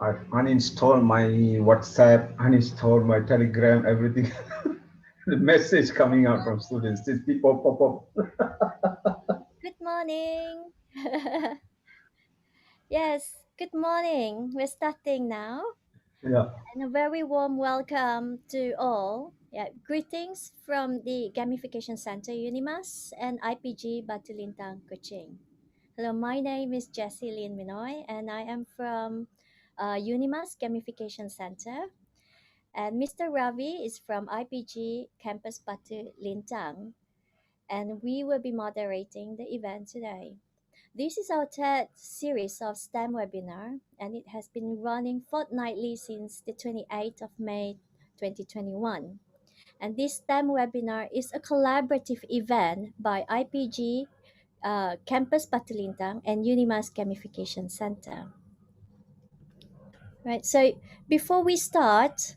I've uninstalled my WhatsApp, uninstalled my Telegram, everything. The message coming out from students, just people pop up. Good morning. Yes. Good morning. We're starting now. Yeah. And a very warm welcome to all. Greetings from the Gamification Center Unimas and IPG Batulintang Kuching. Hello, my name is Jessie Lynn Minoy and I am from Unimas Gamification Center. And Mr. Ravi is from IPG Campus Batu Lintang. And we will be moderating the event today. This is our third series of STEM webinar, and it has been running fortnightly since the 28th of May 2021. And this STEM webinar is a collaborative event by IPG Campus Patulintang and Unimas Gamification Center. Right, so before we start,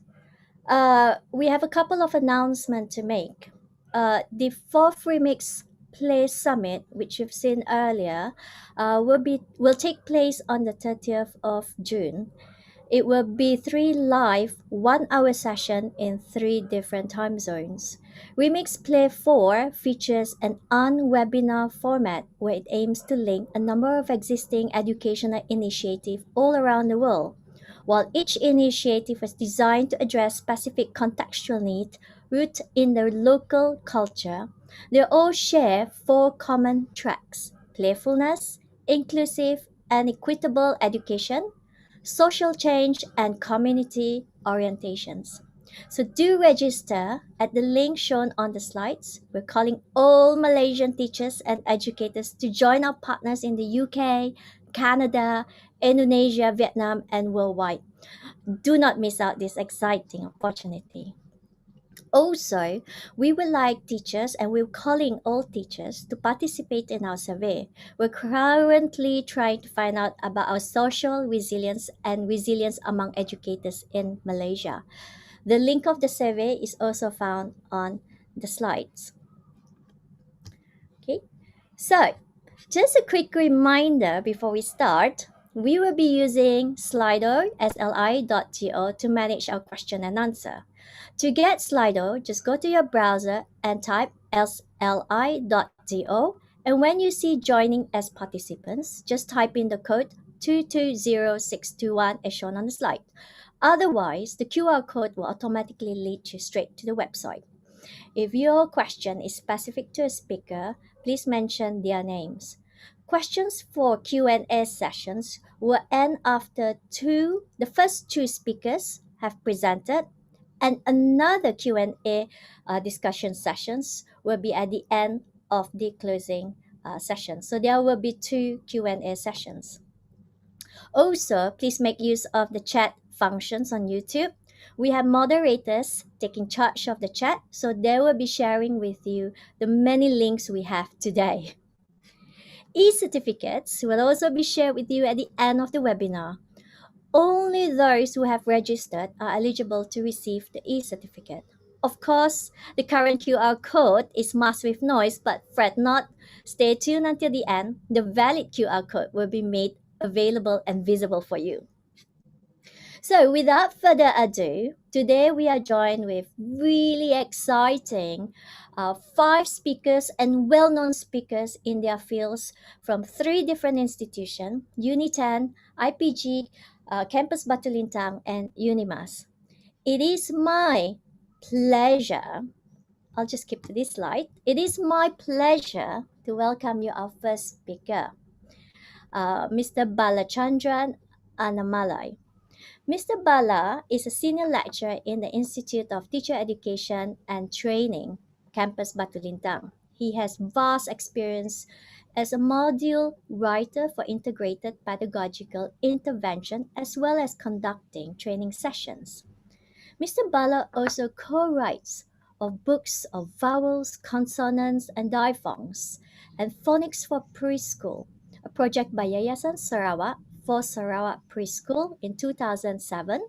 we have a couple of announcements to make. The fourth Remix Play Summit, which you've seen earlier, will take place on the 30th of June. It will be three live 1 hour session in three different time zones. Remix Play 4 features an on-webinar format where it aims to link a number of existing educational initiatives all around the world. While each initiative is designed to address specific contextual needs rooted in their local culture, they all share four common tracks: playfulness, inclusive and equitable education, social change, and community orientations. So do register at the link shown on the slides. We're calling all Malaysian teachers and educators to join our partners in the UK, Canada, Indonesia, Vietnam, and worldwide. Do not miss out this exciting opportunity. Also, we would like teachers and we're calling all teachers to participate in our survey. We're currently trying to find out about our social resilience and resilience among educators in Malaysia. The link of the survey is also found on the slides. Okay, so just a quick reminder before we start. We will be using Slido, sli.go, to manage our question and answer. To get Slido, just go to your browser and type sli.do. And when you see joining as participants, just type in the code 220621 as shown on the slide. Otherwise, the QR code will automatically lead you straight to the website. If your question is specific to a speaker, please mention their names. Questions for Q&A sessions will end after the first two speakers have presented, and another Q&A discussion sessions will be at the end of the closing session. So there will be two Q&A sessions. Also, please make use of the chat functions on YouTube. We have moderators taking charge of the chat, so they will be sharing with you the many links we have today. E-certificates will also be shared with you at the end of the webinar. Only those who have registered are eligible to receive the e-certificate. Of course, the current QR code is masked with noise, but fret not. Stay tuned until the end. The valid QR code will be made available and visible for you. So, without further ado, today we are joined with really exciting five speakers and well known speakers in their fields from three different institutions: Unitan, IPG, Campus Batulintang, and Unimas. It is my pleasure. I'll just skip to this slide. It is my pleasure to welcome you, our first speaker, Mr. Balachandran Anamalai. Mr. Bala is a senior lecturer in the Institute of Teacher Education and Training, Campus Batulintang. He has vast experience as a module writer for integrated pedagogical intervention as well as conducting training sessions. Mr. Bala also co-writes of books of vowels, consonants, and diphthongs, and phonics for preschool, a project by Yayasan Sarawak for Sarawak Preschool in 2007.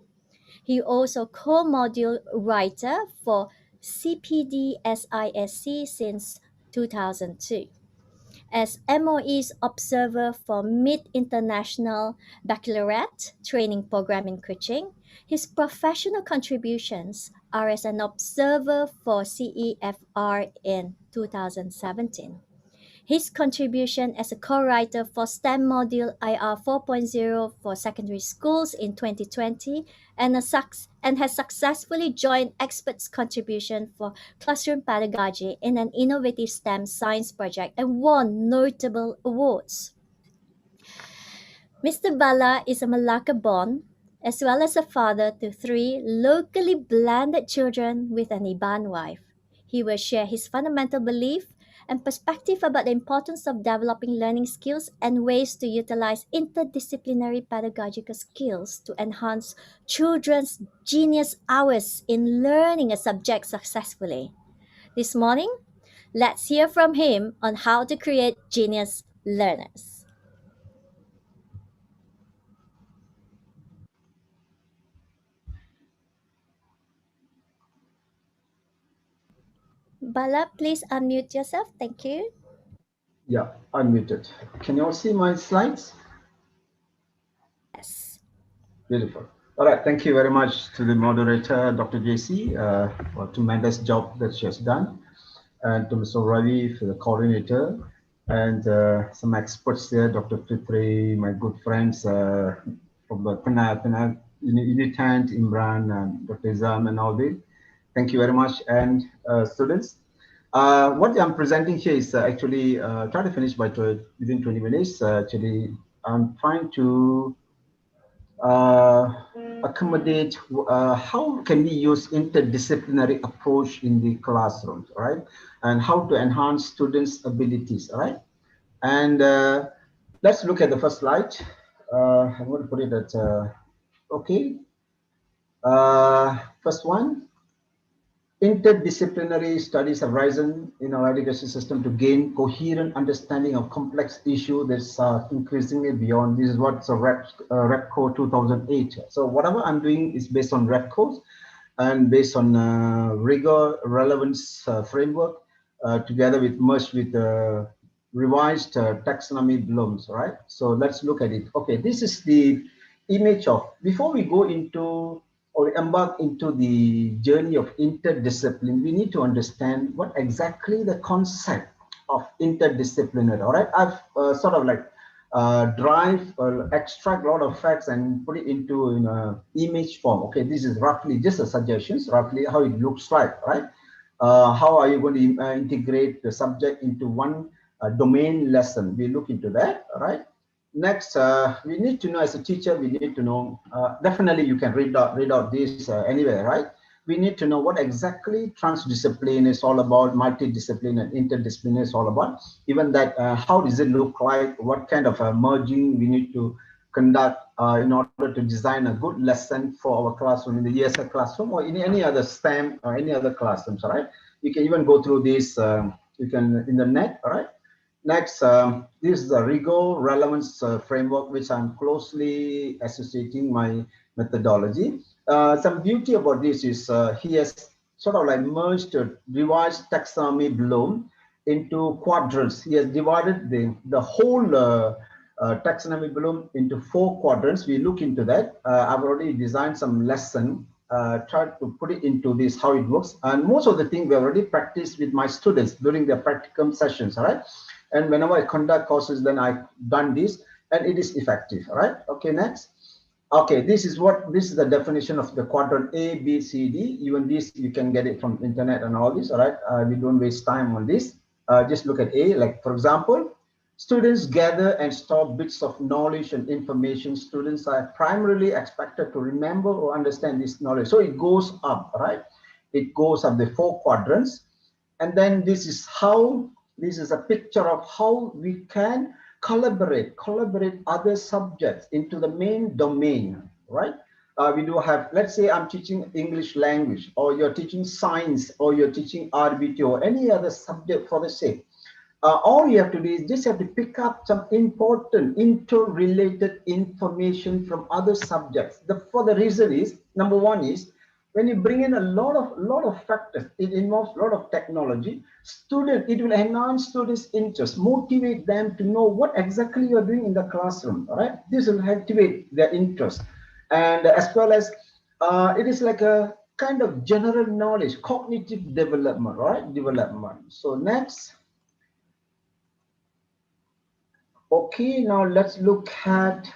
He also co-module writer for CPD-SISC since 2002. As MOE's observer for Mid International Baccalaureate Training Program in Kuching, his professional contributions are as an observer for CEFR in 2017. His contribution as a co-writer for STEM module IR 4.0 for secondary schools in 2020 and has successfully joined experts' contribution for classroom pedagogy in an innovative STEM science project and won notable awards. Mr. Bala is a Malacca born, as well as a father to three locally blended children with an Iban wife. He will share his fundamental belief and perspective about the importance of developing learning skills and ways to utilize interdisciplinary pedagogical skills to enhance children's genius hours in learning a subject successfully. This morning, let's hear from him on how to create genius learners. Bala, please unmute yourself. Thank you. Yeah, unmuted. Can you all see my slides? Yes. Beautiful. All right. Thank you very much to the moderator, Dr. JC, for a tremendous job that she has done, and to Mr. Ravi for the coordinator, and some experts there, Dr. Fitri, my good friends from the Penang Unitant, Imran, and Dr. Izam, and all this. Thank you very much, and students. What I'm presenting here is actually try to finish by within 20 minutes. Actually, I'm trying to uh, accommodate how can we use interdisciplinary approach in the classrooms, all right, and how to enhance students' abilities, all right. And let's look at the first slide. I'm going to put it at okay. First one. Interdisciplinary studies have risen in our education system to gain coherent understanding of complex issues that's increasingly beyond. This is what's a REPCO 2008. So whatever I'm doing is based on REPCOs and based on rigor relevance framework together with merged with revised taxonomy blooms, right? So let's look at it. Okay, this is the image of, before we go into or embark into the journey of interdiscipline, we need to understand what exactly the concept of interdisciplinary, all right? I've sort of like drive or extract a lot of facts and put it into image form. Okay, this is roughly just a suggestions, roughly how it looks like, right? How are you going to integrate the subject into one domain lesson? We look into that, right? Next, we need to know as a teacher, we need to know, definitely you can read out this anywhere, right? We need to know what exactly transdiscipline is all about, multidiscipline and interdiscipline is all about. Even that, how does it look like? What kind of merging we need to conduct in order to design a good lesson for our classroom in the ESL classroom or in any other STEM or any other classrooms, all right? You can even go through this, you can in the net, all right? Next, this is the rigor relevance framework, which I'm closely associating my methodology. Some beauty about this is he has sort of like merged a revised taxonomy bloom into quadrants. He has divided the whole taxonomy bloom into 4 quadrants. We look into that. I've already designed some lesson, tried to put it into this, how it works. And most of the things we already practiced with my students during their practicum sessions, all right? And whenever I conduct courses, then I've done this and it is effective, all right? Okay, next. Okay, this is the definition of the quadrant A, B, C, D. Even this, you can get it from internet and all this, all right? We don't waste time on this. Just look at A, like for example, students gather and store bits of knowledge and information. Students are primarily expected to remember or understand this knowledge. So it goes up, right? It goes up the 4 quadrants. And then this is a picture of how we can collaborate other subjects into the main domain, right? We do have, let's say I'm teaching English language, or you're teaching science, or you're teaching RBT, or any other subject for the sake. All you have to do is just have to pick up some important interrelated information from other subjects. For the reason is, number one is, when you bring in a lot of factors, it involves a lot of technology. It will enhance students' interest, motivate them to know what exactly you're doing in the classroom. All right, this will activate their interest, and as well as it is like a kind of general knowledge, cognitive development, right? Development. So next. Okay, now let's look at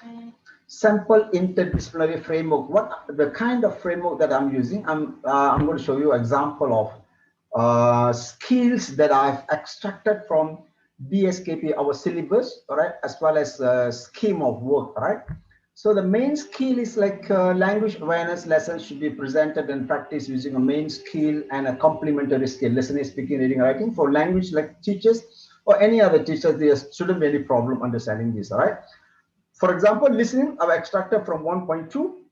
sample interdisciplinary framework. What the kind of framework that I'm using? I'm going to show you example of skills that I've extracted from BSKP, our syllabus, all right, as well as scheme of work, all right. So the main skill is like language awareness lessons should be presented and practiced using a main skill and a complementary skill, listening, speaking, reading, writing. For language like teachers or any other teachers, there shouldn't be any problem understanding this, all right. For example, listening, I've extracted from 1.2,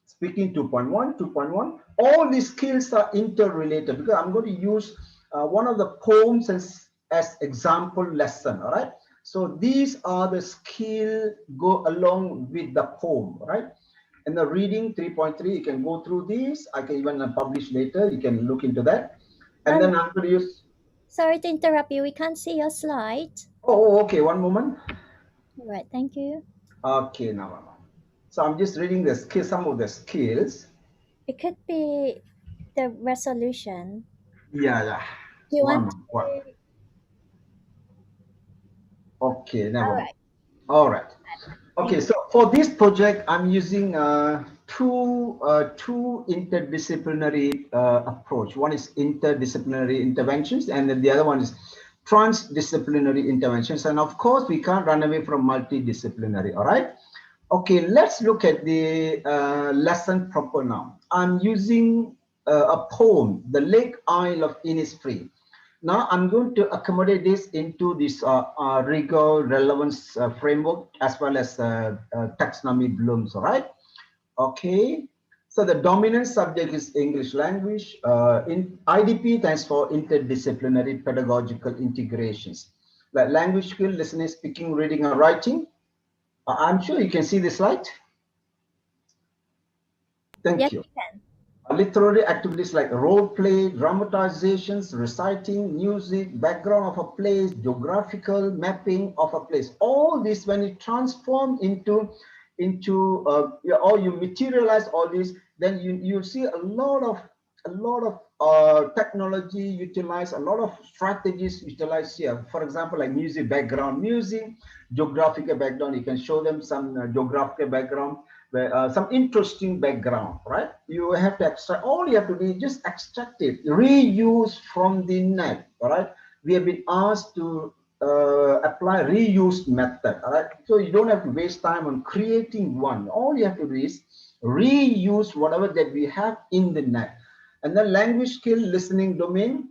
speaking 2.1, 2.1. All these skills are interrelated because I'm going to use one of the poems as example lesson, all right? So these are the skill go along with the poem, right? And the reading 3.3, you can go through these. I can even publish later. You can look into that. And then I'm going to use, Sorry to interrupt you. We can't see your slide. okay, one moment. All right, thank you. Okay, now. So I'm just reading the skill, some of the skills. It could be the resolution. Yeah, yeah. Do you want One. to? Okay, All never mind. right. All right. Okay, Thank so for this project, I'm using two interdisciplinary approach. One is interdisciplinary interventions, and then the other one is transdisciplinary interventions. And of course, we can't run away from multidisciplinary. All right. Okay, let's look at the lesson proper now. I'm using a poem, The Lake Isle of Innisfree. Now I'm going to accommodate this into this rigor relevance framework as well as taxonomy blooms, all right? Okay, so the dominant subject is English language. In IDP stands for interdisciplinary pedagogical integrations. Like language skill, listening, speaking, reading, and writing. I'm sure you can see this slide. Yes, Thank you. you can. Literary activities like role play, dramatizations, reciting, music, background of a place, geographical mapping of a place. All this, when it transforms into or you materialize all this, then you see a lot of technology utilized, a lot of strategies utilized here. For example, like music background, music, geographical background. You can show them some geographical background some interesting background, right? You have to extract, all you have to do is just extract it, reuse from the net, all right? We have been asked to apply reuse method, all right? So you don't have to waste time on creating one. All you have to do is reuse whatever that we have in the net. And then language skill, listening domain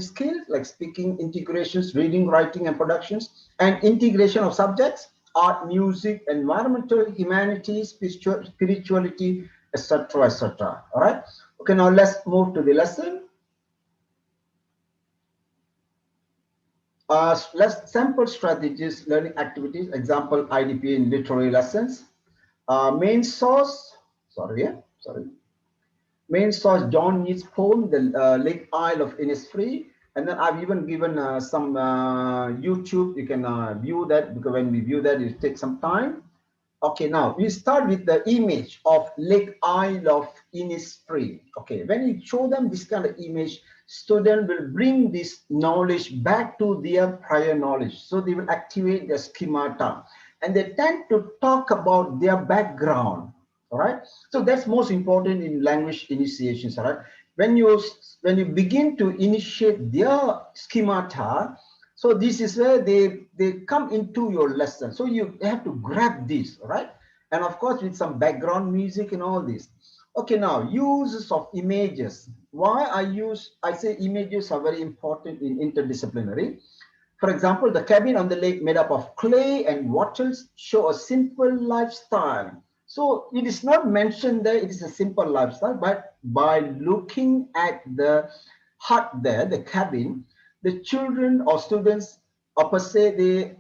skills like speaking, integrations, reading, writing, and productions, and integration of subjects, art, music, environmental, humanities, spirituality, etc., etc. All right. Okay, now let's move to the lesson. Let's sample strategies, learning activities, example IDP in literary lessons. Main source, sorry. Main source John Neat's poem, The Lake Isle of Innisfree. And then I've even given some YouTube. You can view that because when we view that, it takes some time. Okay, now we start with the image of Lake Isle of Innisfree. Okay, when you show them this kind of image, student will bring this knowledge back to their prior knowledge. So they will activate their schemata and they tend to talk about their background. All right, so that's most important in language initiations. All right, when you begin to initiate their schemata, so this is where they come into your lesson. So you have to grab this, right? And of course with some background music and all this. Okay, now uses of images. Why I say images are very important in interdisciplinary. For example, the cabin on the lake made up of clay and wattles show a simple lifestyle. So it is not mentioned there, it is a simple lifestyle, but by looking at the hut there, the cabin, the children or students or per se,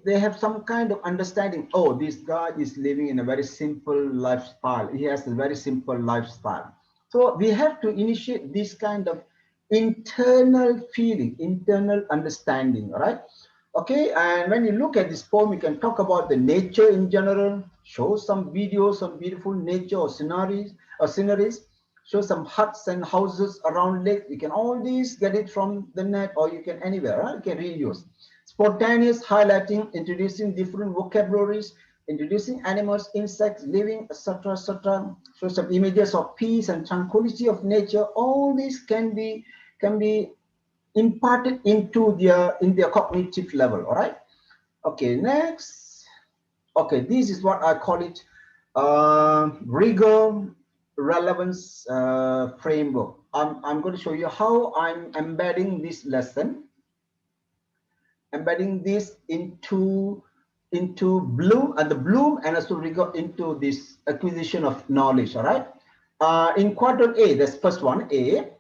they have some kind of understanding. Oh, this guy is living in a very simple lifestyle. He has a very simple lifestyle. So we have to initiate this kind of internal feeling, internal understanding, right? Okay, and when you look at this poem, you can talk about the nature in general, show some videos of beautiful nature or sceneries, show some huts and houses around lake. You can all these get it from the net or you can anywhere, right? You can reuse. Spontaneous highlighting, introducing different vocabularies, introducing animals, insects, living, etc., etc. So some images of peace and tranquility of nature. All these can be imparted into their in their cognitive level. All right. Okay. Next. Okay. This is what I call it rigor relevance framework. I'm going to show you how I'm embedding this into bloom and the bloom and also rigor into this acquisition of knowledge. All right. In quadrant A, that's first one A.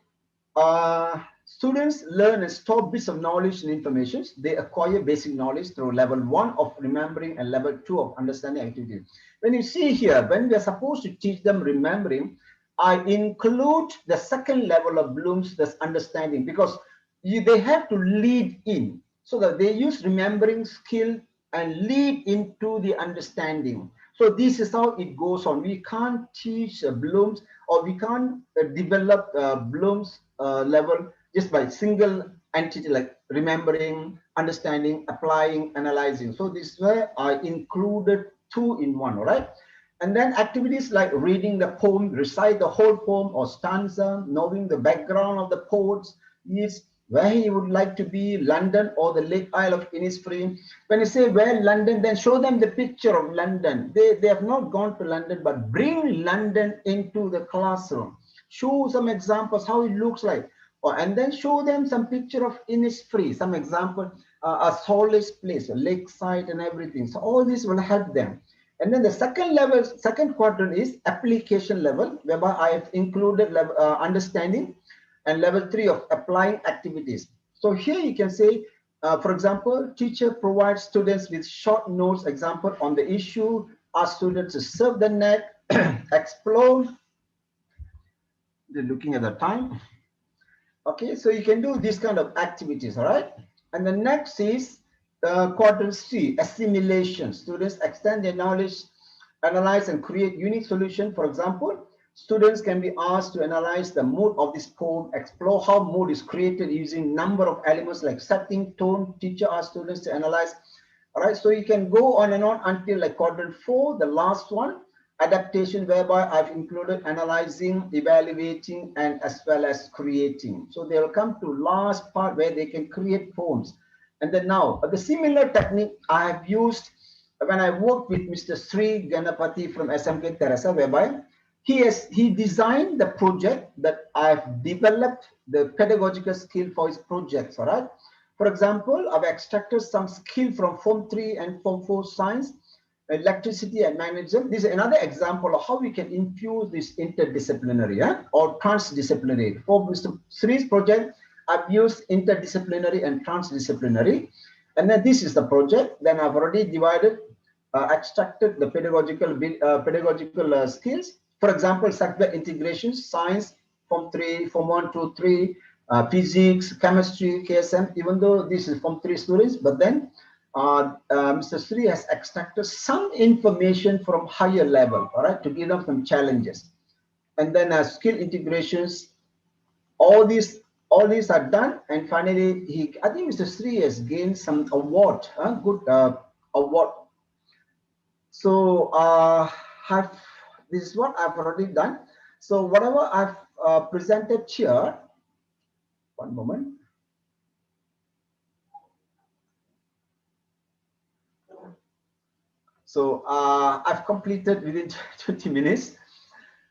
Students learn and store bits of knowledge and information. They acquire basic knowledge through level 1 of remembering and level 2 of understanding activity. When you see here, when we are supposed to teach them remembering, I include the second level of Bloom's, that's understanding, because they have to lead in, so that they use remembering skill and lead into the understanding. So this is how it goes on. We can't teach Bloom's, or we can't develop Bloom's level just by single entity like remembering, understanding, applying, analyzing. So this is where I included two in one. All right. And then activities like reading the poem, recite the whole poem or stanza, knowing the background of the poets, is where he would like to be, London or the Lake Isle of Innisfree. When you say where London, then show them the picture of London. They have not gone to London, but bring London into the classroom. Show some examples how it looks like. And then show them some picture of Innisfree, some example, a soulless place, a lakeside and everything. So all this will help them. And then the second level, second quadrant is application level, whereby I have included level, understanding, and level 3 of applying activities. So here you can say, for example, teacher provides students with short notes, example on the issue, ask students to surf the net, explore. They're looking at the time. Okay, so you can do this kind of activities, all right? And the next is quadrant C, assimilation. Students extend their knowledge, analyze and create unique solution. For example, students can be asked to analyze the mood of this poem, explore how mood is created using number of elements like setting, tone. Teacher asks students to analyze. All right, so you can go on and on until like quadrant 4, the last one, adaptation, whereby I've included analyzing, evaluating, and as well as creating. So they'll come to last part where they can create poems. And then now, the similar technique I have used when I worked with Mr. Sri Ganapati from SMK Teresa, whereby he designed the project that I've developed the pedagogical skill for his projects, all right? For example, I've extracted some skill from Form 3 and Form 4 science, electricity and magnetism. This is another example of how we can infuse this interdisciplinary or transdisciplinary. For Mr. Sri's project, I've used interdisciplinary and transdisciplinary. And then this is the project. Then I've already divided, extracted the pedagogical skills. For example, subject integration, science, Form 3, Form 1, 2, 3, physics, chemistry, KSM, even though this is Form 3 students, but then Mr. Sri has extracted some information from higher level, all right, to give them some challenges. And then skill integrations, all these are done. And finally, I think Mr. Sri has gained some award, good award. So this is what I've already done. So whatever I've presented here, one moment. So I've completed within 20 minutes.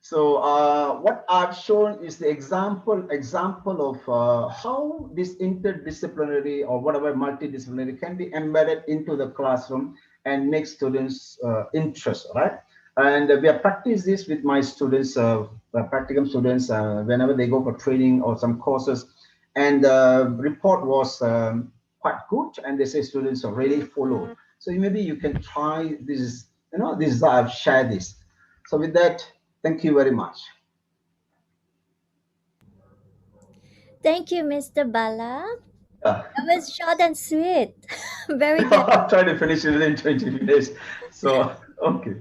So what I've shown is the example of how this interdisciplinary or whatever multidisciplinary can be embedded into the classroom and make students interest, right? And we have practiced this with my students, practicum students, whenever they go for training or some courses. And the report was quite good, and they say students are really followed. So maybe you can try this. This is I've shared this. So with that, thank you very much. Thank you, Mr. Bala. Yeah. That was short and sweet. Very good. I'll try to finish it within 20 minutes. So, okay.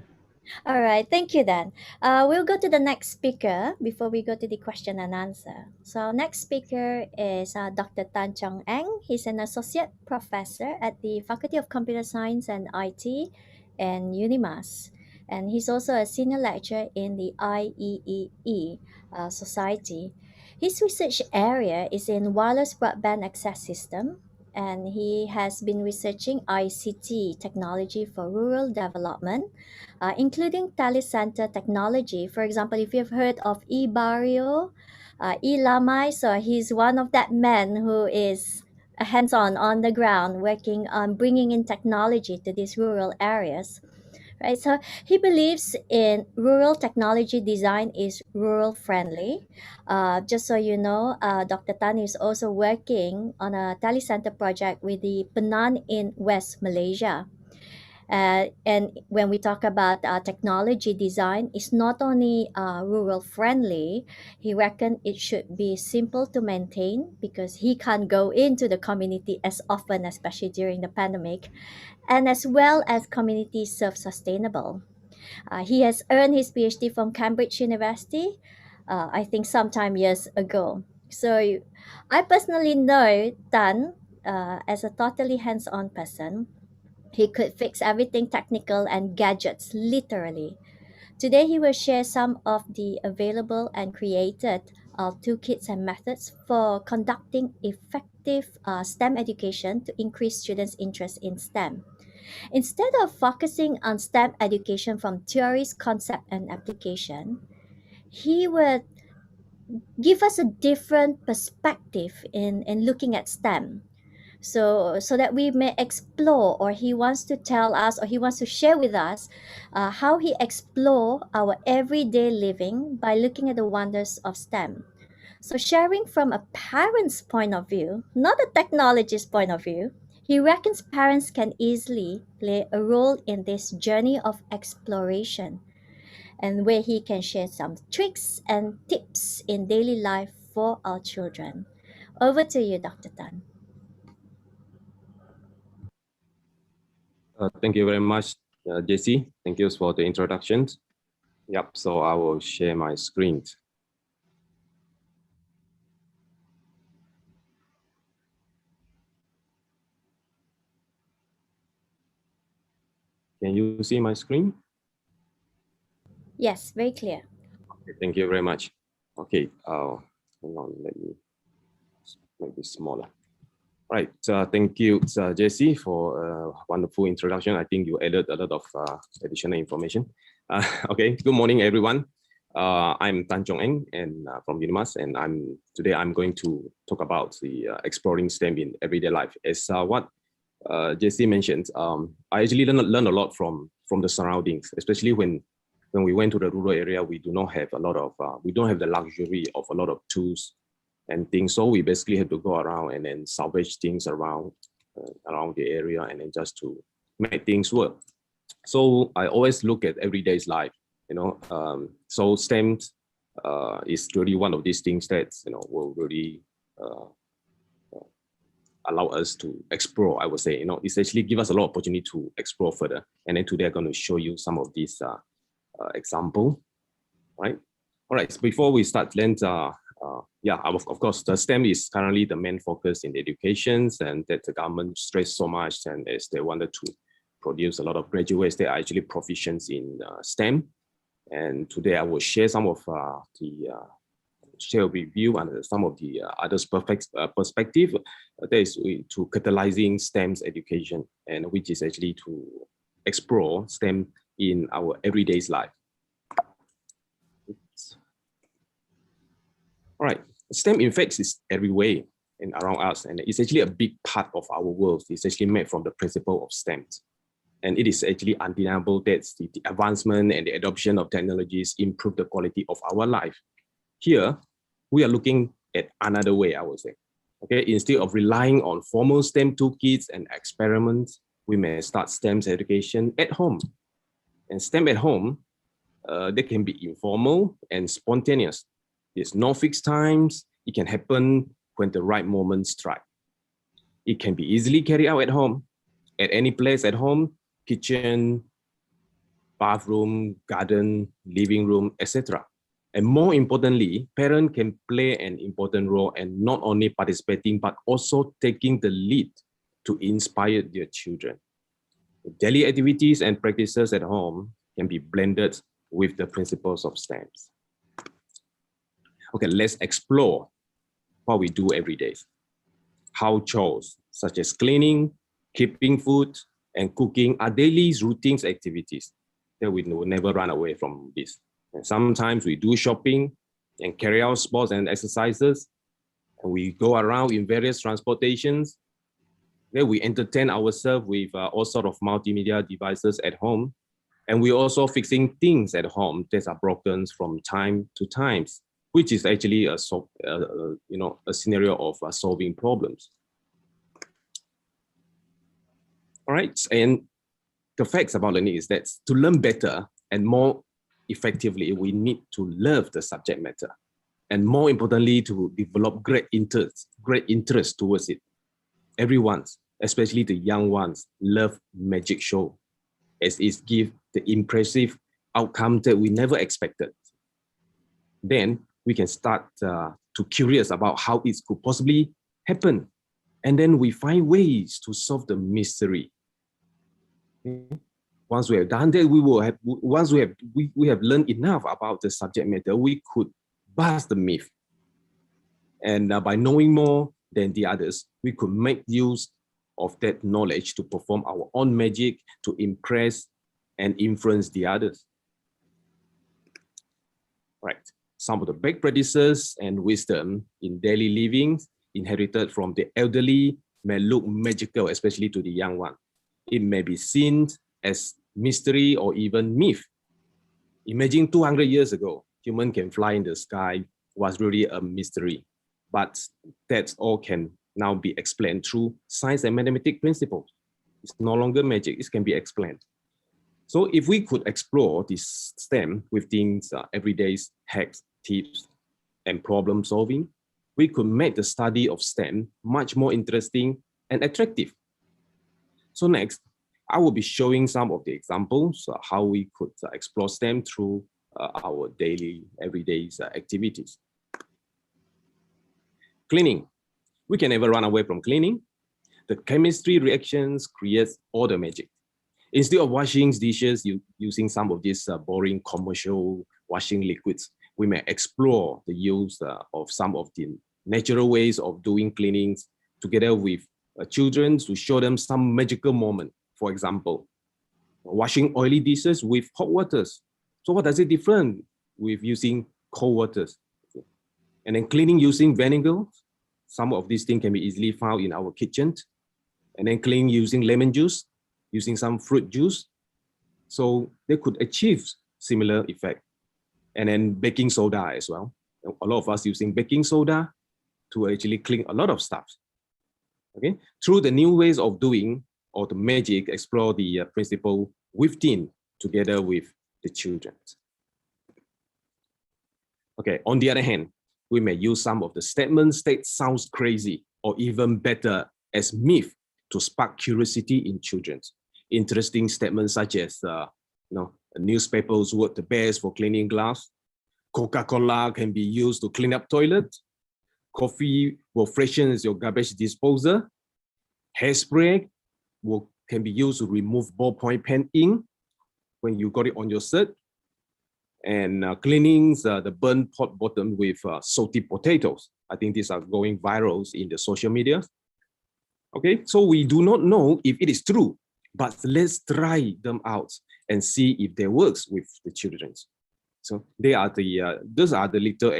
All right, thank you then. We'll go to the next speaker before we go to the question and answer. So, next speaker is Dr. Tan Chong Eng. He's an associate professor at the Faculty of Computer Science and IT and UNIMAS. And he's also a senior lecturer in the IEEE Society. His research area is in wireless broadband access system, and he has been researching ICT technology for rural development, including telecenter technology. For example, if you've heard of eBarrio, eLamai, so he's one of that men who is hands-on on the ground working on bringing in technology to these rural areas, right? So he believes in rural technology design is rural friendly. Just so you know, Dr. Tan is also working on a telecenter project with the Penang in West Malaysia. And when we talk about technology design, it's not only rural friendly. He reckon it should be simple to maintain because he can't go into the community as often, especially during the pandemic, and as well as community self-sustainable. He has earned his PhD from Cambridge University, I think sometime years ago. So I personally know Tan as a totally hands-on person. He could fix everything technical and gadgets, literally. Today, he will share some of the available and created toolkits and methods for conducting effective STEM education to increase students' interest in STEM. Instead of focusing on STEM education from theories, concept, and application, he would give us a different perspective in looking at STEM, so that we may explore, or he wants to tell us, or he wants to share with us how he explore our everyday living by looking at the wonders of STEM. So sharing from a parent's point of view, not a technologist's point of view, he reckons parents can easily play a role in this journey of exploration, and where he can share some tricks and tips in daily life for our children. Over to you, Dr. Tan. Thank you very much, JC. Thank you for the introductions. Yep, so I will share my screen. Can you see my screen? Yes, very clear. Okay, thank you very much. Okay, hang on, let me make this smaller. Right, thank you, Jesse, for a wonderful introduction. I think you added a lot of additional information. Okay, good morning, everyone. I'm Tan Chong Eng and from UNIMAS, and today I'm going to talk about the exploring STEM in everyday life. As what Jesse mentioned, I actually learned a lot from the surroundings, especially when we went to the rural area. We do not have a lot of we don't have the luxury of a lot of tools and things, so we basically have to go around and then salvage things around the area and then just to make things work. So I always look at everyday's life, you know. So STEM is really one of these things that, you know, will really allow us to explore. I would say, you know, it's actually give us a lot of opportunity to explore further. And then today I'm going to show you some of these example, right? All right. So before we start, then yeah, of course, the STEM is currently the main focus in the educations, and that the government stressed so much, and as they wanted to produce a lot of graduates that are actually proficient in STEM. And today I will share some of share with you and some of the others perspective that is to catalyzing STEM's education, and which is actually to explore STEM in our everyday's life. All right, STEM in fact is everywhere and around us, and it's actually a big part of our world. It's actually made from the principle of STEM. And it is actually undeniable that the advancement and the adoption of technologies improve the quality of our life. Here, we are looking at another way, I would say. Okay, instead of relying on formal STEM toolkits and experiments, we may start STEM education at home. And STEM at home, they can be informal and spontaneous. There's no fixed times. It can happen when the right moment strikes. It can be easily carried out at home, at any place at home, kitchen, bathroom, garden, living room, etc. And more importantly, parents can play an important role and not only participating, but also taking the lead to inspire their children. Daily activities and practices at home can be blended with the principles of STEM. Okay, let's explore what we do every day. How chores such as cleaning, keeping food, and cooking are daily routines activities that we will never run away from this. And sometimes we do shopping and carry out sports and exercises. And we go around in various transportations. Then we entertain ourselves with all sorts of multimedia devices at home. And we're also fixing things at home that are broken from time to time, which is actually a scenario of solving problems. All right, and the facts about learning is that to learn better and more effectively, we need to love the subject matter, and more importantly, to develop great interest towards it. Everyone, especially the young ones, love magic show, as it gives the impressive outcome that we never expected. Then we can start to curious about how it could possibly happen, and then we find ways to solve the mystery. Once we have done that, once we have learned enough about the subject matter, we could bust the myth. And by knowing more than the others, we could make use of that knowledge to perform our own magic, to impress and influence the others. Right. Some of the best practices and wisdom in daily living inherited from the elderly may look magical, especially to the young one. It may be seen as mystery or even myth. Imagine 200 years ago, human can fly in the sky was really a mystery, but that all can now be explained through science and mathematical principles. It's no longer magic, it can be explained. So if we could explore this STEM with things, everyday hacks, tips, and problem solving, we could make the study of STEM much more interesting and attractive. So next, I will be showing some of the examples how we could explore STEM through our daily, everyday activities. Cleaning. We can never run away from cleaning. The chemistry reactions creates all the magic. Instead of washing dishes using some of these boring commercial washing liquids, we may explore the use of some of the natural ways of doing cleanings together with children to show them some magical moment. For example, washing oily dishes with hot waters. So what does it different with using cold waters? And then cleaning using vinegar. Some of these things can be easily found in our kitchen. And then cleaning using lemon juice, using some fruit juice. So they could achieve similar effect. And then baking soda as well. A lot of us using baking soda to actually clean a lot of stuff. Okay, through the new ways of doing or the magic, explore the principle within together with the children. Okay, on the other hand, we may use some of the statements that sounds crazy or even better as myth to spark curiosity in children. Interesting statements such as, newspapers work the best for cleaning glass. Coca-Cola can be used to clean up toilet. Coffee will freshen your garbage disposal. Hairspray can be used to remove ballpoint pen ink when you got it on your shirt. And cleaning the burnt pot bottom with salty potatoes. I think these are going viral in the social media. Okay, so we do not know if it is true, but let's try them out and see if they works with the children. So those are the little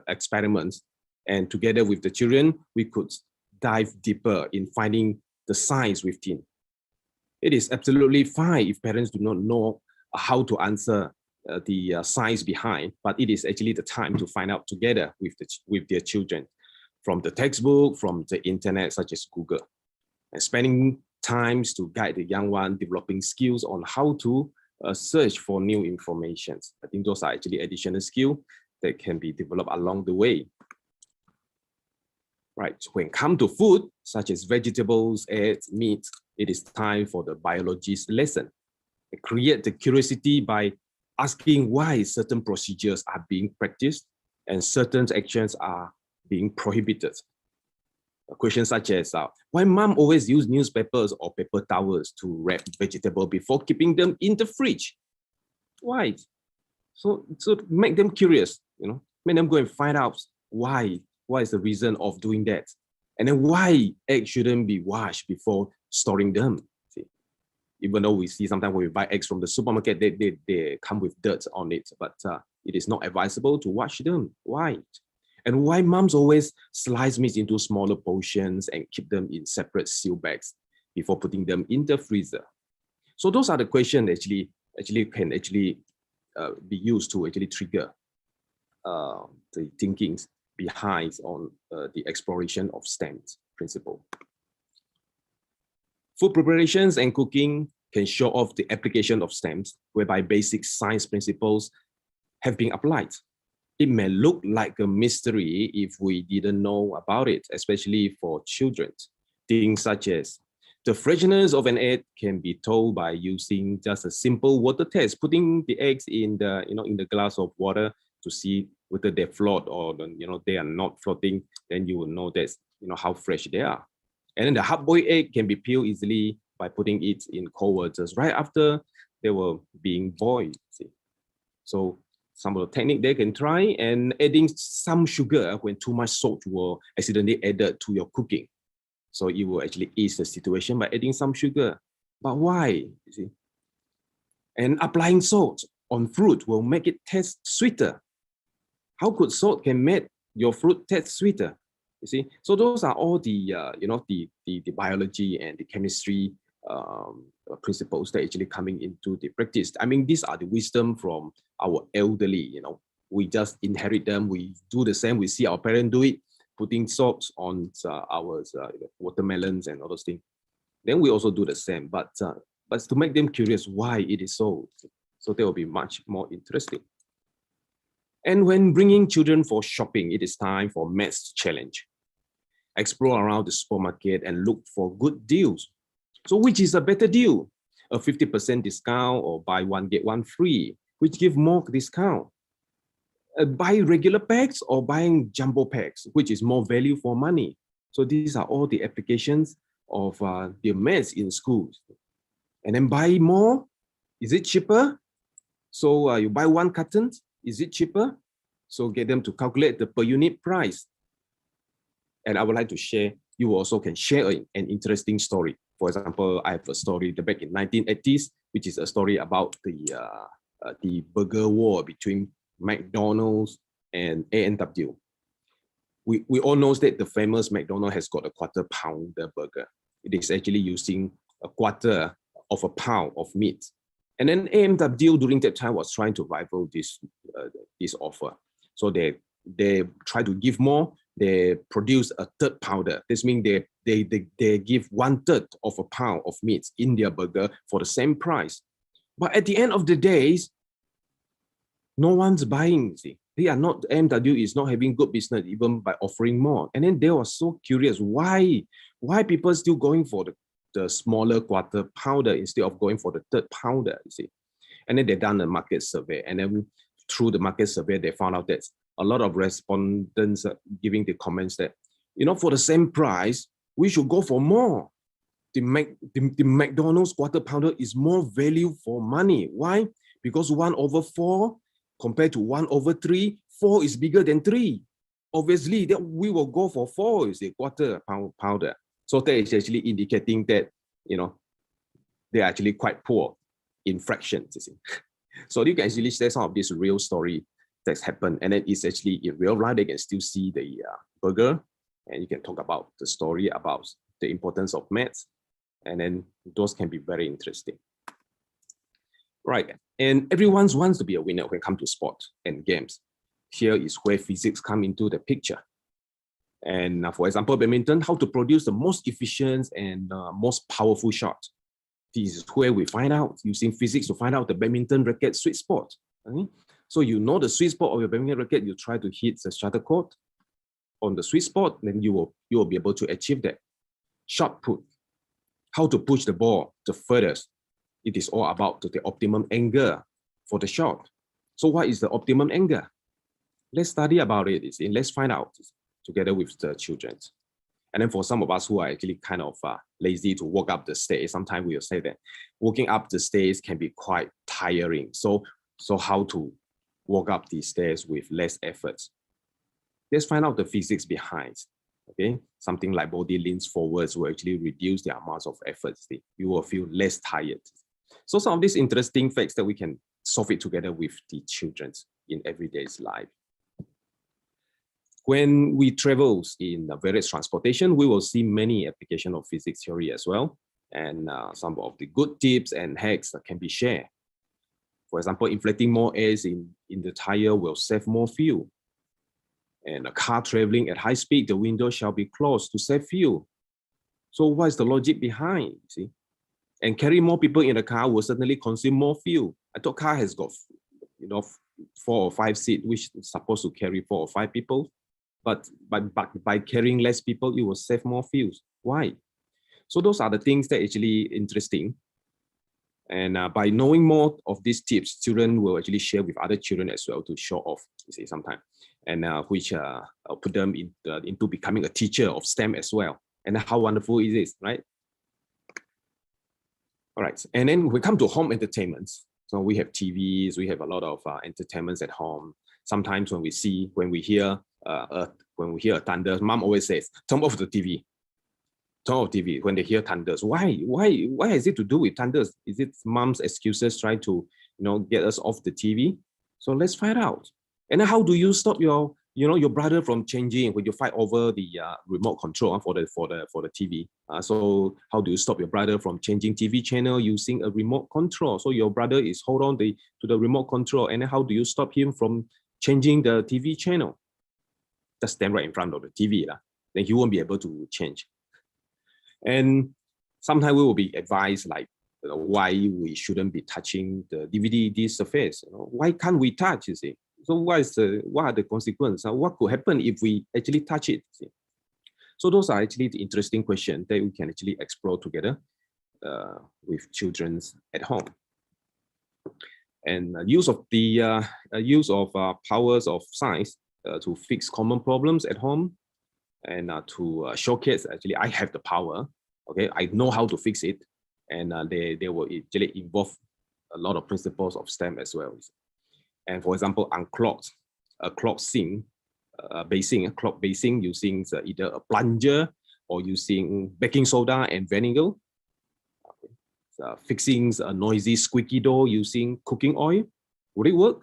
experiments, and together with the children, we could dive deeper in finding the science within. It is absolutely fine if parents do not know how to answer the science behind, but it is actually the time to find out together with their children from the textbook, from the internet, such as Google, and spending times to guide the young one developing skills on how to search for new information. I think those are actually additional skills that can be developed along the way. Right, when it comes to food, such as vegetables, eggs, meat, it is time for the biologist lesson. create the curiosity by asking why certain procedures are being practiced and certain actions are being prohibited. Questions such as, why mom always use newspapers or paper towels to wrap vegetable before keeping them in the fridge? Why? So make them curious, make them go and find out why is the reason of doing that. And then why eggs shouldn't be washed before storing them. See? Even though we see sometimes when we buy eggs from the supermarket, they come with dirt on it, but it is not advisable to wash them. Why? And why moms always slice meat into smaller portions and keep them in separate seal bags before putting them in the freezer. So those are the questions actually can be used to actually trigger the thinkings behind on the exploration of STEM's principle. Food preparations and cooking can show off the application of STEMs, whereby basic science principles have been applied. It may look like a mystery if we didn't know about it, especially for children. Things such as the freshness of an egg can be told by using just a simple water test, putting the eggs in the glass of water to see whether they're float or they are not floating. Then you will know that's how fresh they are. And then the hard-boiled egg can be peeled easily by putting it in cold water right after they were being boiled. See? So some of the technique they can try, and adding some sugar when too much salt will accidentally added to your cooking. So it will actually ease the situation by adding some sugar. But why? You see? And applying salt on fruit will make it taste sweeter. How could salt can make your fruit taste sweeter? You see, so those are all the the biology and the chemistry principles that actually coming into the practice. I mean, these are the wisdom from our elderly. We just inherit them. We do the same. We see our parents do it, putting salt on our watermelons and all those things. Then we also do the same, but to make them curious why it is so. So they will be much more interesting. And when bringing children for shopping, it is time for maths challenge. Explore around the supermarket and look for good deals. So which is a better deal? A 50% discount or buy one, get one free, which give more discount? Buy regular packs or buying jumbo packs, which is more value for money? So these are all the applications of the maths in schools. And then buy more, is it cheaper? So you buy one carton, is it cheaper? So get them to calculate the per unit price. And I would like to share, you also can share an interesting story. For example, I have a story back in 1980s, which is a story about the burger war between McDonald's and A&W. We all know that the famous McDonald's has got a quarter pounder burger. It is actually using a quarter of a pound of meat. And then A&W during that time was trying to rival this offer. So they try to give more. They produce a third pounder. This means they give 1/3 of a pound of meat in their burger for the same price. But at the end of the day, no one's buying. See, they are not. A&W is not having good business even by offering more. And then they were so curious why people still going for the smaller quarter pounder instead of going for the third pounder. You see, and then they done a market survey, and then through the market survey they found out that a lot of respondents giving the comments that, for the same price, we should go for more. The McDonald's quarter pounder is more value for money. Why? Because 1/4 compared to 1/3, 4 is bigger than 3. Obviously, that we will go for 4 is a quarter pounder. So that is actually indicating that, they're actually quite poor in fractions. You see. So you can actually share some of this real story that's happened, and then it's actually in real life. They can still see the burger, and you can talk about the story about the importance of maths, and then those can be very interesting. Right, and everyone wants to be a winner when it comes to sport and games. Here is where physics come into the picture. And for example, badminton, how to produce the most efficient and most powerful shot. This is where we find out using physics to find out the badminton racket sweet spot. Okay? So you know the sweet spot of your badminton racket, you try to hit the shuttlecock on the sweet spot, then you will be able to achieve that. Shot put, how to push the ball the furthest. it is all about the optimum angle for the shot. So what is the optimum angle? Let's study about it. Let's find out together with the children. And then for some of us who are actually kind of lazy to walk up the stairs, sometimes we will say that walking up the stairs can be quite tiring. So how to walk up the stairs with less effort? Let's find out the physics behind. Okay, something like body leans forwards will actually reduce the amount of effort. You will feel less tired. So some of these interesting facts that we can solve it together with the children in everyday's life. When we travel in various transportation, we will see many applications of physics theory as well. And some of the good tips and hacks that can be shared. For example, inflating more air in the tire will save more fuel. And a car traveling at high speed, the window shall be closed to save fuel. So what is the logic behind, see? And carry more people in the car will certainly consume more fuel. I thought car has got, 4 or 5 seats, which is supposed to carry 4 or 5 people. But by carrying less people, it will save more fuel. Why? So those are the things that are actually interesting. And by knowing more of these tips, children will actually share with other children as well to show off, you see, sometimes. And which put them into becoming a teacher of STEM as well. And how wonderful is this, right? All right, and then we come to home entertainments. So we have TVs, we have a lot of entertainments at home. Sometimes when we hear a thunder, mom always says, turn off the TV. Turn off TV when they hear thunders. Why is it to do with thunders? Is it mom's excuses trying to get us off the TV? So let's find out. And then how do you stop your brother from changing when you fight over the remote control for the TV? So how do you stop your brother from changing TV channel using a remote control? So your brother is hold on to the remote control, and then how do you stop him from changing the TV channel? Just stand right in front of the TV, then he won't be able to change. And sometimes we will be advised like why we shouldn't be touching the DVD surface. Why can't we touch? You see. So what are the consequences? What could happen if we actually touch it? See? So those are actually the interesting questions that we can actually explore together with children at home. And use of powers of science to fix common problems at home, and to showcase actually I have the power. Okay, I know how to fix it, and they will actually involve a lot of principles of STEM as well. And for example, unclogged a clock basing using either a plunger or using baking soda and vinegar. Fixing a noisy squeaky door using cooking oil. Would it work?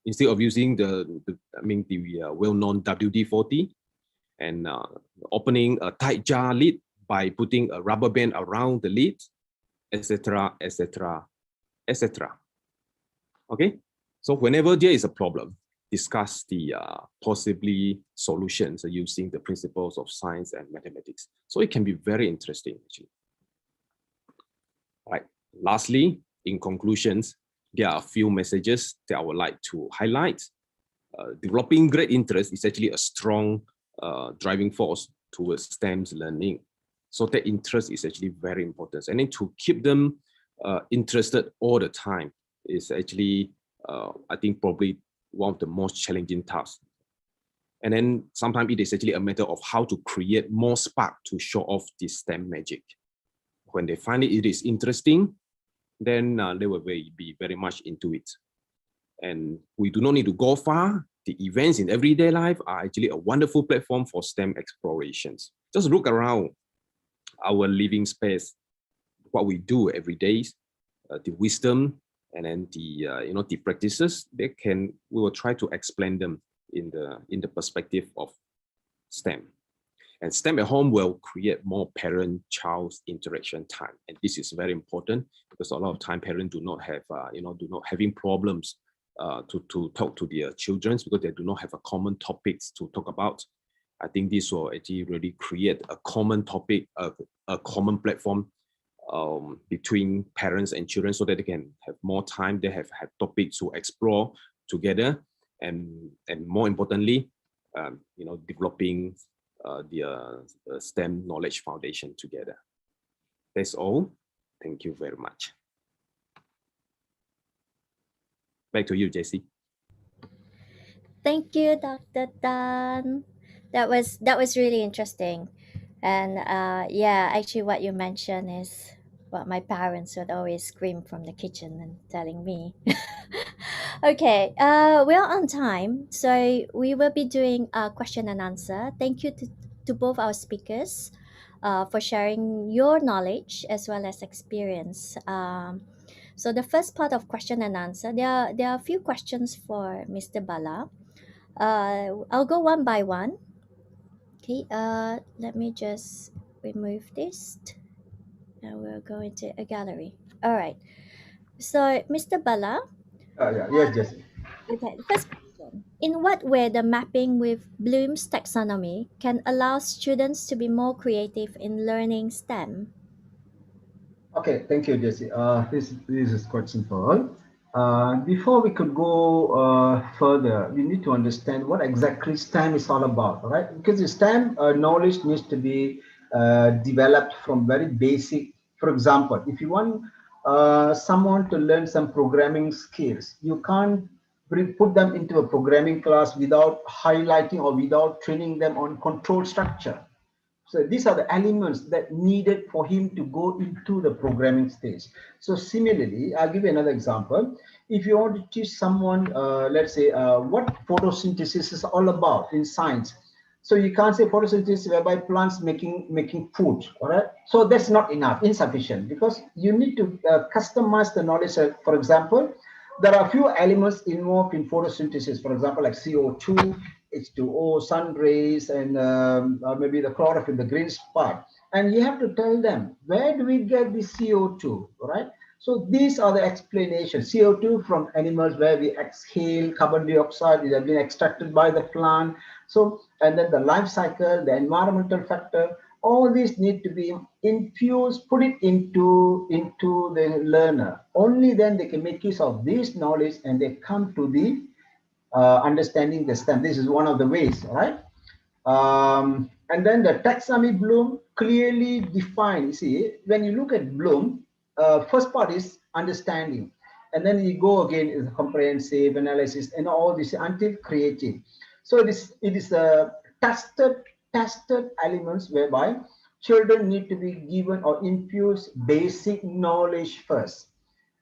Instead of using the well-known WD-40, and opening a tight jar lid by putting a rubber band around the lid, etc., etc., etc. Okay, so whenever there is a problem, discuss the possibly solutions using the principles of science and mathematics. So it can be very interesting, actually. All right. Lastly, in conclusions, there are a few messages that I would like to highlight. Developing great interest is actually a strong driving force towards STEM's learning. So that interest is actually very important. And then to keep them interested all the time is actually, I think, probably one of the most challenging tasks. And then sometimes it is actually a matter of how to create more spark to show off this STEM magic. When they find it is interesting, then they will be very much into it. And we do not need to go far. The events in everyday life are actually a wonderful platform for STEM explorations. Just look around our living space, what we do every day, the wisdom, and then the practices. We will try to explain them in the perspective of STEM. And STEM at home will create more parent-child interaction time, and this is very important because a lot of time parents do not having problems to talk to their children because they do not have a common topics to talk about. I think this will actually really create a common topic, a common platform between parents and children, so that they can have more time. They have topics to explore together, and more importantly, developing the STEM knowledge foundation together. That's all. Thank you very much. Back to you, JC. Thank you, Dr. Dan. That was really interesting. And yeah, actually, what you mentioned is what my parents would always scream from the kitchen and telling me. Okay, we're on time, so we will be doing a question and answer. Thank you to both our speakers for sharing your knowledge as well as experience. So the first part of question and answer, there are a few questions for Mr. Bala. I'll go one by one. Okay, let me just remove this. And we'll go into a gallery. All right. So, Mr. Bala, Yeah, yes, Jesse. okay, the first question. In what way the mapping with Bloom's taxonomy can allow students to be more creative in learning STEM? Okay, thank you, Jesse. This is quite simple. Before we could go further, we need to understand what exactly STEM is all about, right? Because the STEM knowledge needs to be developed from very basic. For example, if you want someone to learn some programming skills, you can't put them into a programming class without highlighting or without training them on control structure. So these are the elements that needed for him to go into the programming stage. So similarly, I'll give you another example. If you want to teach someone, let's say, what photosynthesis is all about in science, so you can't say photosynthesis whereby plants making food, all right? So that's not enough, insufficient, because you need to customize the knowledge. For example, there are a few elements involved in photosynthesis, for example, like CO2, H2O, sun rays, and maybe the chlorophyll, the green part. And you have to tell them, where do we get the CO2, right? So these are the explanations. CO2 from animals where we exhale, carbon dioxide, it has been extracted by the plant. So, and then the life cycle, the environmental factor, all these need to be infused, put it into the learner. Only then they can make use of this knowledge and they come to the understanding the STEM. This is one of the ways, right? And then the taxonomy Bloom clearly defined. You see, when you look at Bloom, first part is understanding, and then you go again is comprehensive analysis and all this until creative. So it is a tested elements whereby children need to be given or infused basic knowledge first,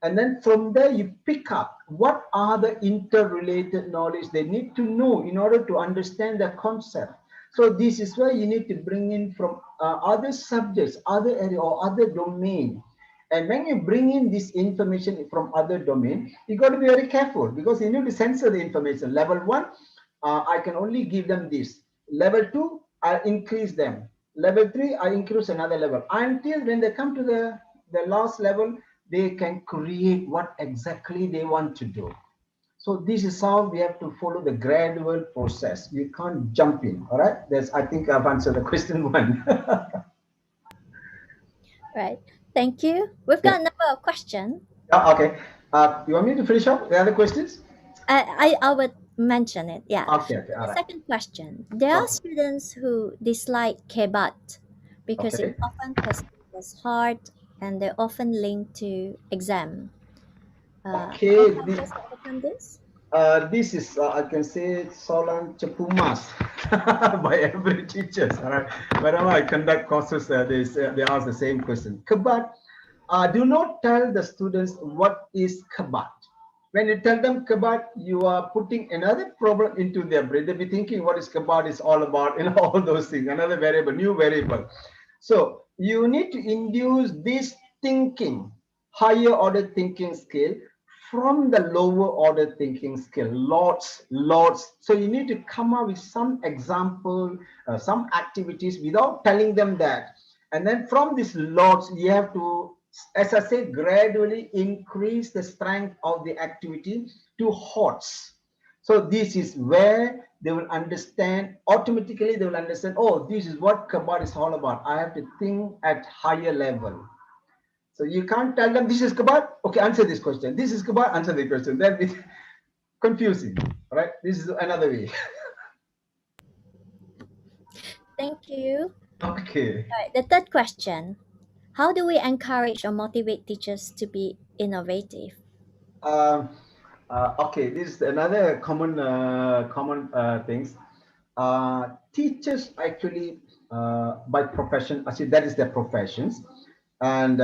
and then from there you pick up what are the interrelated knowledge they need to know in order to understand the concept. So this is where you need to bring in from other subjects, other area or other domain. And when you bring in this information from other domain, you got to be very careful because you need to censor the information. Level 1, I can only give them this. Level 2, I increase them. Level 3, I increase another level until when they come to the last level, they can create what exactly they want to do. So this is how we have to follow the gradual process. You can't jump in. All right. I think I've answered the question one. Right. Thank you. We've Yeah. got another question. Okay. You want me to finish up the other questions? I would mention it. Yeah. Okay. Okay. All The right. second question. There are Okay. students who dislike kebat because it Okay. often perceived as hard and they often linked to exam. Can you Okay. help us overcome this? This is, I can say, Solan Cepumas by every teachers. All right. Whenever I conduct courses, they ask the same question. Kabat, do not tell the students what is kabat. When you tell them kabat, you are putting another problem into their brain. They'll be thinking what is kabat is all about, all those things, another variable, new variable. So you need to induce this thinking, higher order thinking skill from the lower order thinking skill, lots. So you need to come up with some example, some activities without telling them that. And then from these lots, you have to, as I say, gradually increase the strength of the activity to HOTS. So this is where they will understand, automatically they will understand, oh, this is what Kabad is all about. I have to think at higher level. So you can't tell them this is Kabad. Okay, answer this question. This is Kabad, answer the question. Then it's confusing, right? This is another way. Thank you. Okay. All right. The third question. How do we encourage or motivate teachers to be innovative? Um, Okay, this is another common things. Teachers actually by profession, actually that is their professions, and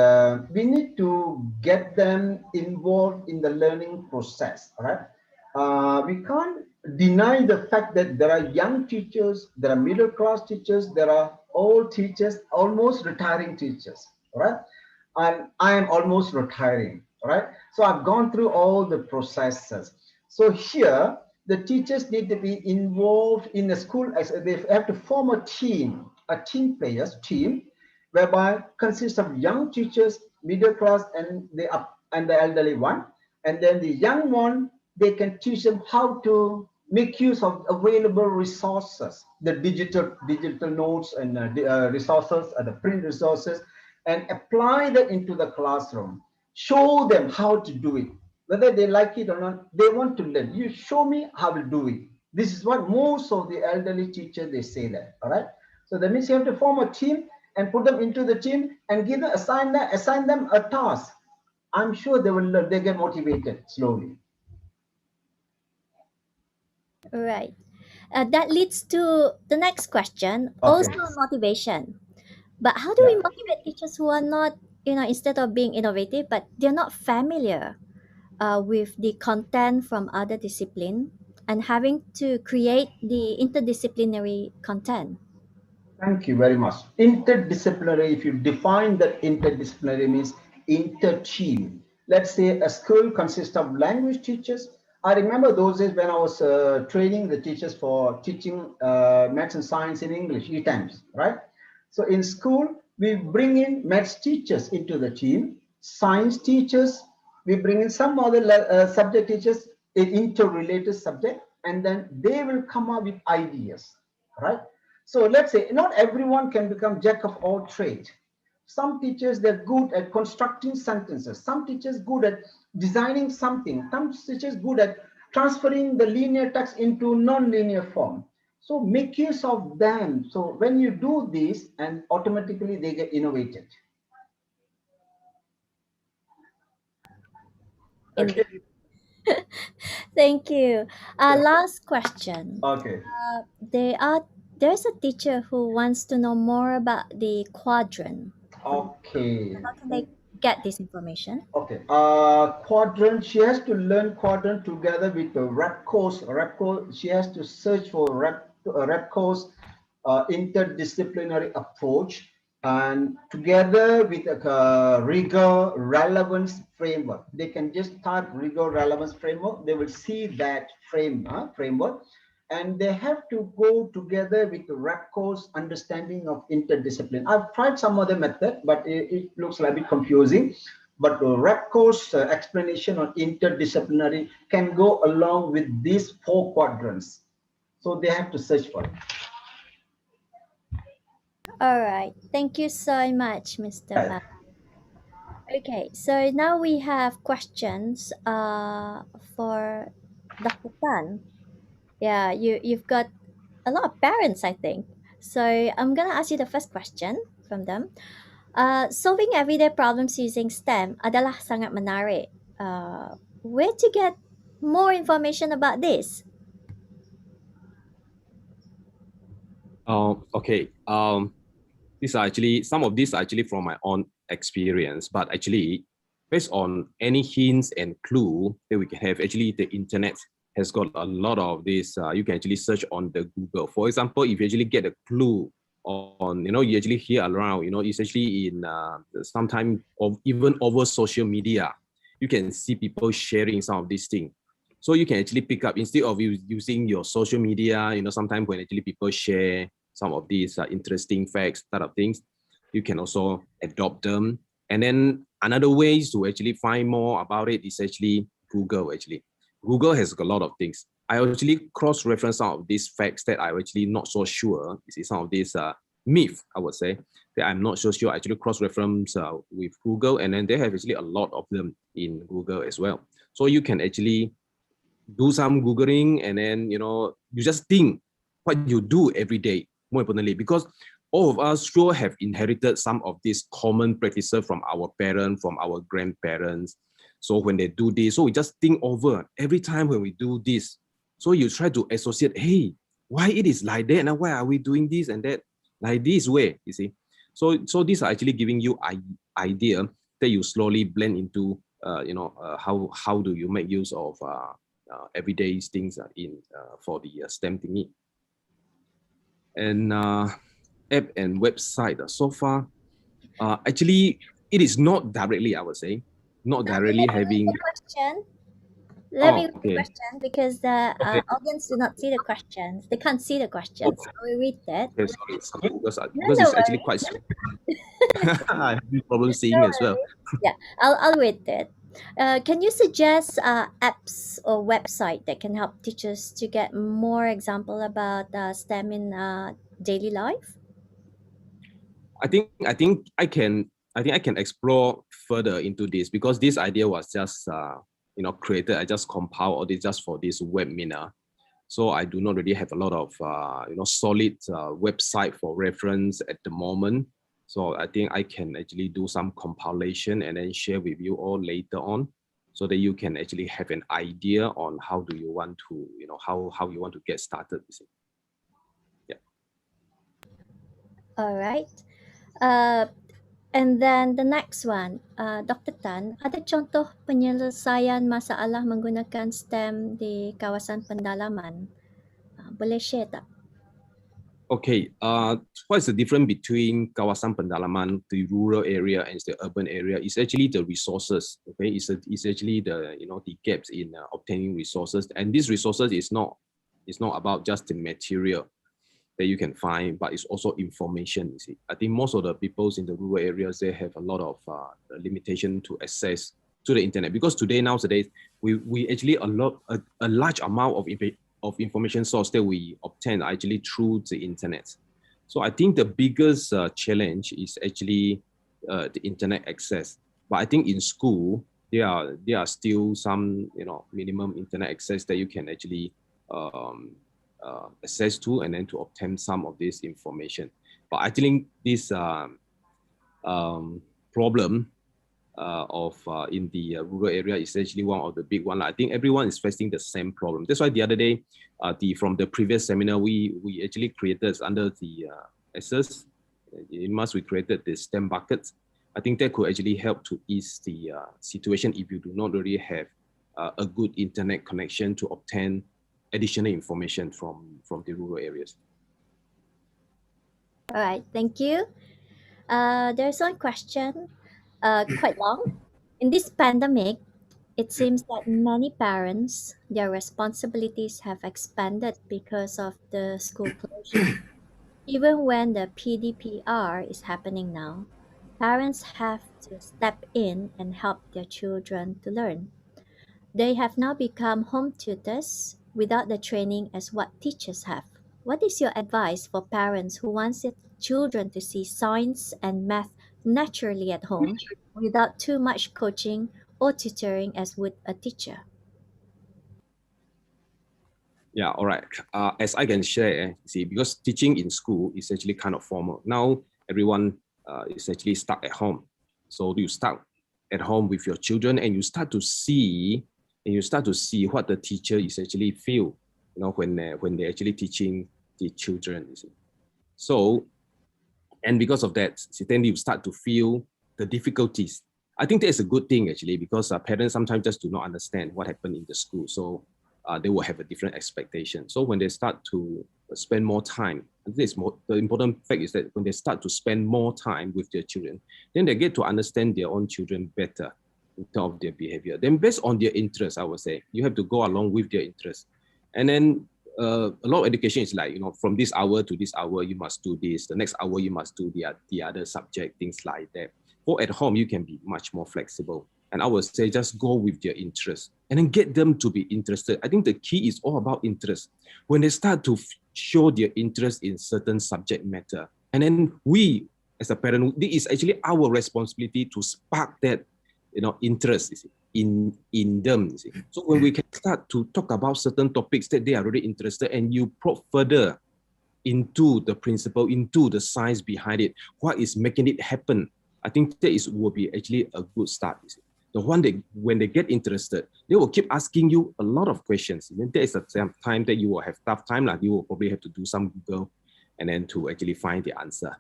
we need to get them involved in the learning process. All right, we can't deny the fact that there are young teachers, there are middle class teachers, there are old teachers, almost retiring teachers. All right, and I am almost retiring. All right, so I've gone through all the processes. So here, the teachers need to be involved in the school as they have to form a team players team, whereby consists of young teachers, middle class, and the elderly one, and then the young one they can teach them how to make use of available resources, the digital notes and resources, the print resources, and apply that into the classroom. Show them how to do it, whether they like it or not. They want to learn. You show me how to do it. This is what most of the elderly teachers they say that. All right. So that means you have to form a team and put them into the team and assign them a task. I'm sure they will learn. They get motivated slowly. Right. That leads to the next question, Okay. also on motivation. But how do we Yeah. motivate teachers who are not, instead of being innovative, but they're not familiar with the content from other discipline and having to create the interdisciplinary content? Thank you very much. Interdisciplinary, if you define that interdisciplinary means inter-team. Let's say a school consists of language teachers. I remember those days when I was training the teachers for teaching maths and science in English, E-times, right? So in school, we bring in maths teachers into the team, science teachers, we bring in some other subject teachers in interrelated subject, and then they will come up with ideas, right? So let's say not everyone can become jack of all trades. Some teachers they're good at constructing sentences. Some teachers good at designing something. Some teachers good at transferring the linear text into non-linear form. So make use of them. So when you do this, and automatically they get innovated. Okay. Indeed. Thank you. Yeah. Last question. Okay. They are there's a teacher who wants to know more about the quadrant. Okay. How can they get this information? Okay. Quadrant. She has to learn quadrant together with the rep course. She has to search for rep course interdisciplinary approach, and together with a rigor relevance framework. They can just type rigor relevance framework. They will see that framework, and they have to go together with the RAPCO's understanding of interdiscipline. I've tried some other method, but it looks a bit confusing. But the RAPCO's explanation on interdisciplinary can go along with these 4 quadrants. So they have to search for it. All right. Thank you so much, Mr. Yeah. Ma. Okay, so now we have questions for Dr. Tan. Yeah, you've got a lot of parents, I think. So I'm gonna ask you the first question from them. Solving everyday problems using STEM adalah sangat menarik. Where to get more information about this? Okay. These are actually some of these are actually from my own experience, but actually based on any hints and clue that we can have, actually the internet has got a lot of this. You can actually search on the Google. For example, if you actually get a clue on, you actually hear around, it's actually in sometime of even over social media, you can see people sharing some of these things. So you can actually pick up instead of using your social media, sometimes when actually people share some of these interesting facts, type of things, you can also adopt them. And then another way to actually find more about it is actually Google. Actually, Google has a lot of things. I actually cross-reference some of these facts that I'm actually not so sure. You see some of these myth, I would say, that I'm not so sure. I actually cross-reference with Google, and then they have actually a lot of them in Google as well. So you can actually do some Googling, and then, you just think what you do every day, more importantly, because all of us sure have inherited some of these common practices from our parents, from our grandparents. So when they do this, so we just think over every time when we do this. So you try to associate, hey, why it is like that, and why are we doing this and that like this way, you see? So these are actually giving you idea that you slowly blend into, how do you make use of everyday things for the STEM thingy. And app and website so far, actually, it is not directly, I would say, not directly Let me read having. the question. Let me Oh, read the okay, question because the okay. audience do not see the questions. They can't see the Oh, questions. I will read it. okay, sorry, No, because no it's actually worries. quite small. I have this problem No seeing as well. worries. Yeah, I'll read it. Can you suggest apps or website that can help teachers to get more example about STEM in daily life? I think I can explore further into this, because this idea was just created. I just compiled all this just for this webinar. So I do not really have a lot of solid website for reference at the moment. So I think I can actually do some compilation and then share with you all later on, so that you can actually have an idea on how do you want to, how you want to get started. Yeah. All right. Uh, and then the next one, Dr. Tan, ada contoh penyelesaian masalah menggunakan STEM di kawasan pendalaman? Boleh share tak? Okay, what is the difference between kawasan pendalaman, the rural area, and the urban area? It's actually the resources. Okay, it's actually the the gaps in obtaining resources, and these resources is not about just the material that you can find, but it's also information. You see, I think most of the peoples in the rural areas, they have a lot of limitation to access to the internet, because nowadays we actually a large amount of information source that we obtain actually through the internet. So I think the biggest challenge is actually the internet access. But I think in school there are still some minimum internet access that you can actually access to, and then to obtain some of this information. But I think this problem in the rural area is actually one of the big one. I think everyone is facing the same problem. That's why the other day, from the previous seminar, we actually created under the access. We created the STEM buckets. I think that could actually help to ease the situation if you do not really have a good internet connection to obtain additional information from the rural areas. All right, thank you. There's one question, quite long. In this pandemic, it seems that many parents, their responsibilities have expanded because of the school closure. Even when the PDPR is happening now, parents have to step in and help their children to learn. They have now become home tutors without the training as what teachers have. What is your advice for parents who want their children to see science and math naturally at home without too much coaching or tutoring as would a teacher? Yeah, all right. As I can share, see, because teaching in school is actually kind of formal. Now everyone is actually stuck at home. So you start at home with your children, and you start to see what the teacher is actually feel, when they're actually teaching the children. You see. So, and because of that, then you start to feel the difficulties. I think that's a good thing actually, because parents sometimes just do not understand what happened in the school. So they will have a different expectation. So when they start to spend more time, the important fact is that when they start to spend more time with their children, then they get to understand their own children better in terms of their behavior. Then based on their interests, I would say, you have to go along with their interests. And then a lot of education is like, from this hour to this hour, you must do this. The next hour, you must do the other subject, things like that. Or at home, you can be much more flexible. And I would say just go with their interest and then get them to be interested. I think the key is all about interest. When they start to show their interest in certain subject matter, and then we, as a parent, it is actually our responsibility to spark that, interest in them. You see. So when we can start to talk about certain topics that they are really interested, and you probe further into the principle, into the science behind it, what is making it happen, I think that will be actually a good start. You see. the one that when they get interested, they will keep asking you a lot of questions. And then there is a time that you will have tough time, like you will probably have to do some Google and then to actually find the answer.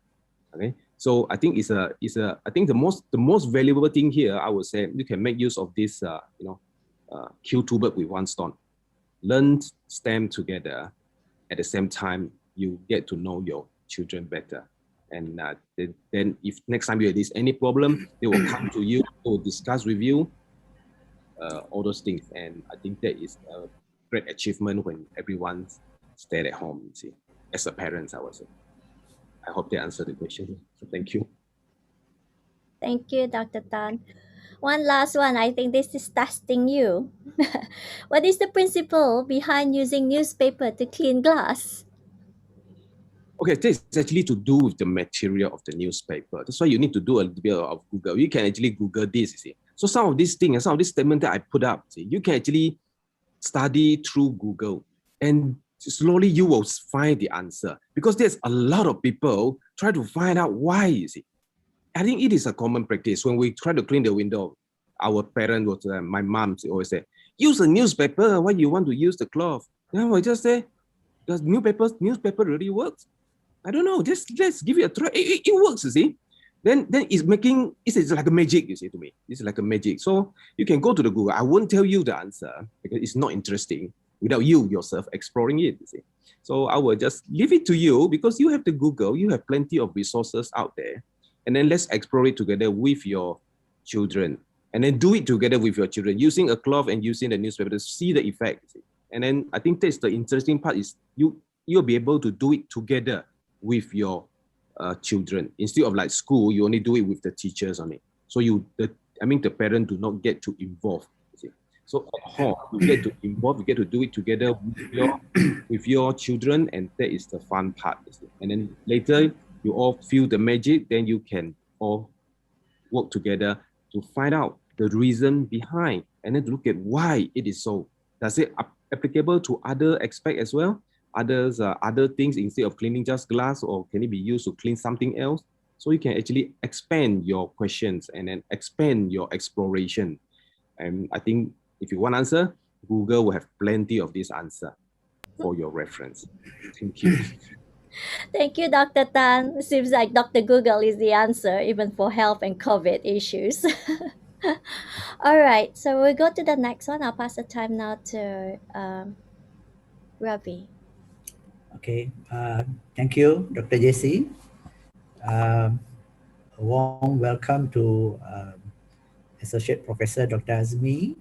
Okay, so I think I think the most valuable thing here, I would say, you can make use of this kill two birds with one stone. Learn STEM together. At the same time, you get to know your children better. And then if next time there's any problem, they will come to you, they will discuss with you, all those things. And I think that is a great achievement when everyone stayed at home, you see, as a parent, I would say. I hope they answered the question. So thank you. Thank you, Dr. Tan. One last one. I think this is testing you. What is the principle behind using newspaper to clean glass? Okay, this is actually to do with the material of the newspaper. That's why you need to do a little bit of Google. You can actually Google this, you see. So some of these things, some of these statements that I put up, see, you can actually study through Google, and slowly you will find the answer, because there's a lot of people try to find out why, you see. I think it is a common practice when we try to clean the window. Our parents, my mom always say, use a newspaper. Why you want to use the cloth? Then I just say, does newspaper really works? I don't know. Just let's give it a try. It works, you see. Then it's like a magic, you see, to me. It's like a magic. So you can go to the Google. I won't tell you the answer because it's not interesting without you yourself exploring it, you see. So I will just leave it to you, because you have the Google. You have plenty of resources out there. And then let's explore it together with your children. And then do it together with your children, using a cloth and using the newspaper to see the effect, you see. And then I think that's the interesting part, is you'll be able to do it together with your children. Instead of like school, you only do it with the teachers on it. So the parent do not get to involve. So at home, you get to involve, you get to do it together with your children, and that is the fun part. And then later, you all feel the magic, then you can all work together to find out the reason behind, and then to look at why it is so. Does it applicable to other aspects as well? Other things instead of cleaning just glass, or can it be used to clean something else? So you can actually expand your questions and then expand your exploration. And I think if you want answer, Google will have plenty of this answer for your reference. Thank you. Thank you, Dr. Tan. It seems like Dr. Google is the answer, even for health and COVID issues. All right, so we'll go to the next one. I'll pass the time now to Ravi. Okay, thank you, Dr. JC. A warm welcome to Associate Professor Dr. Azmi.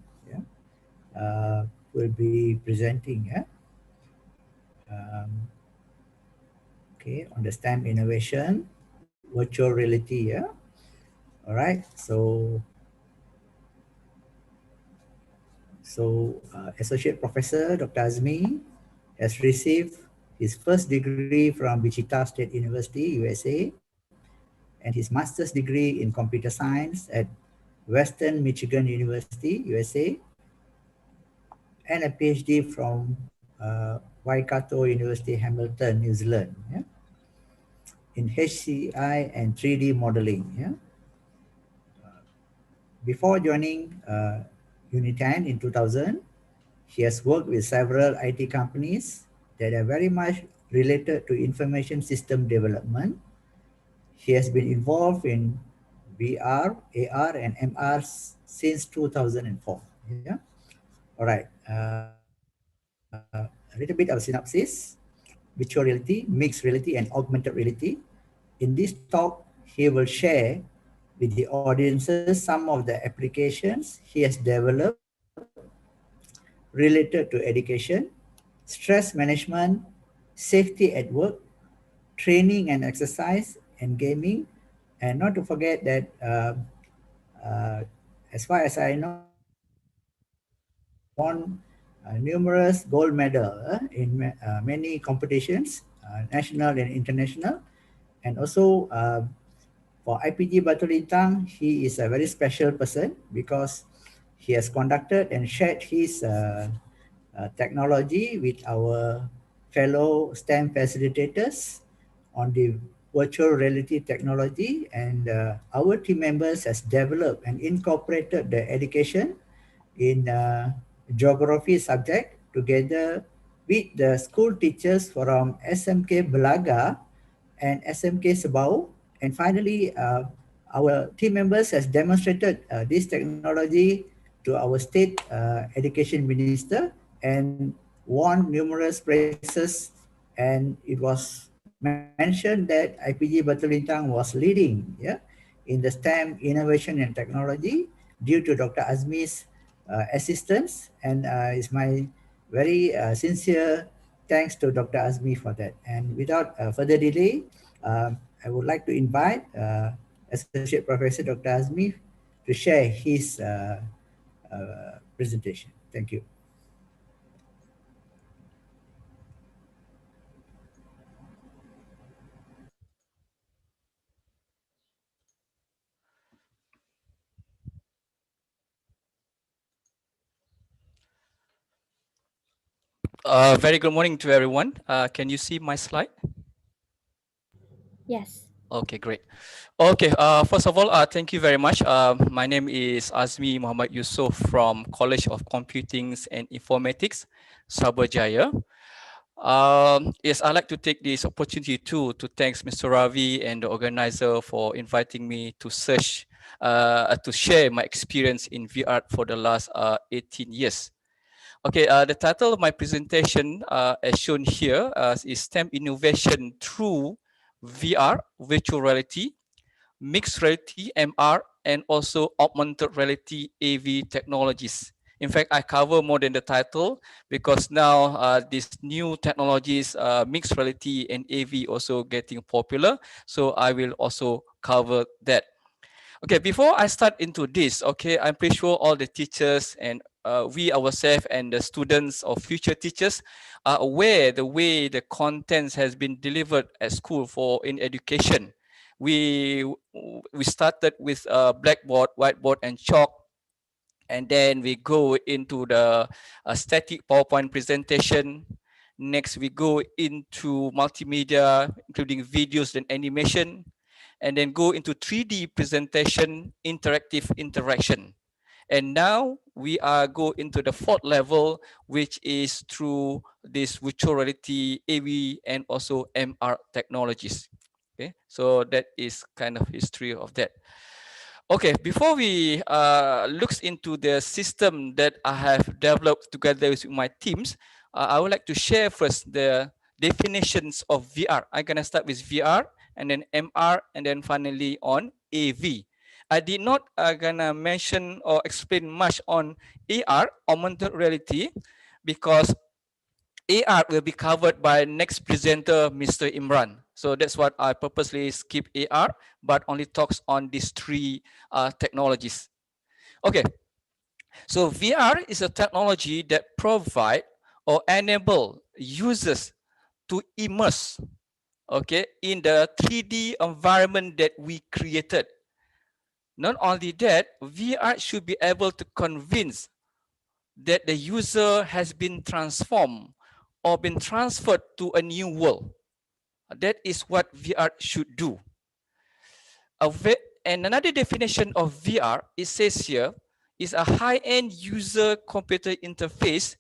Will be presenting. Okay, on the STEM innovation, virtual reality. All right, so Associate Professor Dr. Azmi has received his first degree from Wichita State University, USA, and his master's degree in computer science at Western Michigan University, USA, and a PhD from Waikato University, Hamilton, New Zealand, in HCI and 3D modeling. Before joining Unitan in 2000, he has worked with several IT companies that are very much related to information system development. He has been involved in VR, AR, and MR since 2004. All right. A little bit of synopsis: virtual reality, mixed reality, and augmented reality. In this talk, he will share with the audiences some of the applications he has developed related to education, stress management, safety at work, training and exercise, and gaming. And not to forget that, as far as I know, won numerous gold medals in many competitions, national and international. And also for IPG Batu Lintang, he is a very special person because he has conducted and shared his technology with our fellow STEM facilitators on the virtual reality technology, and our team members has developed and incorporated the education in geography subject together with the school teachers from SMK Belaga and SMK Sabau. And finally, our team members has demonstrated this technology to our state education minister and won numerous prizes. And it was mentioned that IPG Batulintang was leading, in the STEM innovation and technology due to Dr. Azmi's assistance. And it's my very sincere thanks to Dr. Azmi for that. And without further delay, I would like to invite Associate Professor Dr. Azmi to share his presentation. Thank you. Very good morning to everyone. Can you see my slide? Yes. Okay, great. Okay, first of all, thank you very much. My name is Azmi Muhammad Yusof from College of Computing and Informatics, Sabarjaya. Yes, I'd like to take this opportunity too to thank Mr. Ravi and the organizer for inviting me to to share my experience in VR for the last 18 years. Okay, the title of my presentation, as shown here, is STEM Innovation Through VR, Virtual Reality, Mixed Reality, MR, and also Augmented Reality, AV technologies. In fact, I cover more than the title because now these new technologies, mixed reality and AV also getting popular. So I will also cover that. Okay, before I start into this, okay, I'm pretty sure all the teachers and we ourselves and the students or future teachers are aware the way the contents has been delivered at school for in education. We started with blackboard, whiteboard, and chalk, and then we go into the static PowerPoint presentation. Next, we go into multimedia, including videos and animation, and then go into 3D presentation, interactive interaction. And now we are go into the fourth level, which is through this virtual reality, AV, and also MR technologies. Okay, so that is kind of history of that. Okay, before we looks into the system that I have developed together with my teams, I would like to share first the definitions of VR. I'm gonna start with VR and then MR and then finally on AV. I did not gonna mention or explain much on AR, augmented reality, because AR will be covered by next presenter, Mr. Imran. So that's what I purposely skip AR, but only talks on these three technologies. Okay, so VR is a technology that provide or enable users to immerse, okay, in the 3D environment that we created. Not only that, VR should be able to convince that the user has been transformed or been transferred to a new world. That is what VR should do. And another definition of VR, it says here, is a high-end user computer interface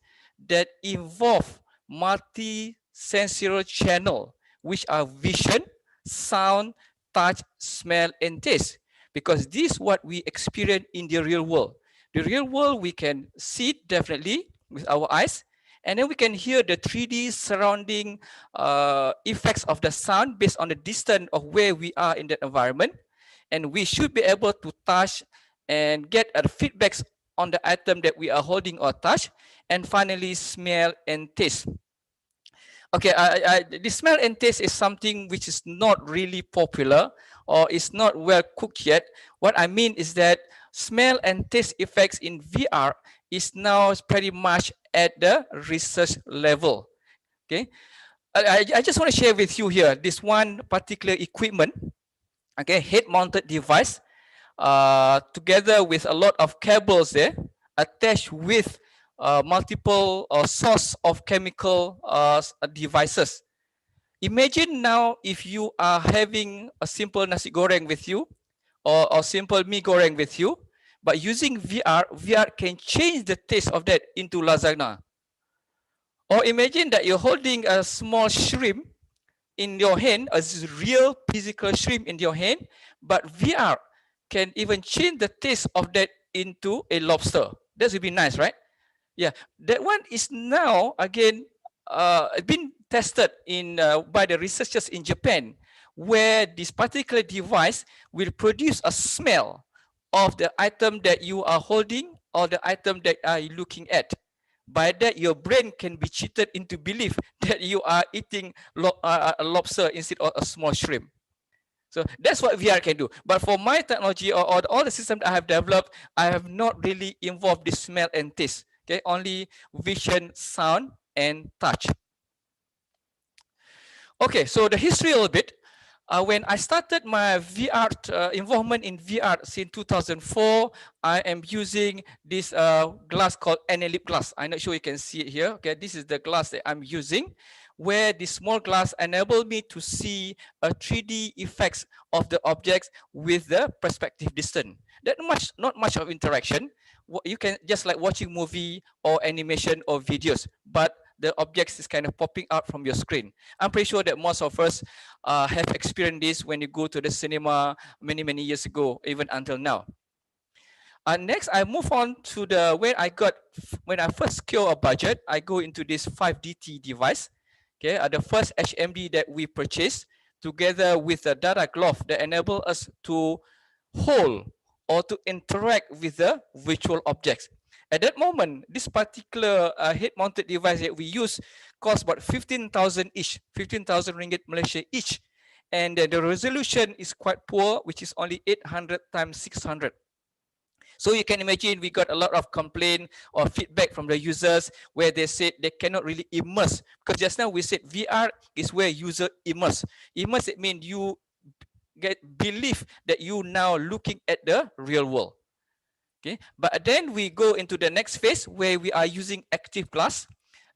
that involve multi-sensorial channel, which are vision, sound, touch, smell, and taste. Because this is what we experience in the real world. The real world, we can see it definitely with our eyes, and then we can hear the 3D surrounding effects of the sound based on the distance of where we are in that environment. And we should be able to touch and get feedbacks on the item that we are holding or touch. And finally, smell and taste. Okay, the smell and taste is something which is not really popular or is not well cooked yet. What I mean is that smell and taste effects in VR is now pretty much at the research level. Okay, I just want to share with you here this one particular equipment. Okay, head-mounted device, together with a lot of cables there, attached with multiple source of chemical devices. Imagine now if you are having a simple nasi goreng with you, or simple mee goreng with you, but using VR can change the taste of that into lasagna. Or imagine that you're holding a small shrimp in your hand, a real physical shrimp in your hand, but VR can even change the taste of that into a lobster. That would be nice, right? Yeah, that one is now again been tested in by the researchers in Japan, where this particular device will produce a smell of the item that you are holding or the item that are you looking at. By that, your brain can be cheated into belief that you are eating a lobster instead of a small shrimp. So that's what VR can do. But for my technology or all the systems I have developed, I have not really involved the smell and taste. Okay, only vision, sound, and touch. Okay, so the history a little bit. When I started my VR involvement in VR since 2004, I am using this glass called Anelip glass. I'm not sure you can see it here. Okay, this is the glass that I'm using, where this small glass enable me to see a 3D effects of the objects with the perspective distance. Not much of interaction. You can just like watching movie or animation or videos, but the objects is kind of popping out from your screen. I'm pretty sure that most of us have experienced this when you go to the cinema many years ago, even until now. Next, I move on to the when I first secure a budget, I go into this 5DT device. Okay, the first HMD that we purchased together with the data glove that enable us to hold or to interact with the virtual objects. At that moment, this particular head-mounted device that we use cost about 15,000 each, 15,000 ringgit Malaysia each. And the resolution is quite poor, which is only 800 times 600. So you can imagine we got a lot of complaint or feedback from the users where they said they cannot really immerse. Because just now we said VR is where user immerse. Immerse, it means you get belief that you now looking at the real world. Okay, but then we go into the next phase where we are using active glass.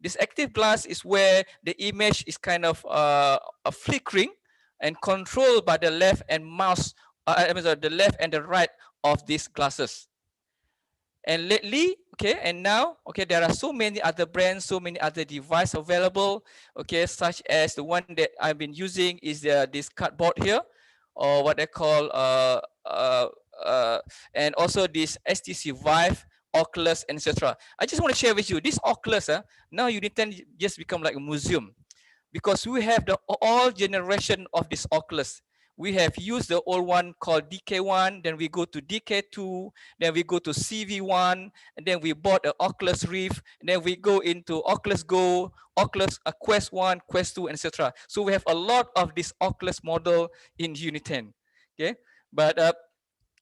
This active glass is where the image is kind of a flickering and controlled by the left and the left and the right of these glasses. And lately, okay, and now, okay, there are so many other brands, so many other devices available, okay, such as the one that I've been using is this cardboard here, or what they call, and also this STC Vive, Oculus, etc. I just want to share with you, this Oculus, now you need to just become like a museum, because we have the all generation of this Oculus. We have used the old one called DK1, then we go to DK2, then we go to CV1, and then we bought an Oculus Rift, and then we go into Oculus Go, Oculus Quest 1, Quest 2, etc. So we have a lot of this Oculus model in Unit 10. Okay, but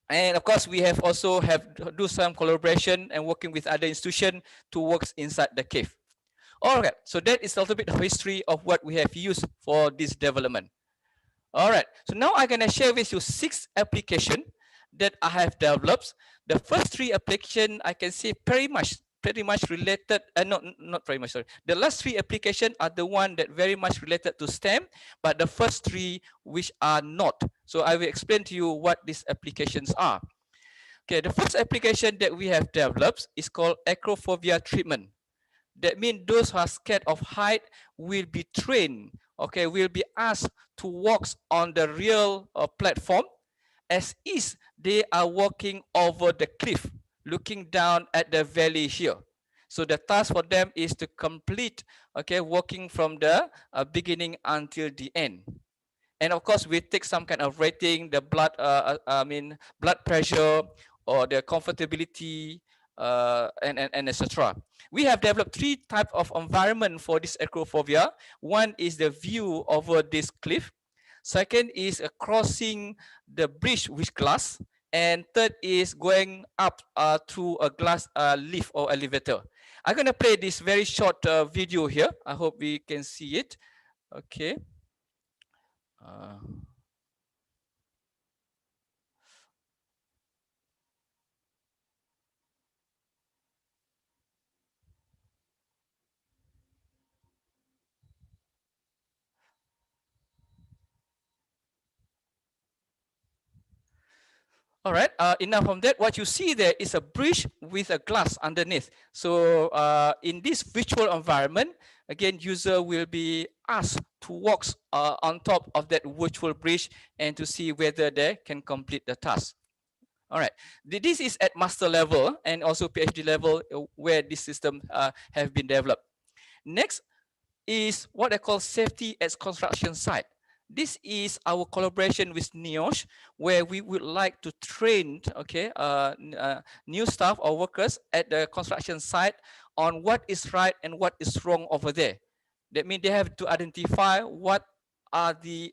and of course we have also do some collaboration and working with other institutions to work inside the cave. All right, so that is a little bit of history of what we have used for this development. All right, so now I'm gonna share with you 6 applications that I have developed. The first 3 applications I can say pretty much related, not very much, sorry. The last 3 applications are the one that very much related to STEM, but the first 3 which are not. So I will explain to you what these applications are. Okay, the first application that we have developed is called acrophobia treatment. That means those who are scared of height will be trained, okay, will be asked to walk on the real platform as if they are walking over the cliff, looking down at the valley here. So the task for them is to complete, okay, walking from the beginning until the end. And of course, we take some kind of rating, the blood pressure or the comfortability, and etc. We have developed 3 types of environment for this acrophobia. One is the view over this cliff. Second is crossing the bridge with glass. And third is going up through a glass lift or elevator. I'm going to play this very short video here. I hope we can see it. Okay. All right, enough from that. What you see there is a bridge with a glass underneath. So in this virtual environment, again, user will be asked to walk on top of that virtual bridge and to see whether they can complete the task. All right, this is at master level and also PhD level where this system have been developed. Next is what I call safety at construction site. This is our collaboration with NIOSH, where we would like to train, okay, new staff or workers at the construction site on what is right and what is wrong over there. That means they have to identify what are the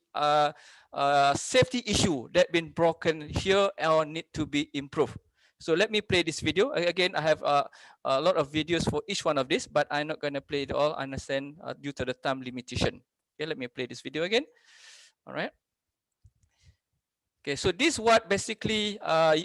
safety issue that been broken here or need to be improved. So let me play this video. Again, I have a lot of videos for each one of these, but I'm not going to play it all, I understand, due to the time limitation. Okay, let me play this video again. All right. Okay, so this what basically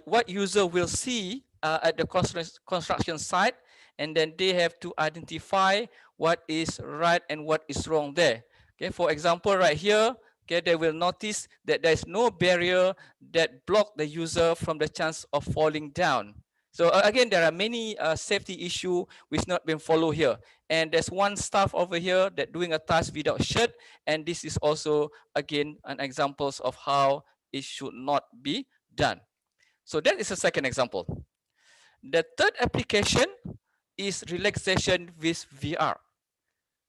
what user will see at the construction site, and then they have to identify what is right and what is wrong there. Okay, for example, right here, okay, they will notice that there is no barrier that block the user from the chance of falling down. So again, there are many safety issue which not been followed here. And there's one staff over here that doing a task without shirt. And this is also, again, an examples of how it should not be done. So that is a second example. The third application is relaxation with VR.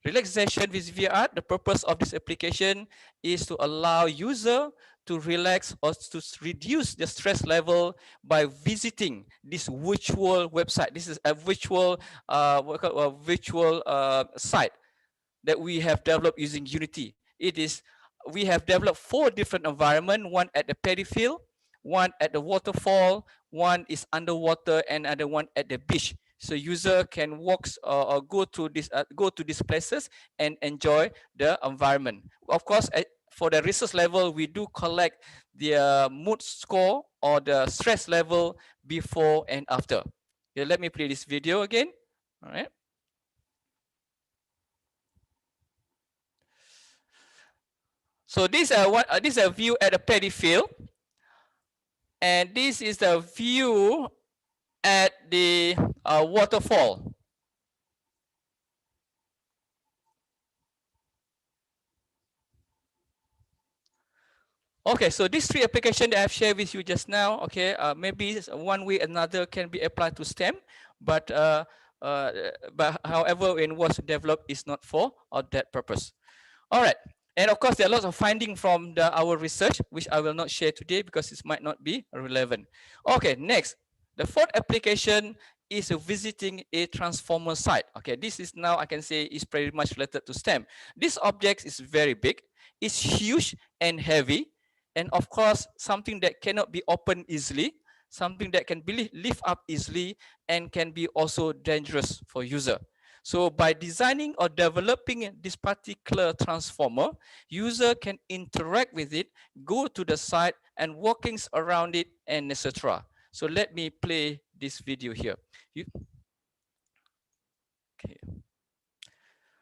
Relaxation with VR, the purpose of this application is to allow user to relax or to reduce the stress level by visiting this virtual website. This is a virtual site that we have developed using Unity. We have developed 4 different environments, one at the paddy field, one at the waterfall, one is underwater, and another one at the beach. So user can walk or go to these places and enjoy the environment. Of course, for the research level, we do collect the mood score or the stress level before and after. Okay, let me play this video again. All right. So this is a view at a paddy field, and this is the view at the waterfall. Okay, so these 3 applications that I've shared with you just now, okay, maybe one way or another can be applied to STEM, but however, it was developed is not for that purpose. All right, and of course, there are lots of findings from our research, which I will not share today because it might not be relevant. Okay, next, the 4th application is visiting a transformer site. Okay, this is now I can say is pretty much related to STEM. This object is very big, it's huge and heavy, and of course, something that cannot be opened easily, something that can be lift up easily, and can be also dangerous for user. So by designing or developing this particular transformer, user can interact with it, go to the site and walkings around it, and etc. So let me play this video here.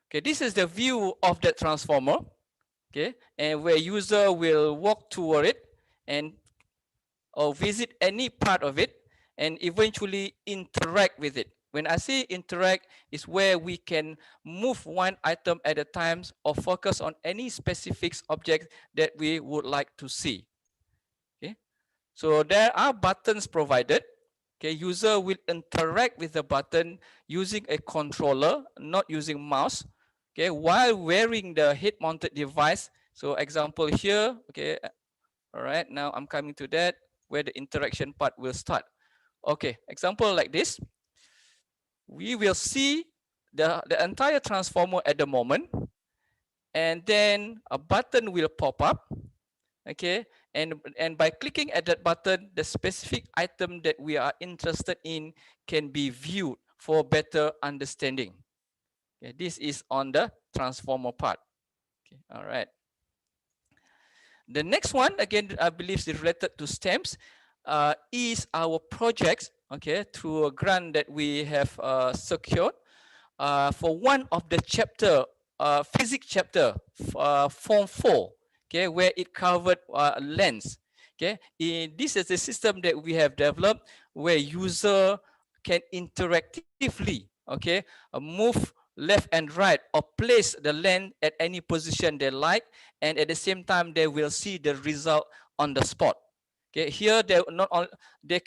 Okay, this is the view of that transformer. Okay, and where user will walk toward it and or visit any part of it and eventually interact with it. When I say interact, is where we can move one item at a time or focus on any specific object that we would like to see. Okay, so there are buttons provided. Okay, user will interact with the button using a controller, not using mouse. Okay, while wearing the head-mounted device. So example here. Okay, all right. Now I'm coming to that where the interaction part will start. Okay, example like this. We will see the entire transformer at the moment, and then a button will pop up. Okay, and by clicking at that button, the specific item that we are interested in can be viewed for better understanding. Okay, this is on the transformer part. Okay, all right. The next one, again, I believe is related to STEMs, is our projects, okay, through a grant that we have secured for one of the chapter, physics chapter, Form 4, okay, where it covered lens. Okay, this is a system that we have developed where user can interactively, okay, move left and right or place the lens at any position they like, and at the same time they will see the result on the spot. Okay, here they not all they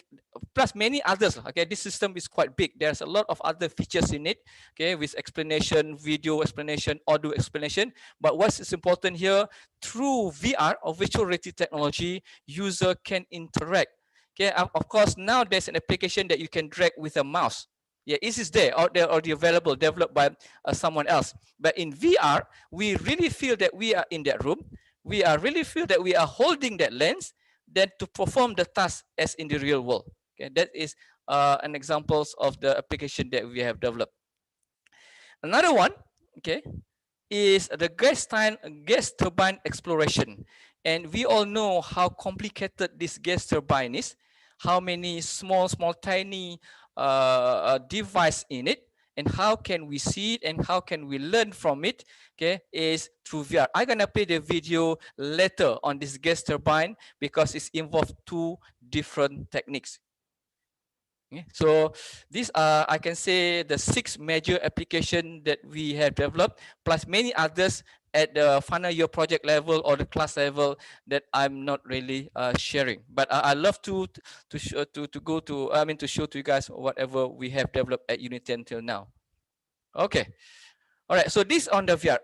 plus many others. Okay, this system is quite big. There's a lot of other features in it. Okay, with explanation, video explanation, audio explanation. But what is important here, through VR or virtual reality technology, user can interact. Okay, of course now there's an application that you can drag with a mouse. Yeah, it is there out there already available, developed by someone else. But in VR, we really feel that we are in that room. We are really feel that we are holding that lens, than to perform the task as in the real world. Okay, that is an examples of the application that we have developed. Another one, okay, is the gas turbine exploration. And we all know how complicated this gas turbine is, how many small, tiny device in it, and how can we see it and how can we learn from it, okay, is through VR. I'm gonna play the video later on this gas turbine because it's involved two different techniques. Okay, so these are, I can say, the 6 major applications that we have developed, plus many others at the final year project level or the class level that I'm not really sharing. But I love to go to, I mean, to show to you guys whatever we have developed at Unity until now. Okay, all right. So this on the VR.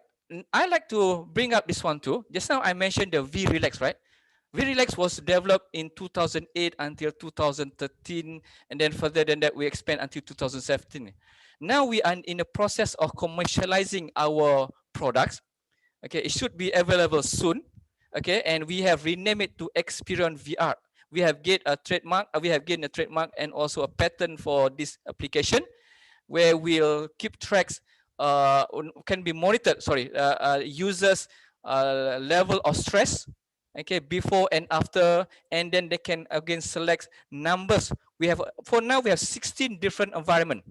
I like to bring up this one too. Just now I mentioned the V Relax, right? VRelax was developed in 2008 until 2013, and then further than that, we expand until 2017. Now we are in the process of commercializing our products. Okay, it should be available soon. Okay, and we have renamed it to Experience VR. We have gained a trademark. And also a patent for this application, where we'll keep tracks. Can be monitored. Sorry, users' level of stress, okay, before and after, and then they can again select numbers. We have, for now we have 16 different environment.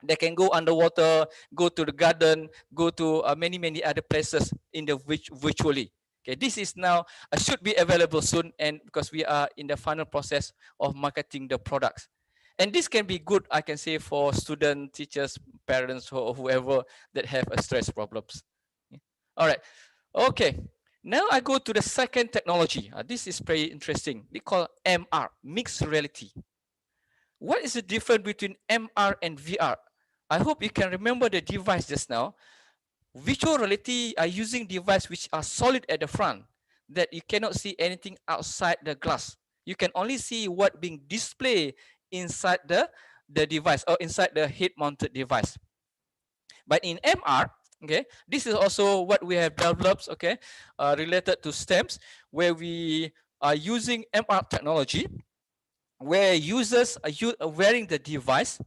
They can go underwater, go to the garden, go to many other places in the virtually. Okay, this is now should be available soon, and because we are in the final process of marketing the products. And this can be good, I can say, for students, teachers, parents, or whoever that have a stress problems. All right, okay. Now I go to the second technology. This is very interesting. We call MR, mixed reality. What is the difference between MR and VR? I hope you can remember the device just now. Virtual reality are using devices which are solid at the front, that you cannot see anything outside the glass. You can only see what being displayed inside the device or inside the head-mounted device. But in MR, okay, this is also what we have developed, okay, related to STEMs, where we are using MR technology, where users are wearing the device,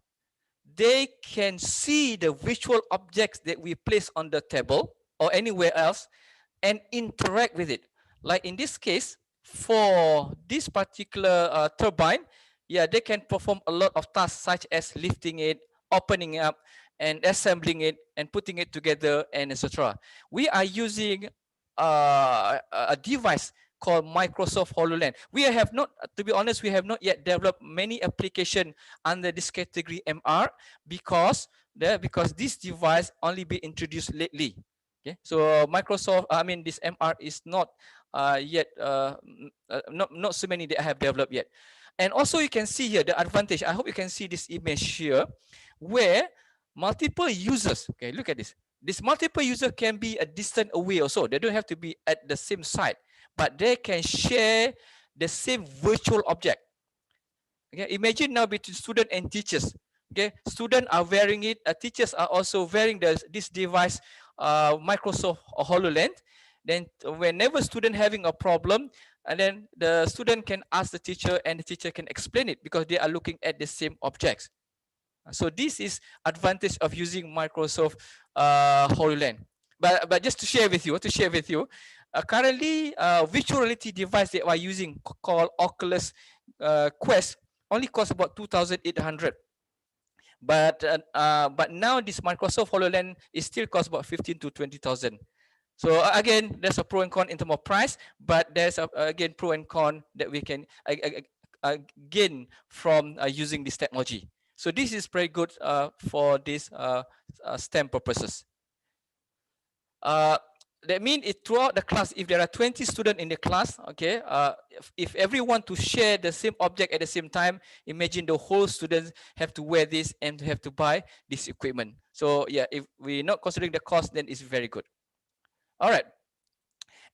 they can see the virtual objects that we place on the table or anywhere else and interact with it. Like in this case, for this particular turbine, yeah, they can perform a lot of tasks such as lifting it, opening it up, and assembling it and putting it together, and etc. We are using a device called Microsoft HoloLens. We have not, to be honest, we have not yet developed many applications under this category MR because this device only be introduced lately. Okay, so Microsoft, I mean, this MR is not yet not so many that I have developed yet. And also you can see here the advantage. I hope you can see this image here, where multiple users. Okay, look at this. This multiple user can be a distant away also. They don't have to be at the same site, but they can share the same virtual object. Okay, imagine now between student and teachers. Okay, students are wearing it. Teachers are also wearing this device, Microsoft HoloLens. Then whenever student having a problem, and then the student can ask the teacher, and the teacher can explain it because they are looking at the same objects. So this is advantage of using Microsoft HoloLens. But just to share with you, currently virtual reality device that we are using called Oculus Quest only costs about 2,800. But now this Microsoft HoloLens is still cost about 15 to 20,000. So again, there's a pro and con in terms of price, but there's again pro and con that we can gain from using this technology. So this is very good for this STEM purposes. That means throughout the class, if there are 20 students in the class, okay, if everyone to share the same object at the same time, imagine the whole students have to wear this and have to buy this equipment. So yeah, if we're not considering the cost, then it's very good. All right.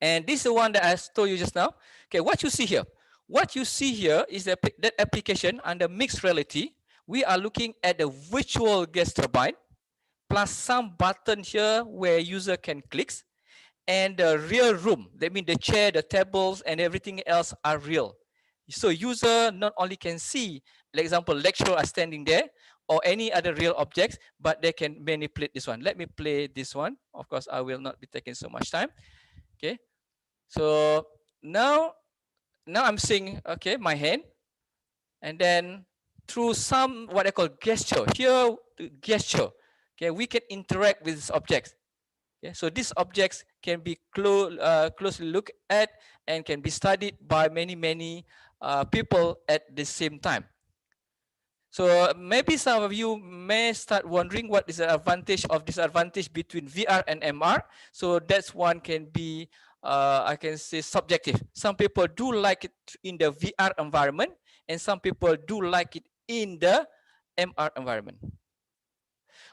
And this is the one that I told you just now. Okay, what you see here. What you see here is that application under mixed reality. We are looking at the virtual gas turbine plus some button here where user can click, and the real room. That means the chair, the tables, and everything else are real. So user not only can see, for example, lecturer are standing there or any other real objects, but they can manipulate this one. Let me play this one. Of course, I will not be taking so much time. Okay. So now I'm seeing, okay, my hand, and then through some what I call gesture, here gesture, okay, we can interact with these objects. Okay, so these objects can be closely looked at and can be studied by many people at the same time. So maybe some of you may start wondering what is the advantage of disadvantage between VR and MR. So that's one can be, I can say, subjective. Some people do like it in the VR environment, and some people do like it in the MR environment.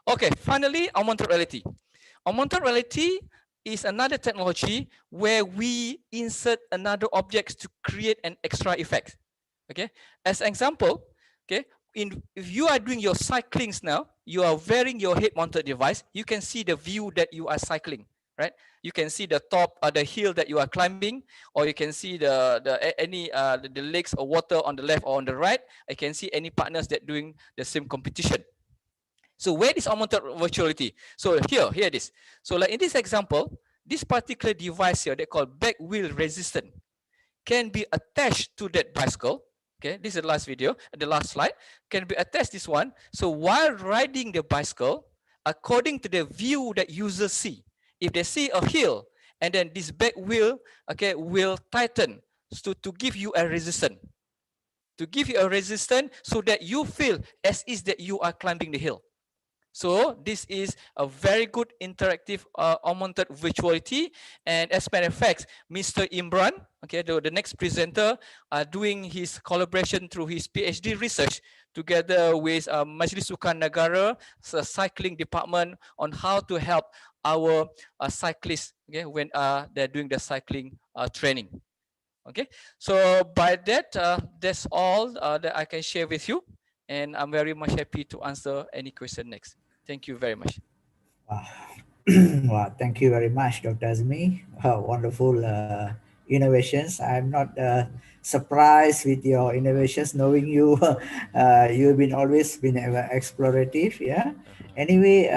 Okay, finally, augmented reality. Augmented reality is another technology where we insert another objects to create an extra effect. Okay, as an example, okay, if you are doing your cyclings now, you are wearing your head-mounted device, you can see the view that you are cycling, right? You can see the top of the hill that you are climbing, or you can see the lakes or water on the left or on the right. I can see any partners that doing the same competition. So where is augmented virtuality? So here it is. So like in this example, this particular device here, they call back wheel resistant, can be attached to that bicycle. Okay, this is the last video, the last slide, can be attached this one. So while riding the bicycle, according to the view that users see, if they see a hill, and then this back wheel, okay, will tighten to give you a resistance. To give you a resistance so that you feel as is that you are climbing the hill. So this is a very good interactive augmented virtuality. And as a matter of fact, Mr. Imran, okay, the next presenter, doing his collaboration through his PhD research together with Majlis Sukan Negara, cycling department, on how to help our cyclists, okay, when they're doing the cycling training. Okay, so by that, that's all that I can share with you. And I'm very much happy to answer any question next. Thank you very much. Wow. Wow, thank you very much, Dr. Azmi. Wonderful innovations. I'm not surprised with your innovations, knowing you. You've been always been explorative. Yeah. Anyway,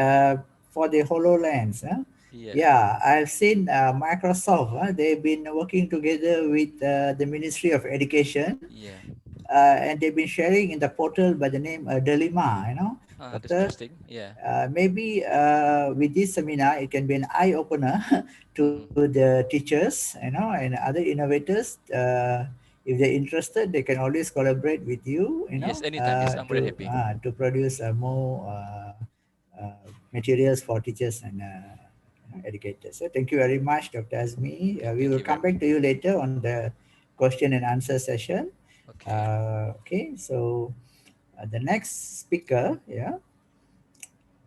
for the HoloLens, Yeah. yeah, I've seen Microsoft. They've been working together with the Ministry of Education. Yeah. And they've been sharing in the portal by the name Delima. That's Doctor. interesting. Yeah. Maybe with this seminar, it can be an eye opener to the teachers, and other innovators. If they're interested, they can always collaborate with you, Yes, anytime. Yes, I'm very happy. to produce more materials for teachers and educators. So thank you very much, Dr. Azmi. We will come back to you later on the question and answer session. Okay. Okay, so the next speaker, yeah.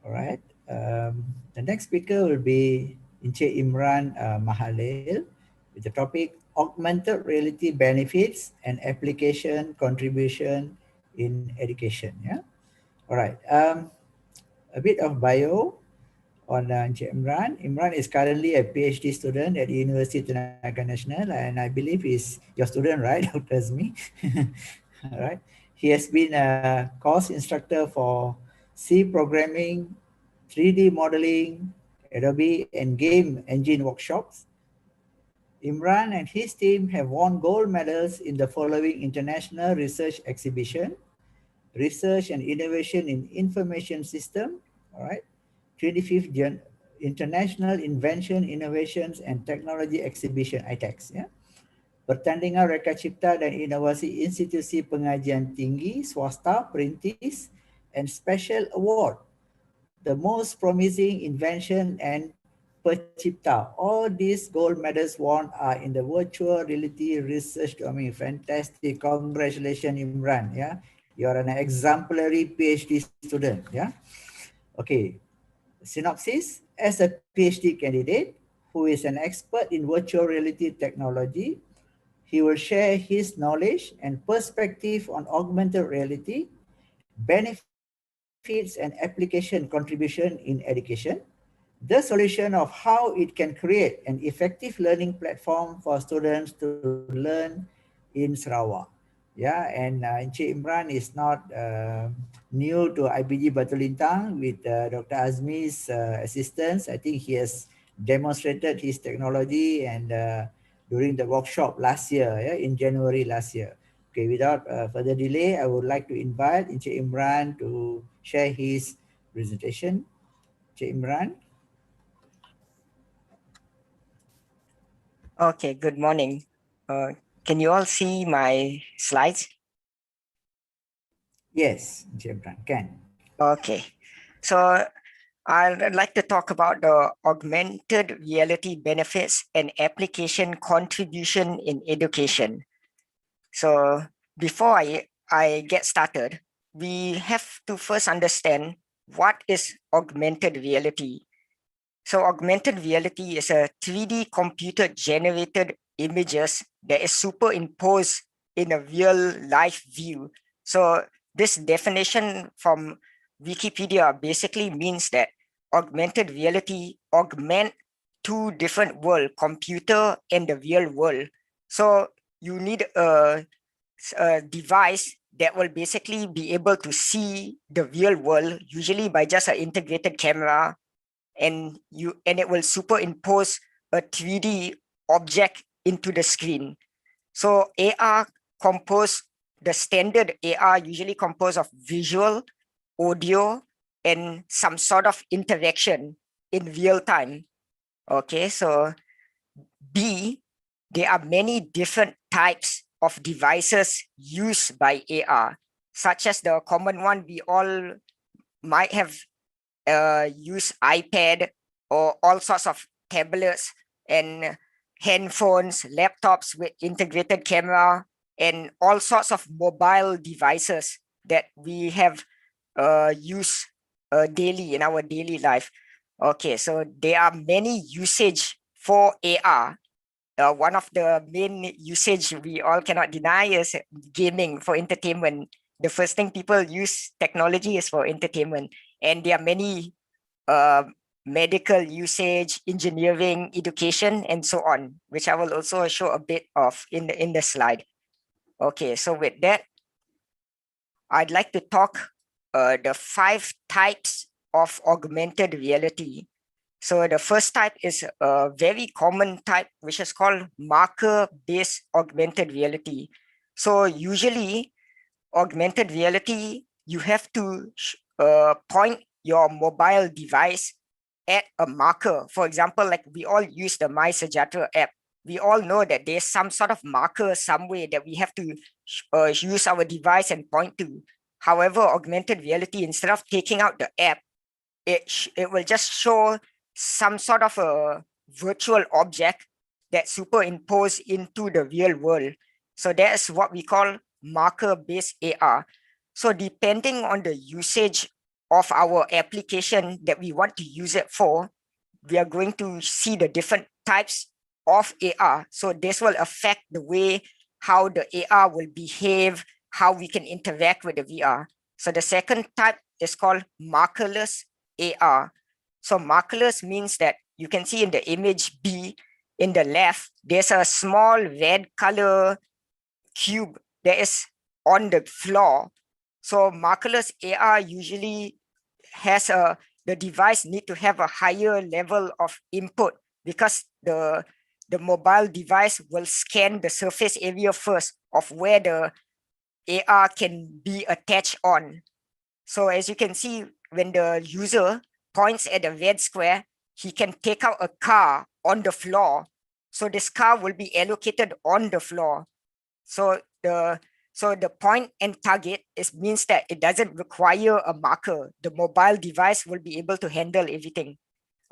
All right. The next speaker will be Encik Imran Mahalil with the topic Augmented Reality Benefits and Application Contribution in Education. Yeah. All right. A bit of bio on Encik Imran. Imran is currently a PhD student at the University Tenaga Nasional, and I believe he's your student, right, Dr. Azmi? All right. He has been a course instructor for C programming, 3D modeling, Adobe, and game engine workshops. Imran and his team have won gold medals in the following international research exhibition: Research and Innovation in Information System, all right, 25th International Invention, Innovations and Technology Exhibition ITEX. Ya. Pertandingan Reka Cipta dan Inovasi Institusi Pengajian Tinggi, Swasta, Perintis, and Special Award, the most promising invention and Pecipta. All these gold medals won are in the virtual reality research domain. Fantastic. Congratulations, Imran. Yeah. You are an exemplary PhD student. Yeah. Okay. Synopsis. As a PhD candidate who is an expert in virtual reality technology, he will share his knowledge and perspective on augmented reality, benefits and application contribution in education, the solution of how it can create an effective learning platform for students to learn in Sarawak. Yeah, and Encik Imran is not new to IBG Batu Lintang with Dr. Azmi's assistance. I think he has demonstrated his technology and during the workshop last year, yeah, in January last year. Okay, without further delay, I would like to invite Encik Imran to share his presentation. Encik Imran. Okay, good morning. Can you all see my slides? Yes, Encik Imran, can. Okay, so I'd like to talk about the augmented reality benefits and application contribution in education. So before I get started, we have to first understand what is augmented reality. So augmented reality is a 3D computer generated images that is superimposed in a real life view. So this definition from Wikipedia basically means that augmented reality augment two different worlds, computer and the real world. So you need a device that will basically be able to see the real world, usually by just an integrated camera, and it will superimpose a 3D object into the screen. So AR the standard AR usually composed of visual, audio, and some sort of interaction in real time. Okay, so B, there are many different types of devices used by AR, such as the common one we all might have use iPad or all sorts of tablets and handphones, laptops with integrated camera, and all sorts of mobile devices that we have used daily in our daily life. Okay, so there are many usage for AR. One of the main usage we all cannot deny is gaming for entertainment. The first thing people use technology is for entertainment. And there are many medical usage, engineering, education, and so on, which I will also show a bit of in the slide. Okay, so with that, I'd like to talk the 5 types of augmented reality. So the first type is a very common type, which is called marker-based augmented reality. So usually, augmented reality, you have to point your mobile device at a marker. For example, like we all use the My Sejahtera app. We all know that there's some sort of marker somewhere that we have to use our device and point to. However, augmented reality, instead of taking out the app, it will just show some sort of a virtual object that superimposed into the real world. So that's what we call marker-based AR. So depending on the usage of our application that we want to use it for, we are going to see the different types of AR. So this will affect the way how the AR will behave, how we can interact with the VR. So the second type is called markerless AR. So markerless means that you can see in the image B in the left, there's a small red color cube that is on the floor. So markerless AR usually has the device need to have a higher level of input because the mobile device will scan the surface area first of where the AR can be attached on. So as you can see, when the user points at the red square, he can take out a car on the floor. So this car will be allocated on the floor. So the point and target means that it doesn't require a marker. The mobile device will be able to handle everything.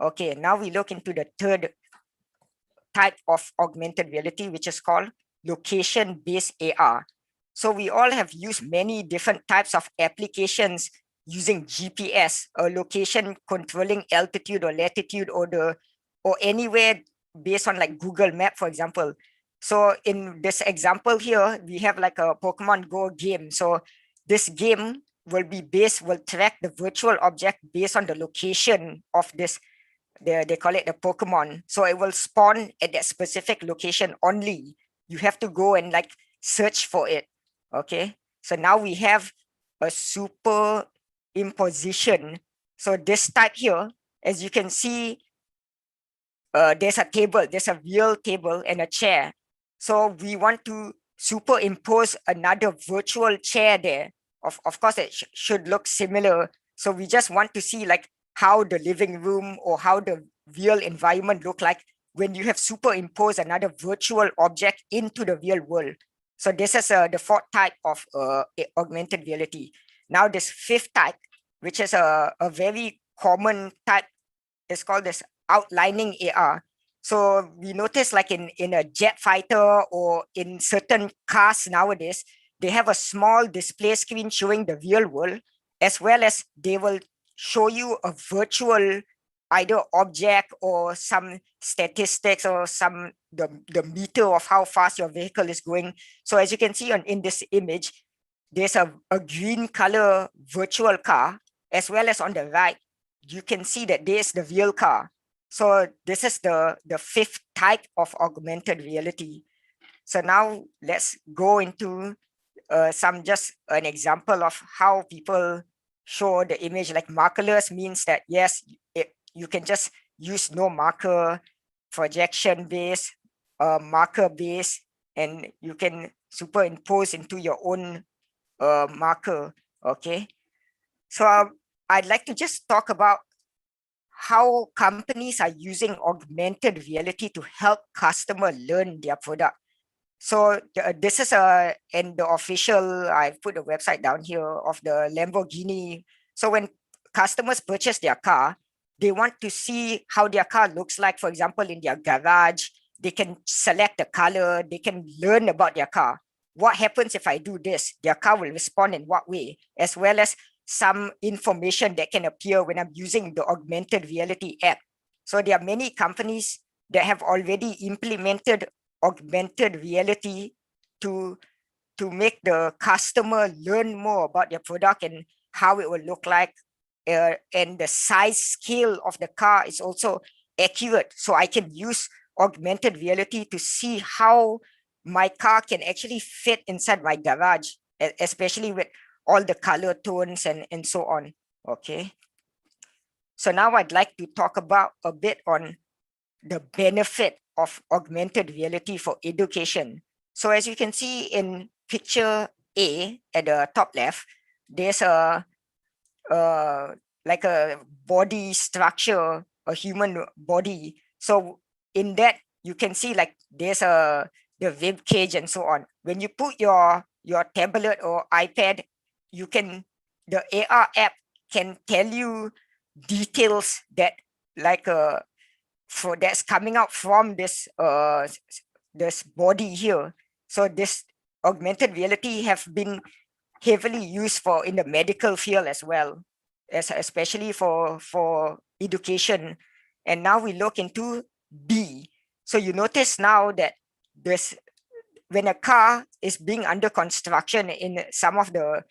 Okay, now we look into the third type of augmented reality, which is called location-based AR. So we all have used many different types of applications using GPS, a location controlling altitude or latitude, or anywhere based on like Google Map, for example. So in this example here, we have like a Pokemon Go game. So this game will track the virtual object based on the location of this. They call it the Pokemon. So it will spawn at that specific location only. You have to go and like search for it. Okay. So now we have a superimposition. So this type here, as you can see, there's a table, there's a real table and a chair. So we want to superimpose another virtual chair there. Of course, it should look similar. So we just want to see like how the living room or how the real environment look like when you have superimposed another virtual object into the real world. So this is the fourth type of augmented reality. Now this fifth type, which is a very common type, is called this outlining AR. So we notice like in a jet fighter or in certain cars nowadays, they have a small display screen showing the real world, as well as they will show you a virtual either object or some statistics or the meter of how fast your vehicle is going. So as you can see in this image, there's a green color virtual car, as well as on the right, you can see that there's the real car. So this is the fifth type of augmented reality. So now let's go into just an example of how people show the image. Like markerless means that yes, you can just use no marker, projection based, marker based, and you can superimpose into your own marker. Okay, so I'd like to just talk about how companies are using augmented reality to help customer learn their product. So this is in the official, I put the website down here of the Lamborghini. So when customers purchase their car, they want to see how their car looks like. For example, in their garage, they can select the color, they can learn about their car. What happens if I do this? Their car will respond in what way, as well as some information that can appear when I'm using the augmented reality app. So there are many companies that have already implemented augmented reality to make the customer learn more about their product and how it will look like, and the size scale of the car is also accurate. So I can use augmented reality to see how my car can actually fit inside my garage, especially with all the color tones and so on. Okay. So now I'd like to talk about a bit on the benefit of augmented reality for education. So as you can see in picture A at the top left, there's a like a body structure, a human body. So in that you can see like there's the rib cage and so on. When you put your tablet or iPad, the AR app can tell you details that like that's coming out from this body here. So this augmented reality have been heavily used in the medical field as well, especially for education. And now we look into B. So you notice now that when a car is being under construction in some of the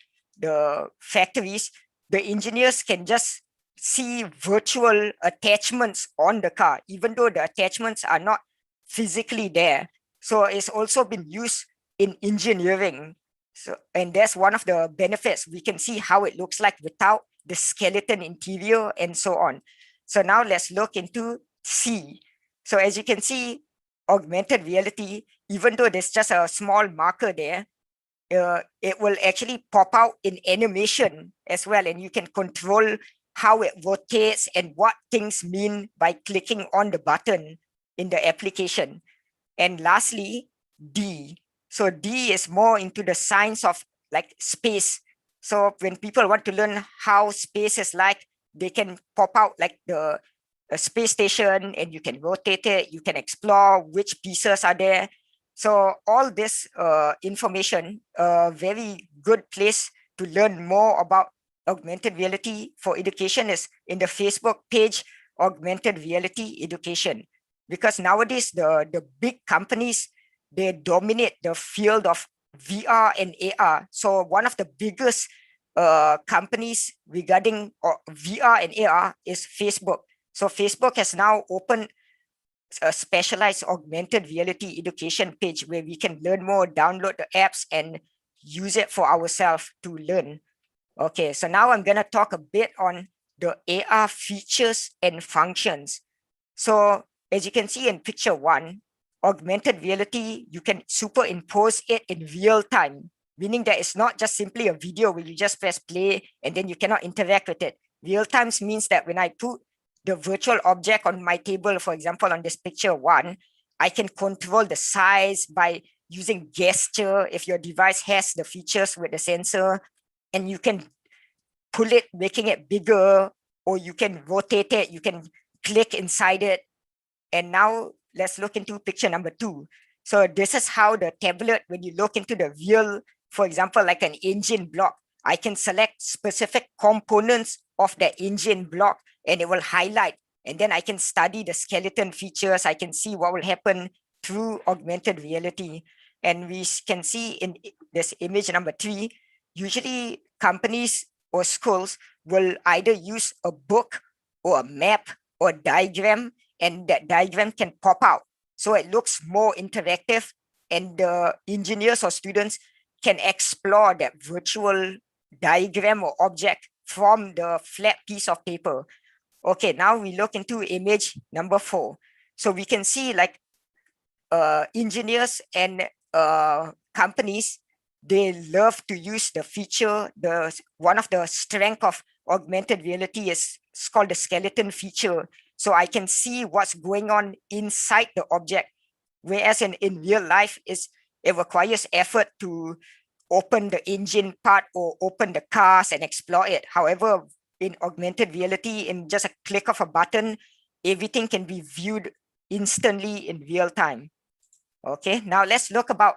factories, the engineers can just see virtual attachments on the car, even though the attachments are not physically there. So it's also been used in engineering. So, and that's one of the benefits. We can see how it looks like without the skeleton interior and so on. So now let's look into C. So as you can see, augmented reality, even though there's just a small marker there, it will actually pop out in animation as well, and you can control how it rotates and what things mean by clicking on the button in the application. And lastly, D. So D is more into the science of like space. So when people want to learn how space is like, they can pop out like the a space station and you can rotate it, you can explore which pieces are there. So all this information, a very good place to learn more about augmented reality for education is in the Facebook page, Augmented Reality Education. Because nowadays the big companies, they dominate the field of VR and AR. So one of the biggest companies regarding VR and AR is Facebook. So Facebook has now opened a specialized augmented reality education page where we can learn more, download the apps and use it for ourselves to learn. Okay, so now I'm gonna talk a bit on the AR features and functions. So as you can see in picture 1, augmented reality, you can superimpose it in real time, meaning that it's not just simply a video where you just press play and then you cannot interact with it. Real time means that when I put the virtual object on my table, for example, on this picture 1, I can control the size by using gesture if your device has the features with the sensor, and you can pull it, making it bigger, or you can rotate it, you can click inside it. And now let's look into picture number 2. So this is how the tablet, when you look into the real, for example, like an engine block, I can select specific components of the engine block and it will highlight. And then I can study the skeleton features. I can see what will happen through augmented reality. And we can see in this image number 3, usually companies or schools will either use a book or a map or a diagram, and that diagram can pop out. So it looks more interactive and the engineers or students can explore that virtual diagram or object from the flat piece of paper. Okay, now we look into image number 4. So we can see like engineers and companies, they love to use the feature. One of the strength of augmented reality is called the skeleton feature. So I can see what's going on inside the object. Whereas in real life, it requires effort to open the engine part or open the cars and explore it. However, in augmented reality, in just a click of a button, everything can be viewed instantly in real time. Okay, now let's look about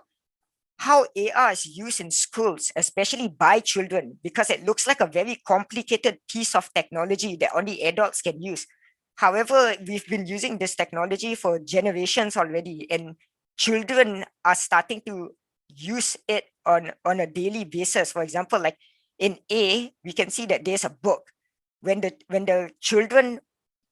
how AR is used in schools, especially by children, because it looks like a very complicated piece of technology that only adults can use. However, we've been using this technology for generations already, and children are starting to use it on a daily basis. For example, like in A, we can see that there's a book. When the children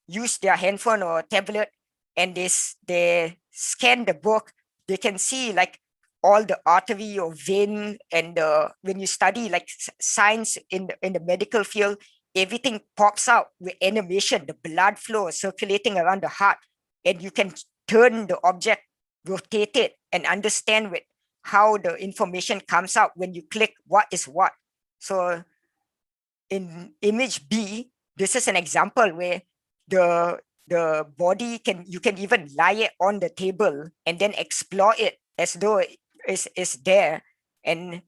use their handphone or tablet and they scan the book, they can see like all the artery or vein, and when you study like science in the medical field, everything pops out with animation, the blood flow circulating around the heart, and you can turn the object, rotate it, and understand with how the information comes out when you click what is what. So in image B, this is an example where the body you can even lie it on the table and then explore it as though it is there. And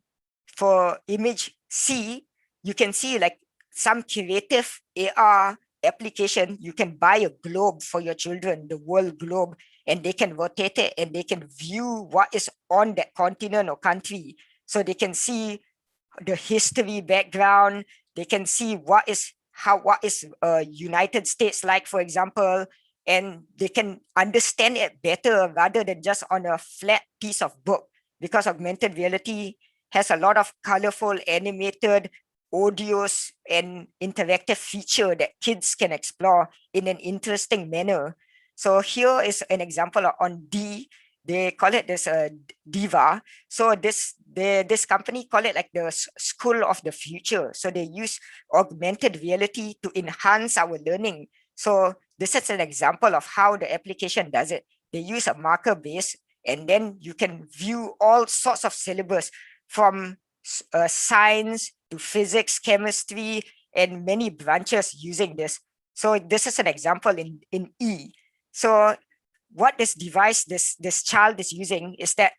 for image C, you can see like some creative AR application. You can buy a globe for your children, the world globe, and they can rotate it and they can view what is on that continent or country. So they can see the history background, they can see what is United States like, for example, and they can understand it better rather than just on a flat piece of book, because augmented reality has a lot of colorful animated audios and interactive feature that kids can explore in an interesting manner. So here is an example on D. They call it this DIVA. So this company call it like the school of the future. So they use augmented reality to enhance our learning. So this is an example of how the application does it. They use a marker base, and then you can view all sorts of syllabus from science to physics, chemistry, and many branches using this. So this is an example in E. So what this device, this child is using is that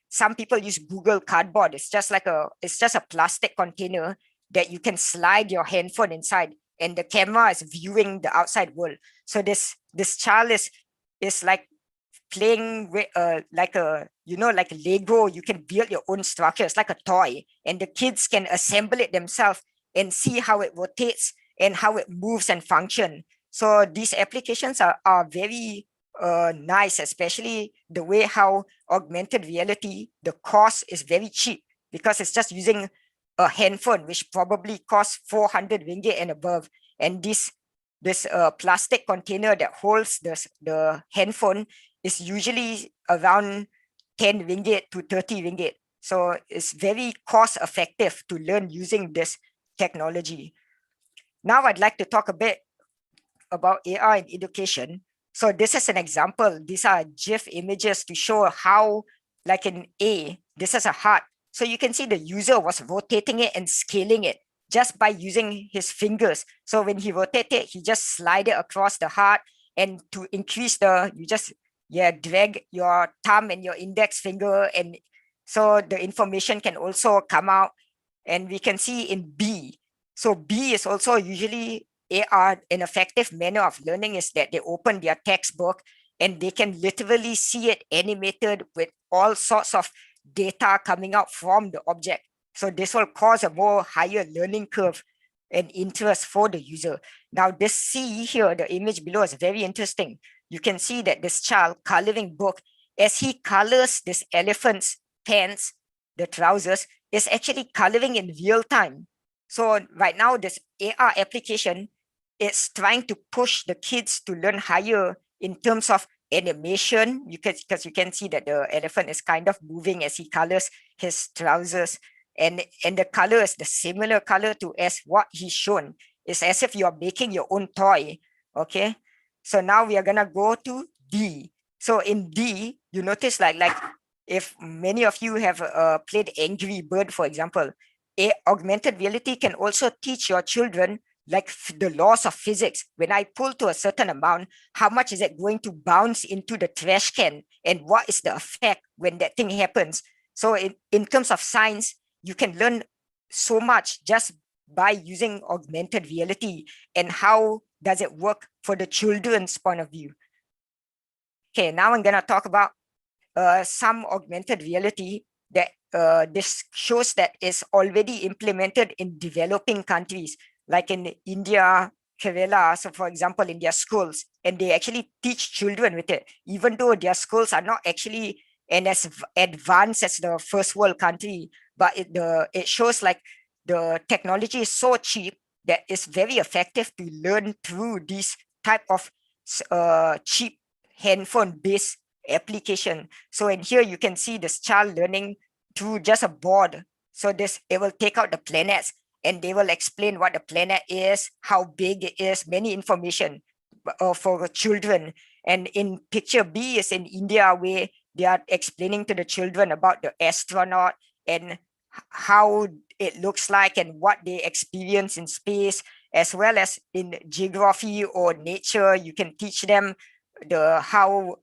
some people use Google Cardboard. It's just a plastic container that you can slide your handphone inside, and the camera is viewing the outside world. So this child is like playing with like a Lego. You can build your own structure. It's like a toy, and the kids can assemble it themselves and see how it rotates and how it moves and function. So these applications are very nice, especially the way how augmented reality, the cost is very cheap because it's just using a handphone, which probably costs 400 ringgit and above. And this plastic container that holds the handphone is usually around 10 ringgit to 30 ringgit. So it's very cost effective to learn using this technology. Now I'd like to talk a bit about AI in education. So this is an example. These are GIF images to show how, like in A, this is a heart. So you can see the user was rotating it and scaling it just by using his fingers. So when he rotated, he just slide it across the heart, and to increase you just drag your thumb and your index finger, and so the information can also come out. And we can see in B. So B is also usually AR, an effective manner of learning is that they open their textbook and they can literally see it animated with all sorts of data coming out from the object. So this will cause a more higher learning curve and interest for the user. Now this C here, the image below, is very interesting. You can see that this child coloring book, as he colors this elephant's pants, the trousers, is actually coloring in real time. So right now, this AR application is trying to push the kids to learn higher in terms of animation, because you can see that the elephant is kind of moving as he colors his trousers, and the color is the similar color to as what he's shown. It's as if you're making your own toy. Okay, so now we are gonna go to D. So in D, you notice like if many of you have played Angry Bird, for example, augmented reality can also teach your children like the laws of physics. When I pull to a certain amount, how much is it going to bounce into the trash can, and what is the effect when that thing happens? So in terms of science, you can learn so much just by using augmented reality, and how does it work for the children's point of view. Okay, now I'm gonna talk about some augmented reality that this shows that is already implemented in developing countries, like in India, Kerala. So for example, in their schools, and they actually teach children with it, even though their schools are not actually as advanced as the first world country, but it shows like the technology is so cheap that it's very effective to learn through this type of cheap handphone-based application. So in here, you can see this child learning through just a board. So it will take out the planets, and they will explain what the planet is, how big it is, many information for children. And in picture B is in India, where they are explaining to the children about the astronaut and how it looks like and what they experience in space, as well as in geography or nature. You can teach them how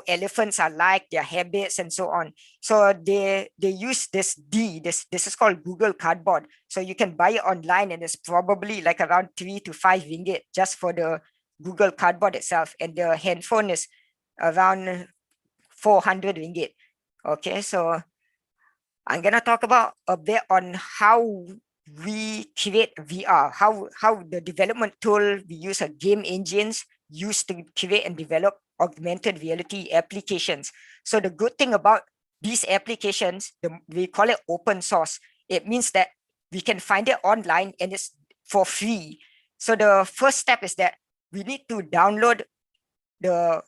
elephants are like, their habits, and so on. So they use this this is called Google Cardboard. So you can buy it online, and it's probably like around 3 to 5 ringgit just for the Google Cardboard itself, and the handphone is around 400 ringgit. Okay, so I'm gonna talk about a bit on how we create VR, how the development tool, we use a game engines used to create and develop augmented reality applications. So the good thing about these applications, we call it open source. It means that we can find it online and it's for free. So the first step is that we need to download the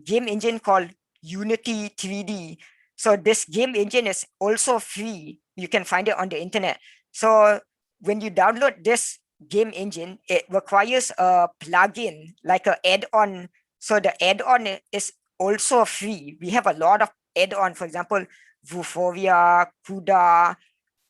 game engine called Unity 3D. So this game engine is also free. You can find it on the internet. So when you download this game engine, it requires a plugin, like an add-on. So the add-on is also free. We have a lot of add-on, for example, Vuforia, CUDA,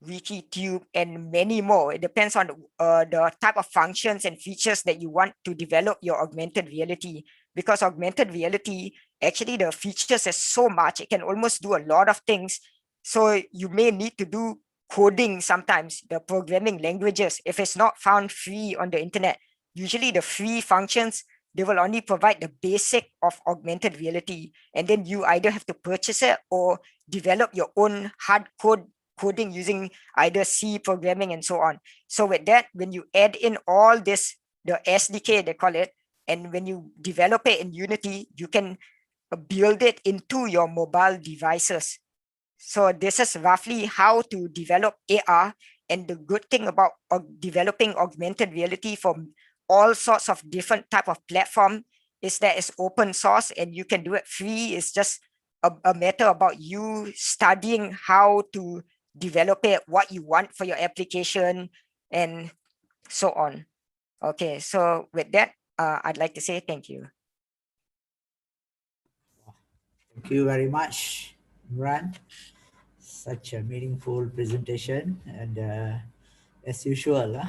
WikiTube, and many more. It depends on the type of functions and features that you want to develop your augmented reality. Because augmented reality, actually the features is so much, it can almost do a lot of things. So you may need to do coding sometimes, the programming languages, if it's not found free on the internet. Usually the free functions, they will only provide the basic of augmented reality, and then you either have to purchase it or develop your own hard coding using either C programming and so on. So with that, when you add in all this, the SDK they call it, and when you develop it in Unity, you can build it into your mobile devices. So this is roughly how to develop AR. And the good thing about developing augmented reality from all sorts of different type of platform is that it's open source and you can do it free. It's just a matter about you studying how to develop it, what you want for your application, and so on. Okay, so with that, I'd like to say thank you. Thank you very much, Imran. Such a meaningful presentation, and as usual,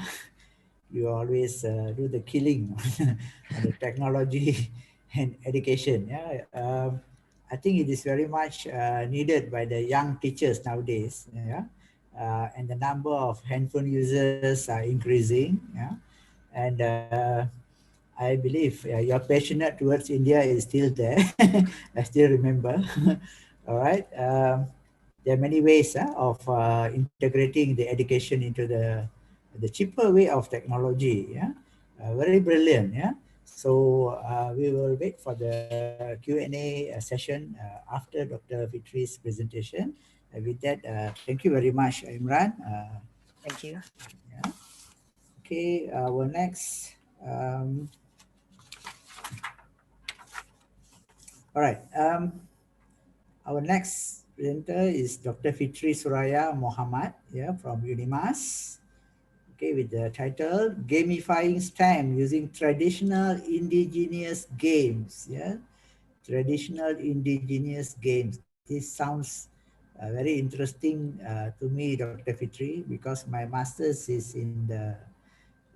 you always do the killing on the technology and education. Yeah, I think it is very much needed by the young teachers nowadays. Yeah, and the number of handphone users are increasing. Yeah, and I believe you're passionate towards India is still there. I still remember. All right. There are many ways of integrating the education into the cheaper way of technology. Yeah, very brilliant. Yeah. So we will wait for the Q&A session after Dr. Fitri's presentation. With that, thank you very much, Imran. Thank you. Yeah. Okay. Our next. All right. Our next presenter is Dr. Fitri Suraya Muhammad, yeah, from Unimas. Okay, with the title Gamifying STEM Using Traditional Indigenous Games. Yeah, traditional indigenous games. This sounds very interesting to me, Dr. Fitri, because my master's is in the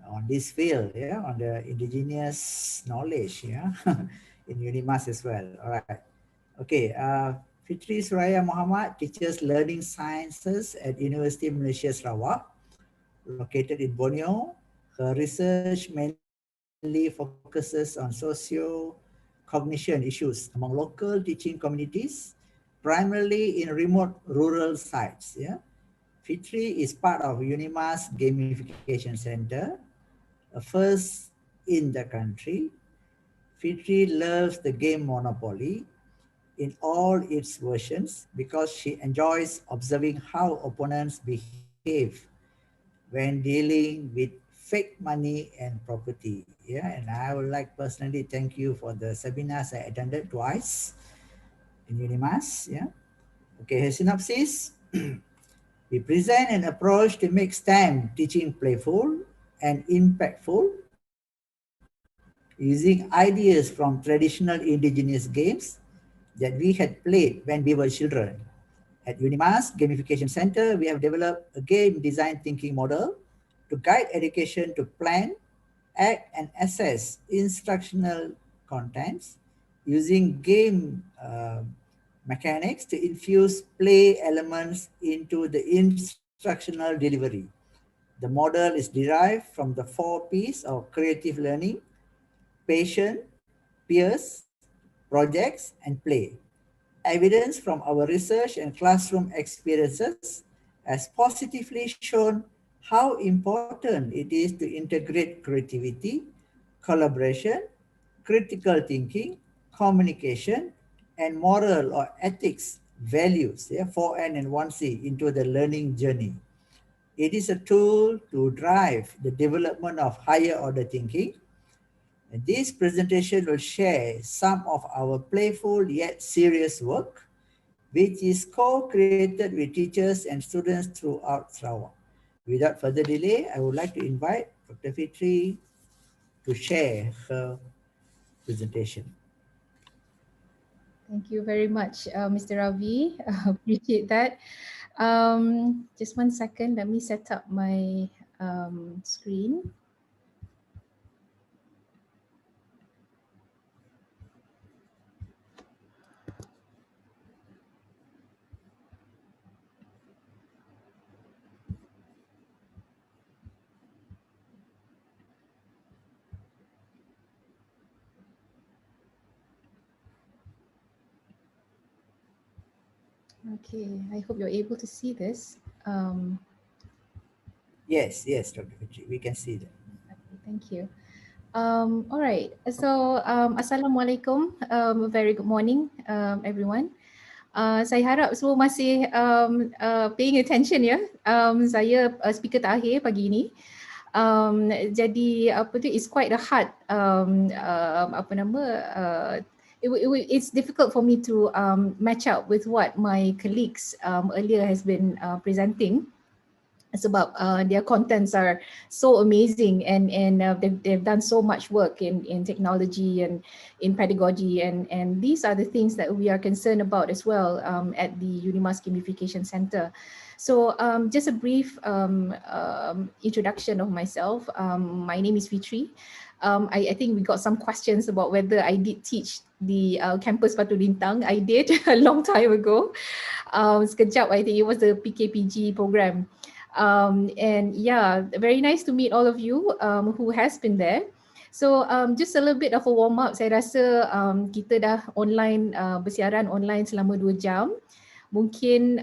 on this field, yeah, on the indigenous knowledge, yeah, in Unimas as well. All right. Okay, Fitri Suraya Muhammad teaches learning sciences at University of Malaysia Sarawak, located in Borneo. Her research mainly focuses on socio-cognition issues among local teaching communities, primarily in remote rural sites. Yeah, Fitri is part of Unimas Gamification Center, a first in the country. Fitri loves the game Monopoly in all its versions because she enjoys observing how opponents behave when dealing with fake money and property. Yeah, and I would like personally thank you for the seminars I attended twice in Unimas. Yeah. Okay, her synopsis. We present an approach to make STEM teaching playful and impactful using ideas from traditional indigenous games that we had played when we were children. At Unimas Gamification Center, we have developed a game design thinking model to guide education to plan, act, and assess instructional contents using game mechanics to infuse play elements into the instructional delivery. The model is derived from the 4 Ps of creative learning: patient, peers, projects, and play. Evidence from our research and classroom experiences has positively shown how important it is to integrate creativity, collaboration, critical thinking, communication, and moral or ethics values, 4N and 1C, into the learning journey. It is a tool to drive the development of higher order thinking. And this presentation will share some of our playful yet serious work, which is co-created with teachers and students throughout Sarawak. Without further delay, I would like to invite Dr. Fitri to share her presentation. Thank you very much, Mr. Ravi. Appreciate that. Just 1 second, let me set up my screen. Okay, I hope you're able to see this. Yes, Dr. Fitri, we can see that. Okay, thank you. All right, so Assalamualaikum, a very good morning everyone. Saya harap semua masih paying attention ya. Saya speaker terakhir pagi ini. Jadi apa tu, it's quite a hard it's difficult for me to match up with what my colleagues earlier has been presenting. Sebab their contents are so amazing, and they've done so much work in technology and in pedagogy, and these are the things that we are concerned about as well at the Unimas Gamification Center. So just a brief introduction of myself. My name is Fitri. I think we got some questions about whether I did teach the campus Batu Lintang. I did a long time ago. Sekejap, I think it was the PKPG program. And yeah, very nice to meet all of you who has been there. So just a little bit of a warm up. Saya rasa kita dah online bersiaran online selama 2 jam. Mungkin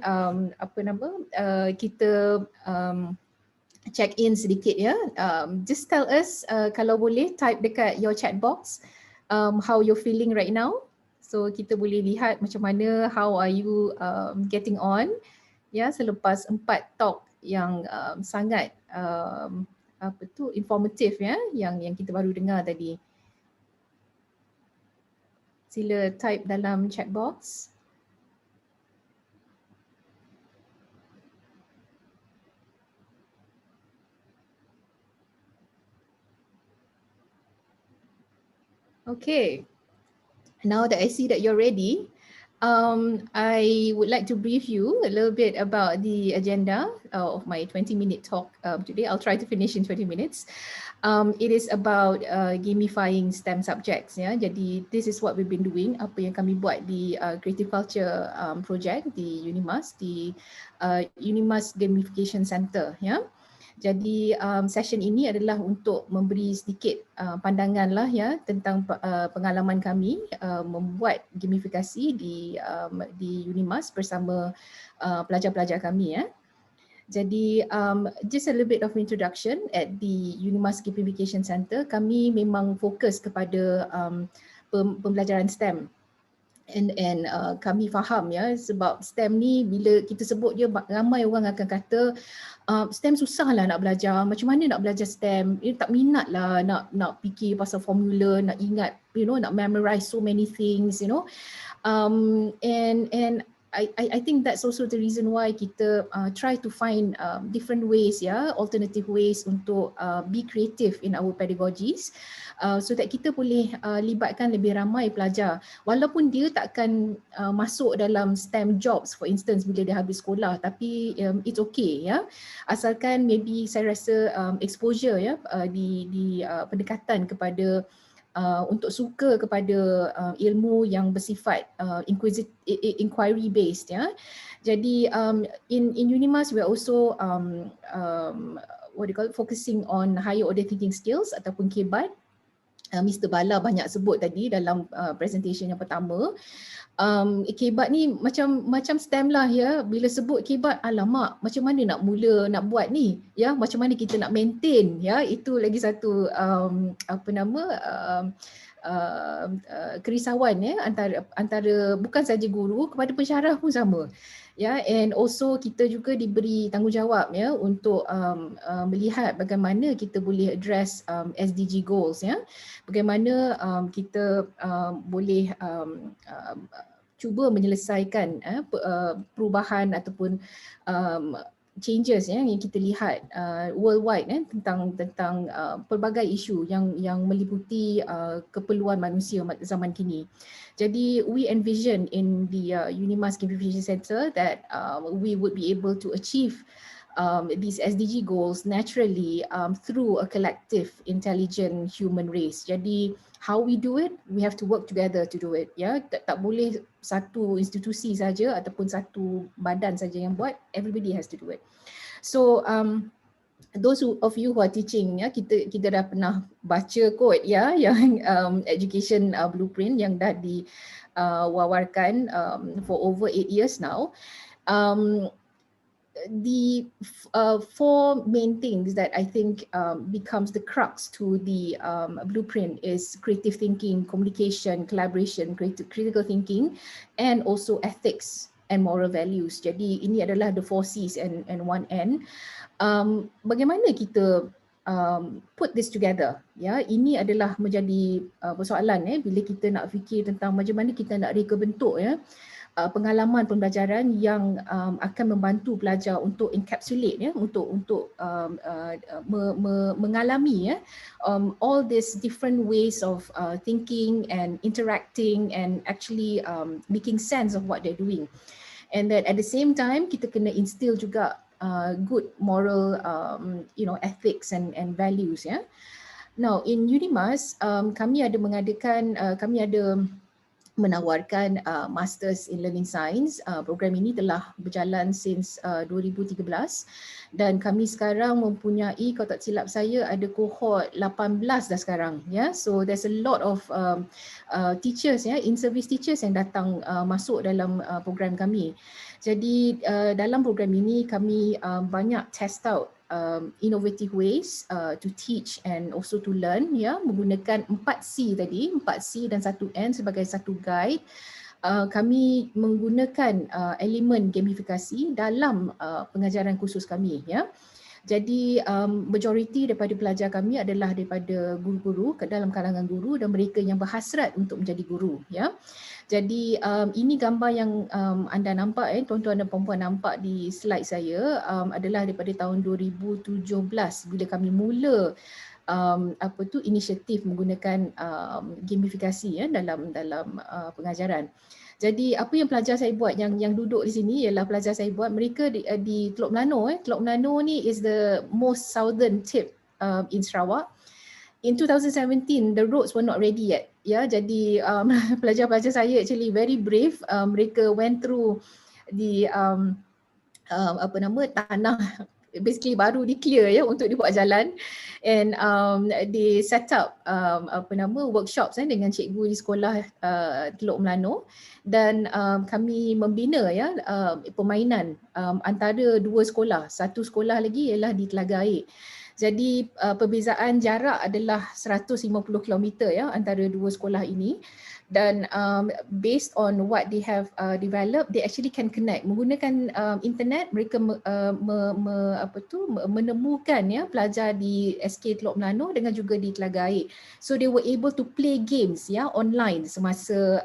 kita check in sedikit ya. Just tell us kalau boleh type dekat your chat box how you're feeling right now. So kita boleh lihat macam mana, how are you getting on ya selepas 4 talk yang sangat informatif ya yang kita baru dengar tadi. Sila type dalam chat box. Okay. Now that I see that you're ready, I would like to brief you a little bit about the agenda of my 20-minute talk today. I'll try to finish in 20 minutes. It is about gamifying STEM subjects. Ya. Jadi this is what we've been doing, apa yang kami buat di Creative Culture project di Unimas, di Unimas Gamification Center. Ya. Jadi session ini adalah untuk memberi sedikit pandangan lah ya tentang pengalaman kami membuat gamifikasi di Unimas bersama pelajar-pelajar kami ya. Jadi just a little bit of introduction at the Unimas Gamification Center. Kami memang fokus kepada pembelajaran STEM. And kami faham ya sebab STEM ni bila kita sebut dia ramai orang akan kata STEM susah lah nak belajar, macam mana nak belajar STEM, tak minat lah nak fikir pasal formula, nak ingat, nak memorize so many things, and I think that's also the reason why kita try to find different ways ya, alternative ways untuk be creative in our pedagogies so that kita boleh libatkan lebih ramai pelajar walaupun dia takkan masuk dalam STEM jobs for instance bila dia habis sekolah, tapi it's okay ya, asalkan maybe saya rasa exposure ya di pendekatan kepada untuk suka kepada ilmu yang bersifat inquiry based ya. Jadi in Unimas we are also what do you call it, focusing on higher order thinking skills ataupun KEBAT. Mr. Bala banyak sebut tadi dalam presentation yang pertama. KEBAT ni macam STEM lah ya. Bila sebut KEBAT, alamak macam mana nak mula nak buat ni ya, macam mana kita nak maintain ya, itu lagi satu kerisauan ya antara bukan saja guru, kepada pensyarah pun sama ya. And also kita juga diberi tanggungjawab ya untuk melihat bagaimana kita boleh address SDG goals ya, bagaimana kita boleh cuba menyelesaikan perubahan ataupun changes yang kita lihat worldwide tentang pelbagai isu yang meliputi keperluan manusia zaman kini. Jadi we envision in the UNIMAS Gamification Center that we would be able to achieve these SDG goals naturally through a collective intelligent human race. Jadi how we do it, we have to work together to do it. Ya, tak boleh satu institusi saja ataupun satu badan saja yang buat. Everybody has to do it. So those of you who are teaching, ya, kita dah pernah baca kot ya yang education blueprint yang dah diwawarkan for over 8 years now. The four main things that I think becomes the crux to the blueprint is creative thinking, communication, collaboration, critical thinking, and also ethics and moral values. Jadi ini adalah the 4 C's and 1 N. Bagaimana kita put this together? Ya, ini adalah menjadi persoalan bila kita nak fikir tentang macam mana kita nak reka bentuk pengalaman pembelajaran yang akan membantu pelajar untuk encapsulate untuk mengalami all these different ways of thinking and interacting and actually making sense of what they're doing. And that at the same time kita kena instill juga good moral ethics and values ya. Now in UNIMAS kami ada menawarkan Masters in Learning Science. Program ini telah berjalan since 2013 dan kami sekarang mempunyai, kalau tak silap saya, ada cohort 18 dah sekarang. So there's a lot of teachers in-service teachers yang datang masuk dalam program kami. Jadi dalam program ini kami banyak test out innovative ways to teach and also to learn menggunakan 4C tadi, 4C dan 1N sebagai satu guide. Kami menggunakan elemen gamifikasi dalam pengajaran khusus kami Jadi majoriti daripada pelajar kami adalah daripada guru-guru dalam kalangan guru dan mereka yang berhasrat untuk menjadi guru Jadi ini gambar yang anda nampak tuan-tuan dan puan-puan nampak di slide saya adalah daripada tahun 2017 bila kami mula inisiatif menggunakan gamifikasi dalam pengajaran. Jadi apa yang pelajar saya buat yang duduk di sini ialah pelajar saya buat mereka di Teluk Melano. Teluk Melano ni is the most southern tip in Sarawak. In 2017 the roads were not ready yet. Jadi pelajar-pelajar saya actually very brave. Mereka went through the tanah basically baru di clear untuk dibuat jalan and they set up workshops dengan cikgu di sekolah Teluk Melano dan kami membina permainan antara dua sekolah. Satu sekolah lagi ialah di Telaga Air. Jadi perbezaan jarak adalah 150 km antara dua sekolah ini dan based on what they have developed, they actually can connect menggunakan internet. Mereka menemukan pelajar di SK Teluk Melano dengan juga di Telaga Air. So they were able to play games online semasa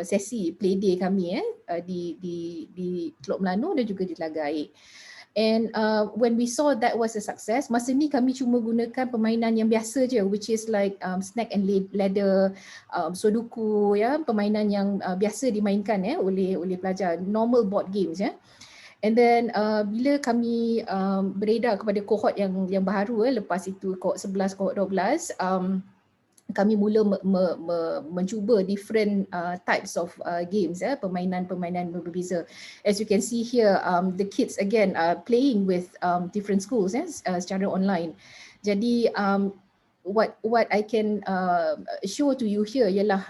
sesi play day kami di Teluk Melano dan juga di Telaga Air. And when we saw that was a success, masa ni kami cuma gunakan permainan yang biasa je, which is like snake and ladder, sudoku, permainan yang biasa dimainkan oleh pelajar, normal board games And then bila kami beredar kepada kohort yang baru lepas itu kohort 11, kohort 12, kami mula mencuba different types of games permainan-permainan berbeza. As you can see here, the kids again are playing with different schools secara online. Jadi what I can show to you here ialah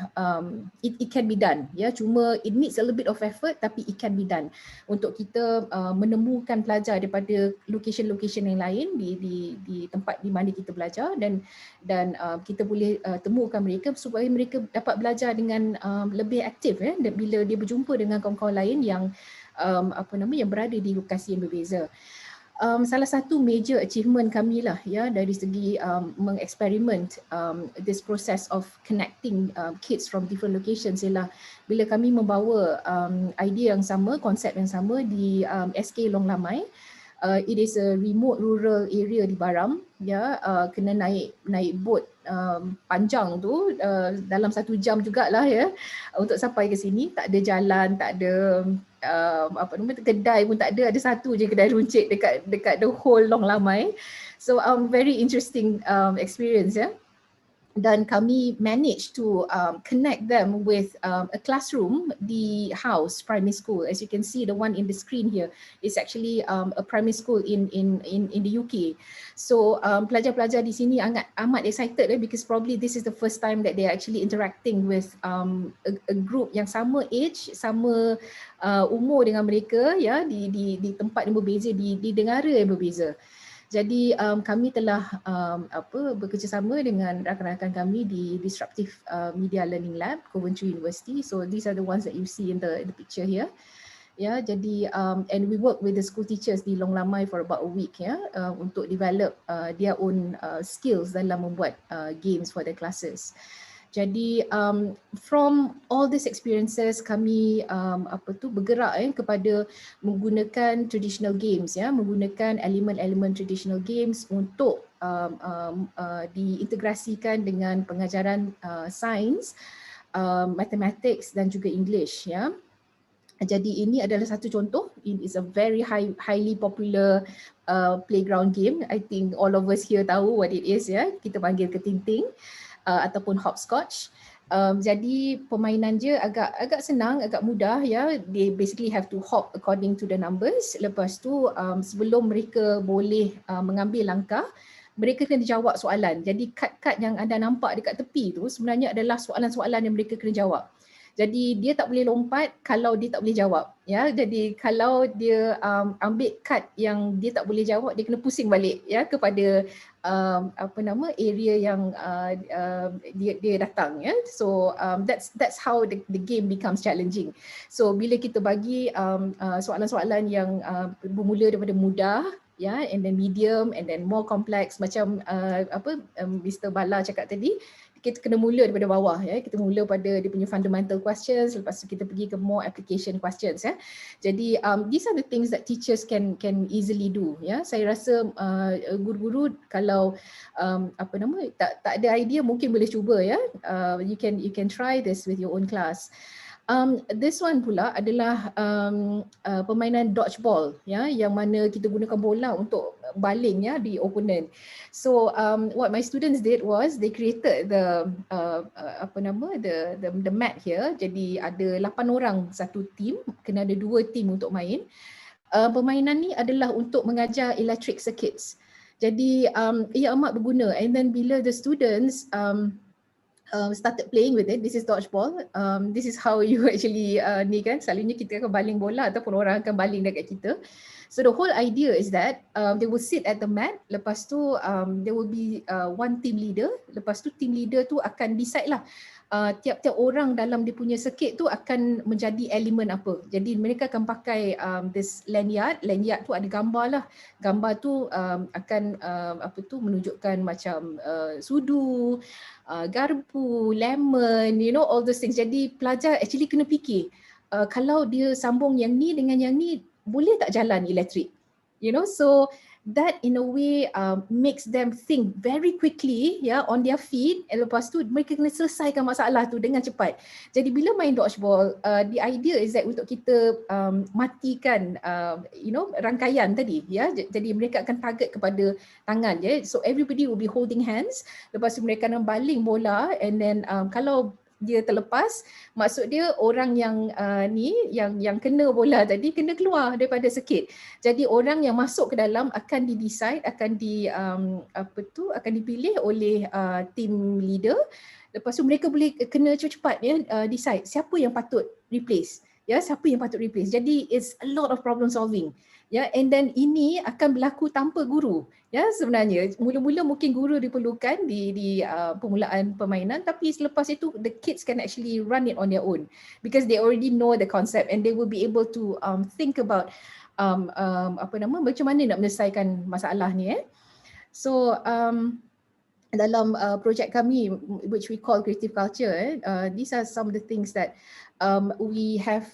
it can be done cuma it needs a little bit of effort tapi it can be done untuk kita menemukan pelajar daripada location-location yang lain di tempat di mana kita belajar dan kita boleh temukan mereka supaya mereka dapat belajar dengan lebih aktif dan bila dia berjumpa dengan kawan-kawan lain yang yang berada di lokasi yang berbeza. salah satu major achievement kami lah ya dari segi mengeksperimen this process of connecting kids from different locations ialah bila kami membawa idea yang sama, konsep yang sama di SK Long Lamai. It is a remote rural area di Baram ya, kena naik boat panjang tu dalam 1 jam jugalah ya untuk sampai ke sini. Tak ada jalan, tak ada kedai pun tak ada satu je kedai runcit dekat the whole Long Lamai. So very interesting experience ya. Dan kami manage to connect them with a classroom di House Primary School. As you can see, the one in the screen here is actually a primary school in the UK. So pelajar-pelajar di sini amat excited because probably this is the first time that they are actually interacting with a group yang sama age, sama umur dengan mereka ya di tempat yang berbeza, di negara yang berbeza. Jadi kami telah bekerjasama dengan rakan-rakan kami di Disruptive Media Learning Lab, Coventry University. So these are the ones that you see in the picture here. Ya, jadi and we work with the school teachers di Long Lamai for about a week ya untuk develop their own skills dalam membuat games for their classes. Jadi from all these experiences kami bergerak kepada menggunakan traditional games ya, menggunakan elemen-elemen traditional games untuk diintegrasikan dengan pengajaran sains, mathematics dan juga English ya. Jadi ini adalah satu contoh. It is a very highly popular playground game. I think all of us here tahu what it is ya. Kita panggil ketinting ataupun hopscotch. Jadi permainan je agak senang, agak mudah ya. They basically have to hop according to the numbers. Lepas tu sebelum mereka boleh mengambil langkah, mereka kena jawab soalan. Jadi kad-kad yang anda nampak dekat tepi tu sebenarnya adalah soalan-soalan yang mereka kena jawab. Jadi dia tak boleh lompat kalau dia tak boleh jawab ya. Jadi kalau dia ambil kad yang dia tak boleh jawab, dia kena pusing balik ya kepada area yang dia datang ya. So that's how the game becomes challenging. So bila kita bagi soalan-soalan yang bermula daripada mudah ya, and then medium and then more complex macam Mr. Bala cakap tadi, kita kena mula daripada bawah ya. Kita mula pada dia punya fundamental questions, lepas tu kita pergi ke more application questions ya. Jadi these are the things that teachers can easily do ya. Saya rasa guru-guru kalau tak ada idea mungkin boleh cuba ya. You can try this with your own class. This one pula adalah permainan dodgeball ya, yang mana kita gunakan bola untuk baling ya di opponent. So what my students did was they created the mat here. Jadi ada 8 orang satu team, kena ada 2 team untuk main. Permainan ni adalah untuk mengajar electric circuits. Jadi ia amat berguna, and then bila the students started playing with it, this is dodgeball. This is how you actually ni kan, selalunya kita akan baling bola ataupun orang akan baling dekat kita. So the whole idea is that they will sit at the mat. Lepas tu there will be one team leader. Lepas tu team leader tu akan decide lah tiap-tiap orang dalam dia punya circuit tu akan menjadi elemen apa. Jadi mereka akan pakai this lanyard. Lanyard tu ada gambar lah. Gambar tu akan menunjukkan macam sudu, garpu, lemon, you know, all those things. Jadi pelajar actually kena fikir kalau dia sambung yang ni dengan yang ni, boleh tak jalan elektrik? You know, so that in a way makes them think very quickly ya, on their feet, and lepas tu mereka kena selesaikan masalah tu dengan cepat. Jadi bila main dodgeball, the idea is that untuk kita matikan rangkaian tadi ya. Jadi mereka akan target kepada tangan ya. So everybody will be holding hands. Lepas tu mereka akan baling bola, and then kalau dia terlepas, maksud dia orang yang yang kena bola tadi kena keluar daripada circuit. Jadi orang yang masuk ke dalam akan di-decide, akan dipilih oleh team leader. Lepas tu mereka boleh kena cepat-cepat ya decide siapa yang patut replace. Ya, siapa yang patut replace. Jadi it's a lot of problem solving. Ya, and then ini akan berlaku tanpa guru. Ya, sebenarnya mula-mula mungkin guru diperlukan di permulaan permainan, tapi selepas itu the kids can actually run it on their own because they already know the concept and they will be able to think about macam mana nak menyelesaikan masalah ni. So dalam projek kami which we call creative culture, these are some of the things that we have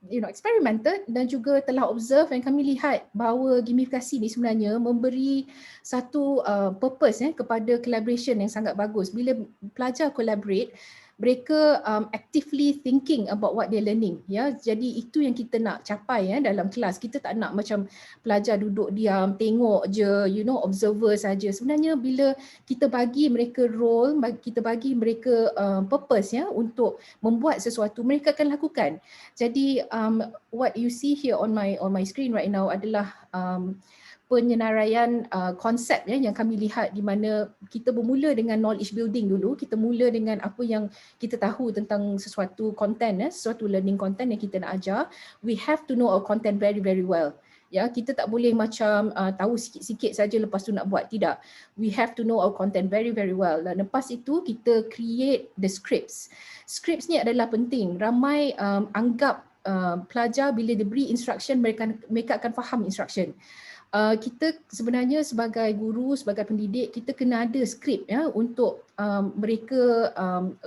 experimented dan juga telah observe, dan kami lihat bahawa gamifikasi ni sebenarnya memberi satu purpose kepada collaboration yang sangat bagus. Bila pelajar collaborate, mereka actively thinking about what they're learning, ya. Jadi itu yang kita nak capai dalam kelas. Kita tak nak macam pelajar duduk diam, tengok je, observer saja. Sebenarnya bila kita bagi mereka role, kita bagi mereka purpose untuk membuat sesuatu, mereka akan lakukan. Jadi what you see here on my screen right now adalah penyenaraian konsep yang kami lihat, di mana kita bermula dengan knowledge building dulu. Kita mula dengan apa yang kita tahu tentang sesuatu content, sesuatu learning content yang kita nak ajar. We have to know our content very very well. Ya, kita tak boleh macam tahu sikit-sikit saja lepas tu nak buat, tidak. We have to know our content very very well. Dan lepas itu kita create the scripts. Scripts ni adalah penting. Ramai anggap pelajar bila diberi instruction, mereka akan faham instruction. Kita sebenarnya sebagai guru, sebagai pendidik, kita kena ada skrip untuk mereka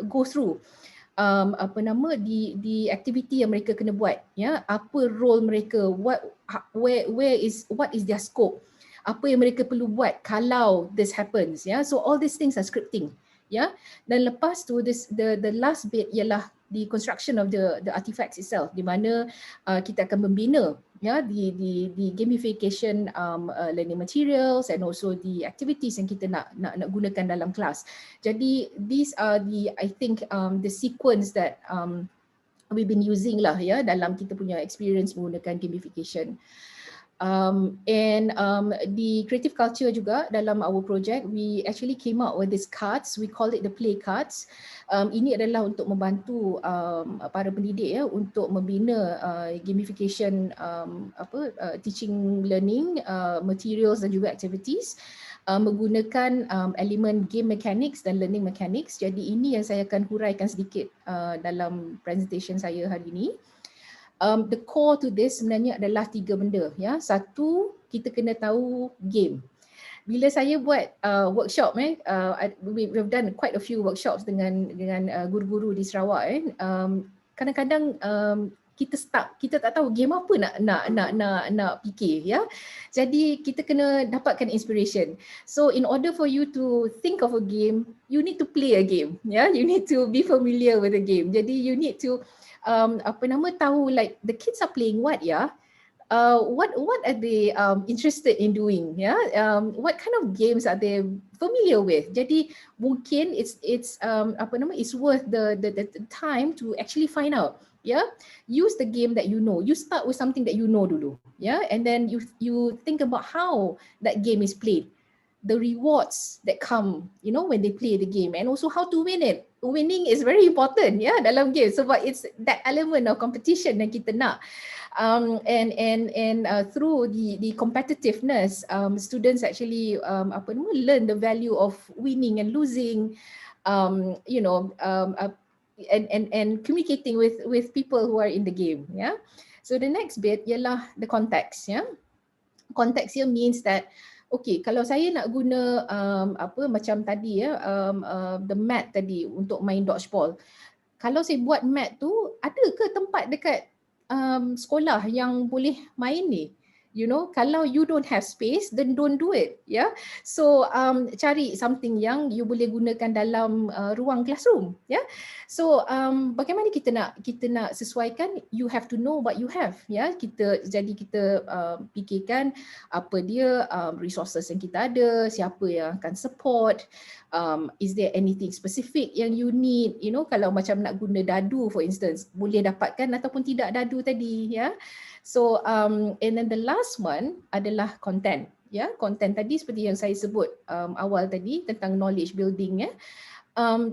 go through di aktiviti yang mereka kena buat, apa role mereka, what is their scope, apa yang mereka perlu buat kalau this happens, so all these things are scripting, dan lepas tu the last bit ialah the construction of the artifacts itself, di mana kita akan membina the gamification learning materials and also the activities yang kita nak gunakan dalam kelas. Jadi these are I think the sequence that we've been using lah dalam kita punya experience menggunakan gamification. The creative culture juga dalam our project, we actually came out with these cards. We call it the play cards. Ini adalah untuk membantu para pendidik untuk membina gamification teaching learning materials dan juga activities menggunakan elemen game mechanics dan learning mechanics. Jadi ini yang saya akan huraikan sedikit dalam presentation saya hari ini. The core to this sebenarnya adalah 3 benda. Satu, kita kena tahu game. Bila saya buat workshop, we've done quite a few workshops dengan guru-guru di Sarawak. Kadang-kadang kita tak tahu game apa nak fikir, Jadi kita kena dapatkan inspiration. So in order for you to think of a game, you need to play a game, You need to be familiar with the game. Jadi you need to tahu, like, the kids are playing what, what are they interested in doing, what kind of games are they familiar with. Jadi mungkin it's worth the time to actually find out, use the game that you know. You start with something that you know dulu, and then you think about how that game is played, the rewards that come, when they play the game, and also how to win it. Winning is very important, dalam game, sebab it's that element of competition yang kita nak. Through the competitiveness, students actually learn the value of winning and losing, and communicating with people who are in the game. So the next bit ialah the context. Context here means that, okay, kalau saya nak guna macam tadi the mat tadi untuk main dodgeball. Kalau saya buat mat tu, ada ke tempat dekat sekolah yang boleh main ni? Kalau you don't have space, then don't do it, So cari something yang you boleh gunakan dalam ruang classroom, So bagaimana kita nak sesuaikan? You have to know what you have, Kita fikirkan apa dia resources yang kita ada, siapa yang akan support, is there anything specific yang you need, kalau macam nak guna dadu for instance, boleh dapatkan ataupun tidak dadu tadi, So and then the last one adalah content. Content tadi seperti yang saya sebut awal tadi tentang knowledge building,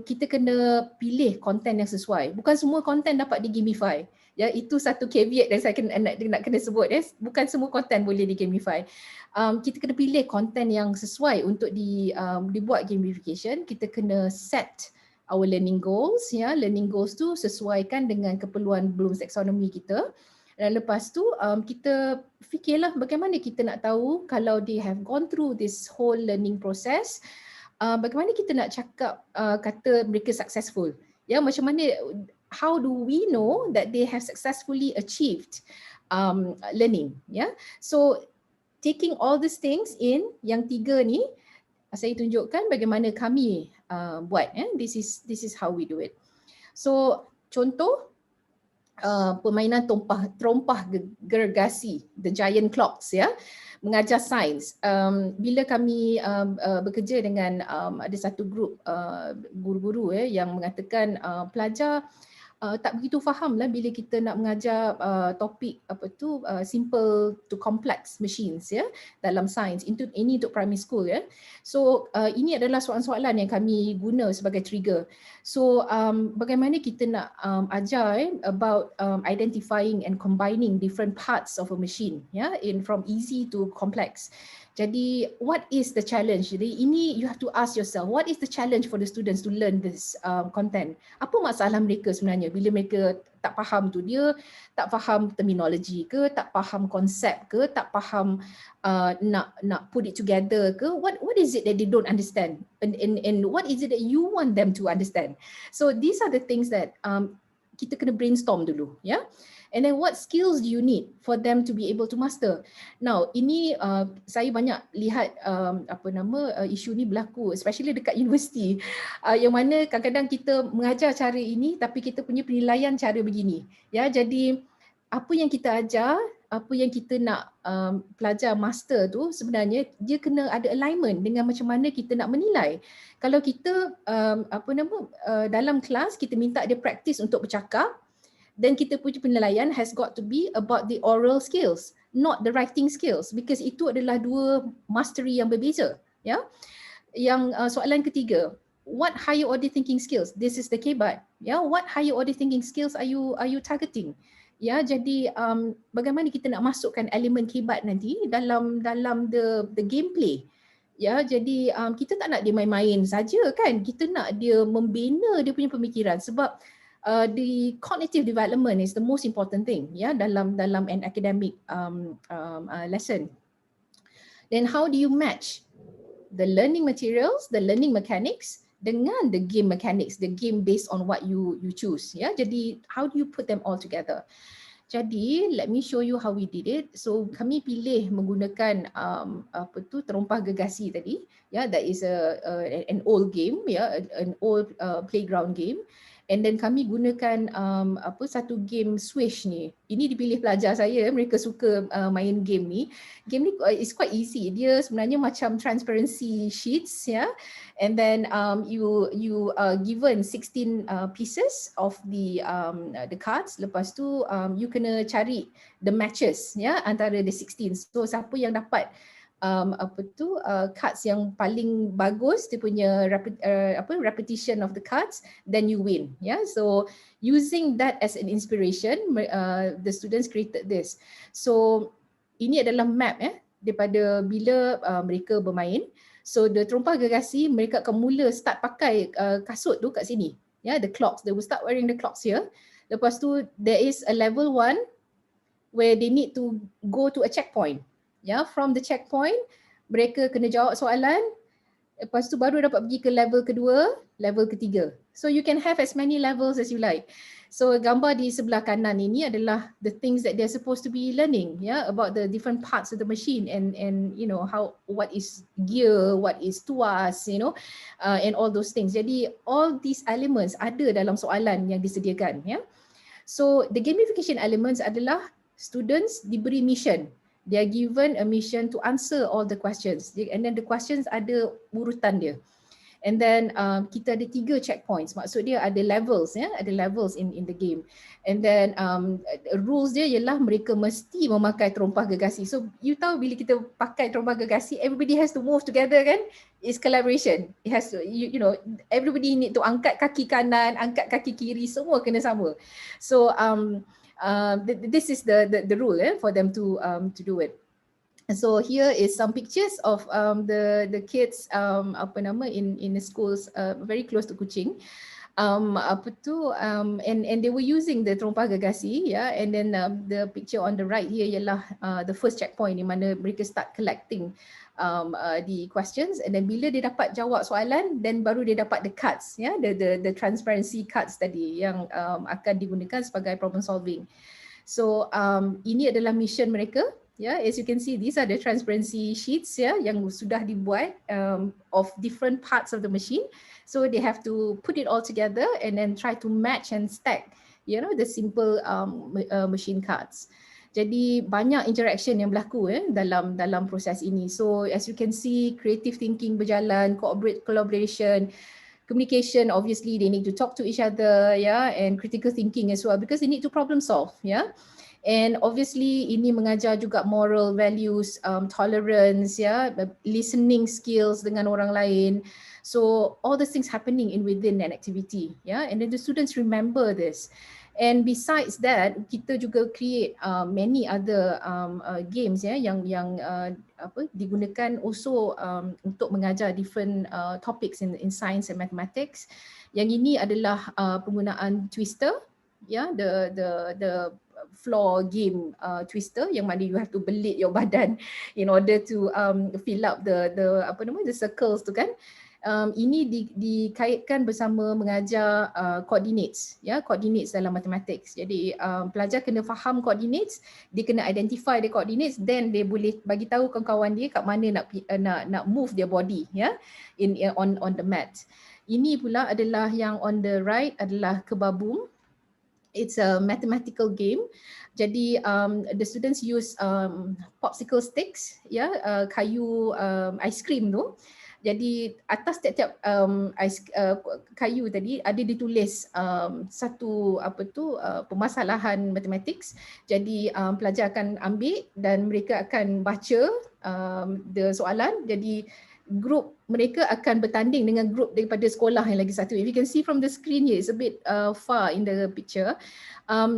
kita kena pilih content yang sesuai. Bukan semua content dapat digamify. Itu satu caveat yang saya nak kena sebut. Bukan semua content boleh digamify. Kita kena pilih content yang sesuai untuk dibuat gamification. Kita kena set our learning goals. Learning goals tu sesuaikan dengan keperluan Bloom's taxonomy kita. Dan lepas tu kita fikirlah bagaimana kita nak tahu kalau they have gone through this whole learning process, bagaimana kita nak cakap kata mereka successful. Ya, macam mana, how do we know that they have successfully achieved learning, ya. So taking all these things in, yang tiga ni saya tunjukkan bagaimana kami buat, this is how we do it. So contoh permainan terompah gergasi, the giant clocks, ya, mengajar sains. Bila kami bekerja dengan ada satu grup guru-guru yang mengatakan pelajar tak begitu faham lah bila kita nak mengajar topik simple to complex machines, ya, dalam sains. Ini untuk primary school, ya. So ini adalah soalan-soalan yang kami guna sebagai trigger. So bagaimana kita nak ajar about identifying and combining different parts of a machine, ya, from easy to complex. Jadi what is the challenge? Jadi ini you have to ask yourself, what is the challenge for the students to learn this content? Apa masalah mereka sebenarnya bila mereka tak faham tu, dia tak faham terminologi ke, tak faham konsep ke, tak faham nak put it together ke, what is it that they don't understand, and what is it that you want them to understand? So these are the things that kita kena brainstorm dulu, ya. And then what skills do you need for them to be able to master? Now ini saya banyak lihat isu ni berlaku, especially dekat universiti, yang mana kadang-kadang kita mengajar cara ini tapi kita punya penilaian cara begini, ya. Jadi apa yang kita ajar, apa yang kita nak pelajar master tu, sebenarnya dia kena ada alignment dengan macam mana kita nak menilai. Kalau kita dalam kelas kita minta dia practice untuk bercakap, dan kita punya penilaian has got to be about the oral skills, not the writing skills, because itu adalah dua mastery yang berbeza, ya. Yang soalan ketiga, what higher order thinking skills? This is the kebat, ya. What higher order thinking skills are you targeting? Ya, jadi bagaimana kita nak masukkan elemen kebat nanti dalam the gameplay. Ya, jadi kita tak nak dia main-main saja, kan. Kita nak dia membina dia punya pemikiran, sebab the cognitive development is the most important thing, ya, dalam an academic lesson. Then how do you match the learning materials, the learning mechanics dengan the game mechanics, the game based on what you choose, ya. Jadi how do you put them all together? Jadi let me show you how we did it. So kami pilih menggunakan terompah gergasi tadi, ya. That is an old game, ya, an old playground game. And then kami gunakan satu game Swish ni. Ini dipilih pelajar saya, mereka suka main game ni. Game ni is quite easy. Dia sebenarnya macam transparency sheets, ya. And then you are given 16 pieces of the cards. Lepas tu you kena cari the matches, ya, antara the 16. So siapa yang dapat cards yang paling bagus, dia punya repetition of the cards, then you win, ya. So using that as an inspiration, the students created this. So ini adalah map, daripada bila mereka bermain. So the terompah gergasi, mereka akan mula start pakai kasut tu kat sini, ya, the clocks, they will start wearing the clocks here. Lepas tu there is a level 1 where they need to go to a checkpoint. Ya, from the checkpoint mereka kena jawab soalan, lepas tu baru dapat pergi ke level kedua, level ketiga. So you can have as many levels as you like. So gambar di sebelah kanan ini adalah the things that they're supposed to be learning, ya, about the different parts of the machine, and you know what is gear, what is tuas, you know, and all those things. Jadi all these elements ada dalam soalan yang disediakan, ya. So the gamification elements adalah students diberi mission. They are given a mission to answer all the questions, and then the questions ada urutan dia. And then kita ada 3 checkpoints, maksud dia ada levels, ya, ada levels in the game. And then rules dia ialah mereka mesti memakai terompah gergasi. So you tahu bila kita pakai terompah gergasi, everybody has to move together, kan? It's collaboration. It has to, you know, everybody need to angkat kaki kanan, angkat kaki kiri, semua kena sama. So this is the rule, for them to do it. So here is some pictures of the kids in the schools very close to Kuching. And they were using the terompah gergasi, yeah, and then the picture on the right here ialah the first checkpoint di mana mereka start collecting the questions, and then bila dia dapat jawab soalan, then baru dia dapat the cards, yeah, the transparency cards tadi yang akan digunakan sebagai problem solving. So ini adalah mission mereka. Yeah, as you can see, these are the transparency sheets, yeah, yang sudah dibuat of different parts of the machine. So they have to put it all together and then try to match and stack, you know, the simple machine cards. Jadi banyak interaction yang berlaku dalam proses ini. So as you can see, creative thinking berjalan, collaboration, communication, obviously they need to talk to each other, yeah, and critical thinking as well because they need to problem solve, yeah. And obviously ini mengajar juga moral values, tolerance, ya, listening skills dengan orang lain. So all these things happening in within an activity, yeah, and then the students remember this. And besides that, kita juga create many other games, ya, yang digunakan also untuk mengajar different topics in science and mathematics. Yang ini adalah penggunaan twister, ya, the floor game twister yang mana you have to belit your badan in order to fill up the circles tu kan. Ini dikaitkan bersama mengajar coordinates, ya, coordinates dalam mathematics. Jadi pelajar kena faham coordinates, dia kena identify the coordinates, then dia boleh bagi tahu kawan-kawan dia kat mana nak move their body, ya, on the mat. Ini pula adalah yang on the right adalah kebabum. It's a mathematical game. Jadi the students use popsicle sticks, ya, kayu ice cream tu. Jadi atas tiap-tiap kayu tadi ada ditulis satu permasalahan matematik. Jadi pelajar akan ambil dan mereka akan baca the soalan. Jadi grup mereka akan bertanding dengan grup daripada sekolah yang lagi satu. If you can see from the screen here, it's a bit far in the picture.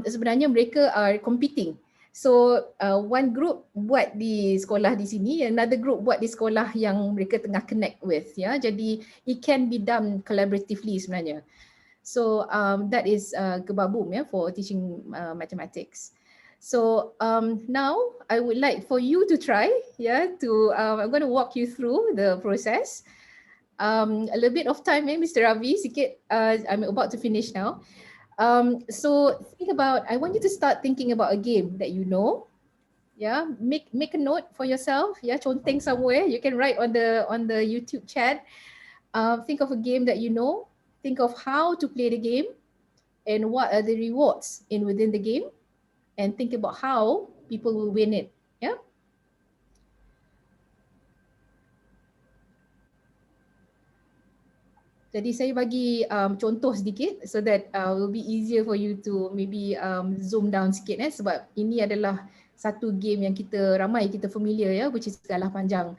Sebenarnya mereka are competing. So one group buat di sekolah di sini, another group buat di sekolah yang mereka tengah connect with, ya. Jadi it can be done collaboratively sebenarnya. So that is kebabum, ya, for teaching mathematics. So now I would like for you to try, yeah, I'm going to walk you through the process. A little bit of time, Mr. Ravi, sikit. I'm about to finish now. So I want you to start thinking about a game that you know. Yeah, make a note for yourself. Yeah, conteng somewhere. You can write on the YouTube chat. Think of a game that you know. Think of how to play the game, and what are the rewards within the game. And think about how people will win it. Yeah. Jadi saya bagi contoh sedikit so that will be easier for you to maybe zoom down sikit, sebab ini adalah satu game yang ramai kita familiar, ya, which is galah panjang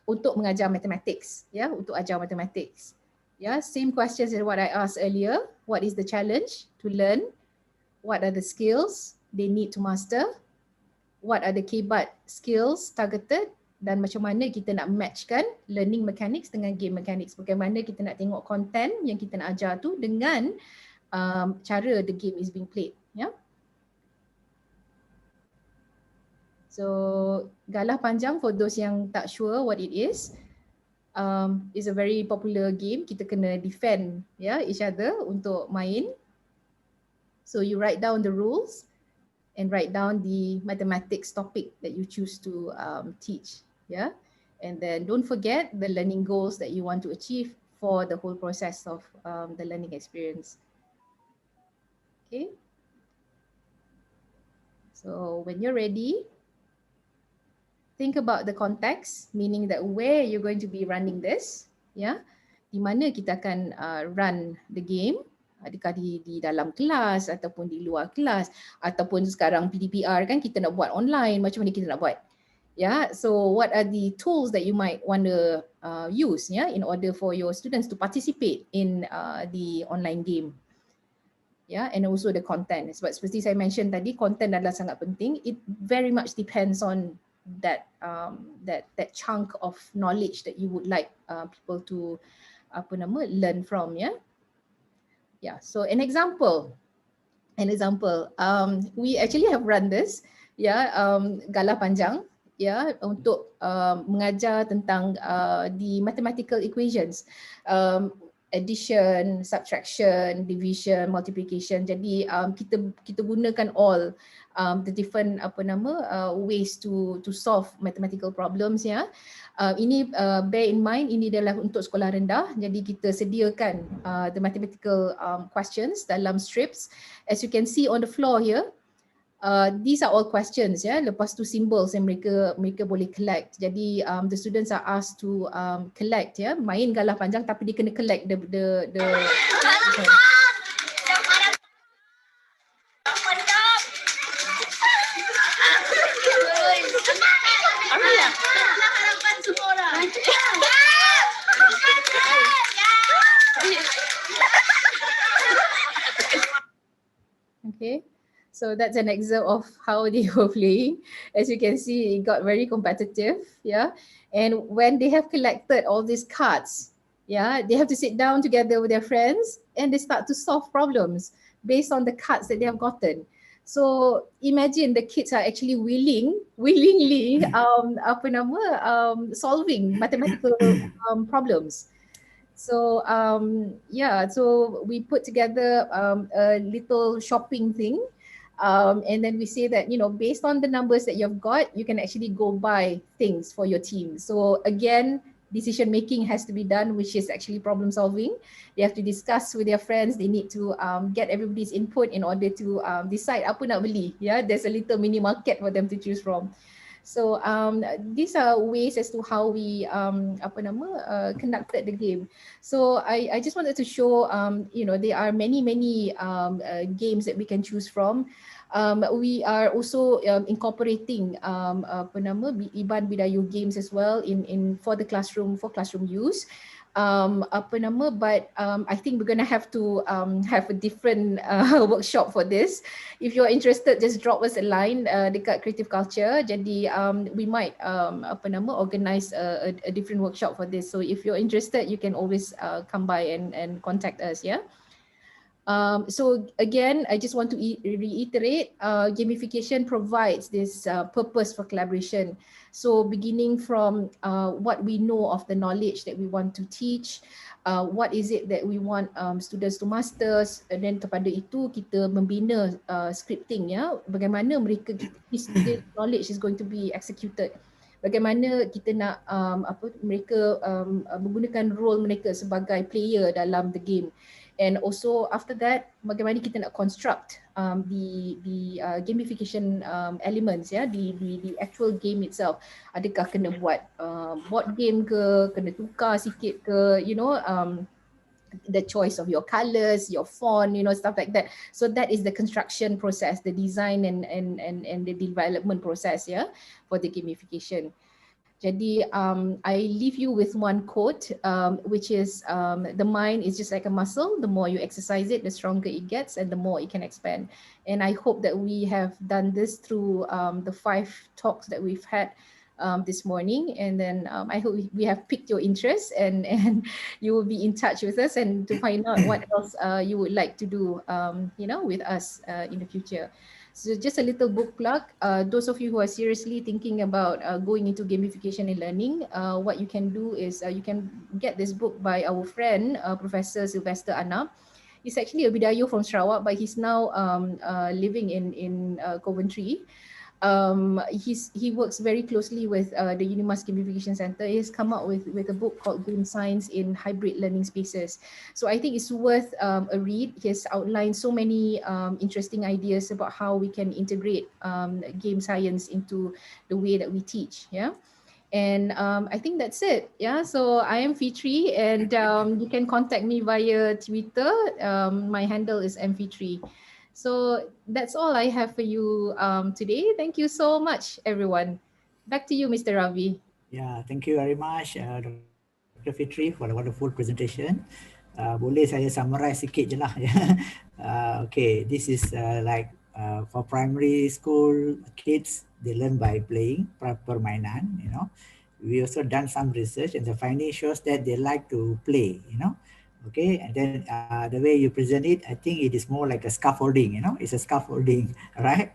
untuk mengajar mathematics, ya, untuk ajar mathematics. Ya, same questions as what I asked earlier. What is the challenge to learn? What are the skills they need to master? What are the KBAT skills targeted? Dan macam mana kita nak matchkan learning mechanics dengan game mechanics. Bagaimana kita nak tengok content yang kita nak ajar tu dengan cara the game is being played. Ya? So galah panjang, for those yang tak sure what it is a very popular game. Kita kena defend, ya, each other untuk main. So you write down the rules and write down the mathematics topic that you choose to teach, yeah. And then don't forget the learning goals that you want to achieve for the whole process of the learning experience. Okay. So when you're ready, think about the context, meaning that where you're going to be running this, yeah. Di mana kita akan run the game. Adakah di dalam kelas ataupun di luar kelas ataupun sekarang PDPR kan kita nak buat online, macam mana kita nak buat, ya. So what are the tools that you might want to use, ya, in order for your students to participate in the online game, ya, and also the content. Sebab seperti saya mention tadi, content adalah sangat penting. It very much depends on that chunk of knowledge that you would like people to learn from, ya. Yeah, so an example, we actually have run this, galah panjang, untuk mengajar tentang the mathematical equations, addition, subtraction, division, multiplication. Jadi kita gunakan all the different ways to solve mathematical problems, ya. Ini bear in mind, ini adalah untuk sekolah rendah, jadi kita sediakan the mathematical questions dalam strips. As you can see on the floor here, these are all questions, ya. Lepas tu symbols yang mereka boleh collect. Jadi the students are asked to collect, ya, main galah panjang tapi dia kena collect the okay. So that's an example of how they were playing. As you can see, it got very competitive, yeah. And when they have collected all these cards, yeah, they have to sit down together with their friends and they start to solve problems based on the cards that they have gotten. So imagine the kids are actually willingly solving mathematical problems. So so we put together a little shopping thing. And then we say that, based on the numbers that you've got, you can actually go buy things for your team. So again, decision making has to be done, which is actually problem solving. They have to discuss with their friends. They need to get everybody's input in order to decide apa nak beli. Yeah, there's a little mini market for them to choose from. So these are ways as to how we conducted the game. So I just wanted to show there are many games that we can choose from. We are also incorporating Iban Bidayu games as well for classroom use. But I think we're gonna have to have a different workshop for this. If you're interested, just drop us a line dekat Creative Culture. Jadi we might organize a different workshop for this. So if you're interested, you can always come by and contact us. Yeah. So again, I just want to reiterate, gamification provides this purpose for collaboration. So beginning from what we know of the knowledge that we want to teach, what is it that we want students to master, and then kepada itu kita membina scripting, ya, bagaimana this knowledge is going to be executed. Bagaimana kita nak mereka menggunakan role mereka sebagai player dalam the game. And also after that, bagaimana kita nak construct the gamification elements, ya, the actual game itself. Adakah kena buat board game ke, kena tukar sikit ke, the choice of your colors, your font, stuff like that. So that is the construction process, the design and the development process, yeah, for the gamification. Jadi I leave you with one quote, which is the mind is just like a muscle. The more you exercise it, the stronger it gets and the more it can expand. And I hope that we have done this through the 5 talks that we've had this morning. And then I hope we have piqued your interest and you will be in touch with us and to find out what else you would like to do with us in the future. So just a little book plug. Those of you who are seriously thinking about going into gamification and learning, what you can do is you can get this book by our friend, Professor Sylvester Anna. He's actually a Bidayu from Sarawak, but he's now living in Coventry. He works very closely with the Unimas Gamification Center. He's come out with a book called Game Science in Hybrid Learning Spaces. So I think it's worth a read. He has outlined so many interesting ideas about how we can integrate game science into the way that we teach. Yeah. And I think that's it. Yeah, so I am Fitri and you can contact me via Twitter. My handle is mfitri. So that's all I have for you today. Thank you so much, everyone. Back to you, Mr. Ravi. Yeah, thank you very much, Dr. Fitri, for the wonderful presentation. Boleh saya summarize sikit je lah. Okay, this is like for primary school kids, they learn by playing, permainan, We also done some research and the finding shows that they like to play, Okay, and then the way you present it, I think it is more like a scaffolding, you know, it's a scaffolding, right?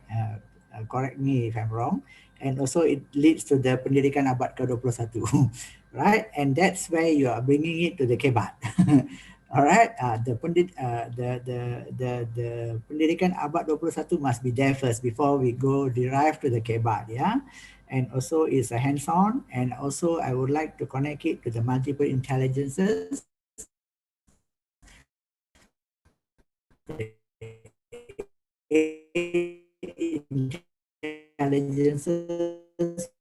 Correct me if I'm wrong. And also it leads to the pendidikan abad ke-21, right? And that's where you are bringing it to the kebat. All right, the pendidikan abad 21 must be there first before we go derive to the kebat, yeah? And also it's a hands-on, and also I would like to connect it to the multiple intelligences, intelligences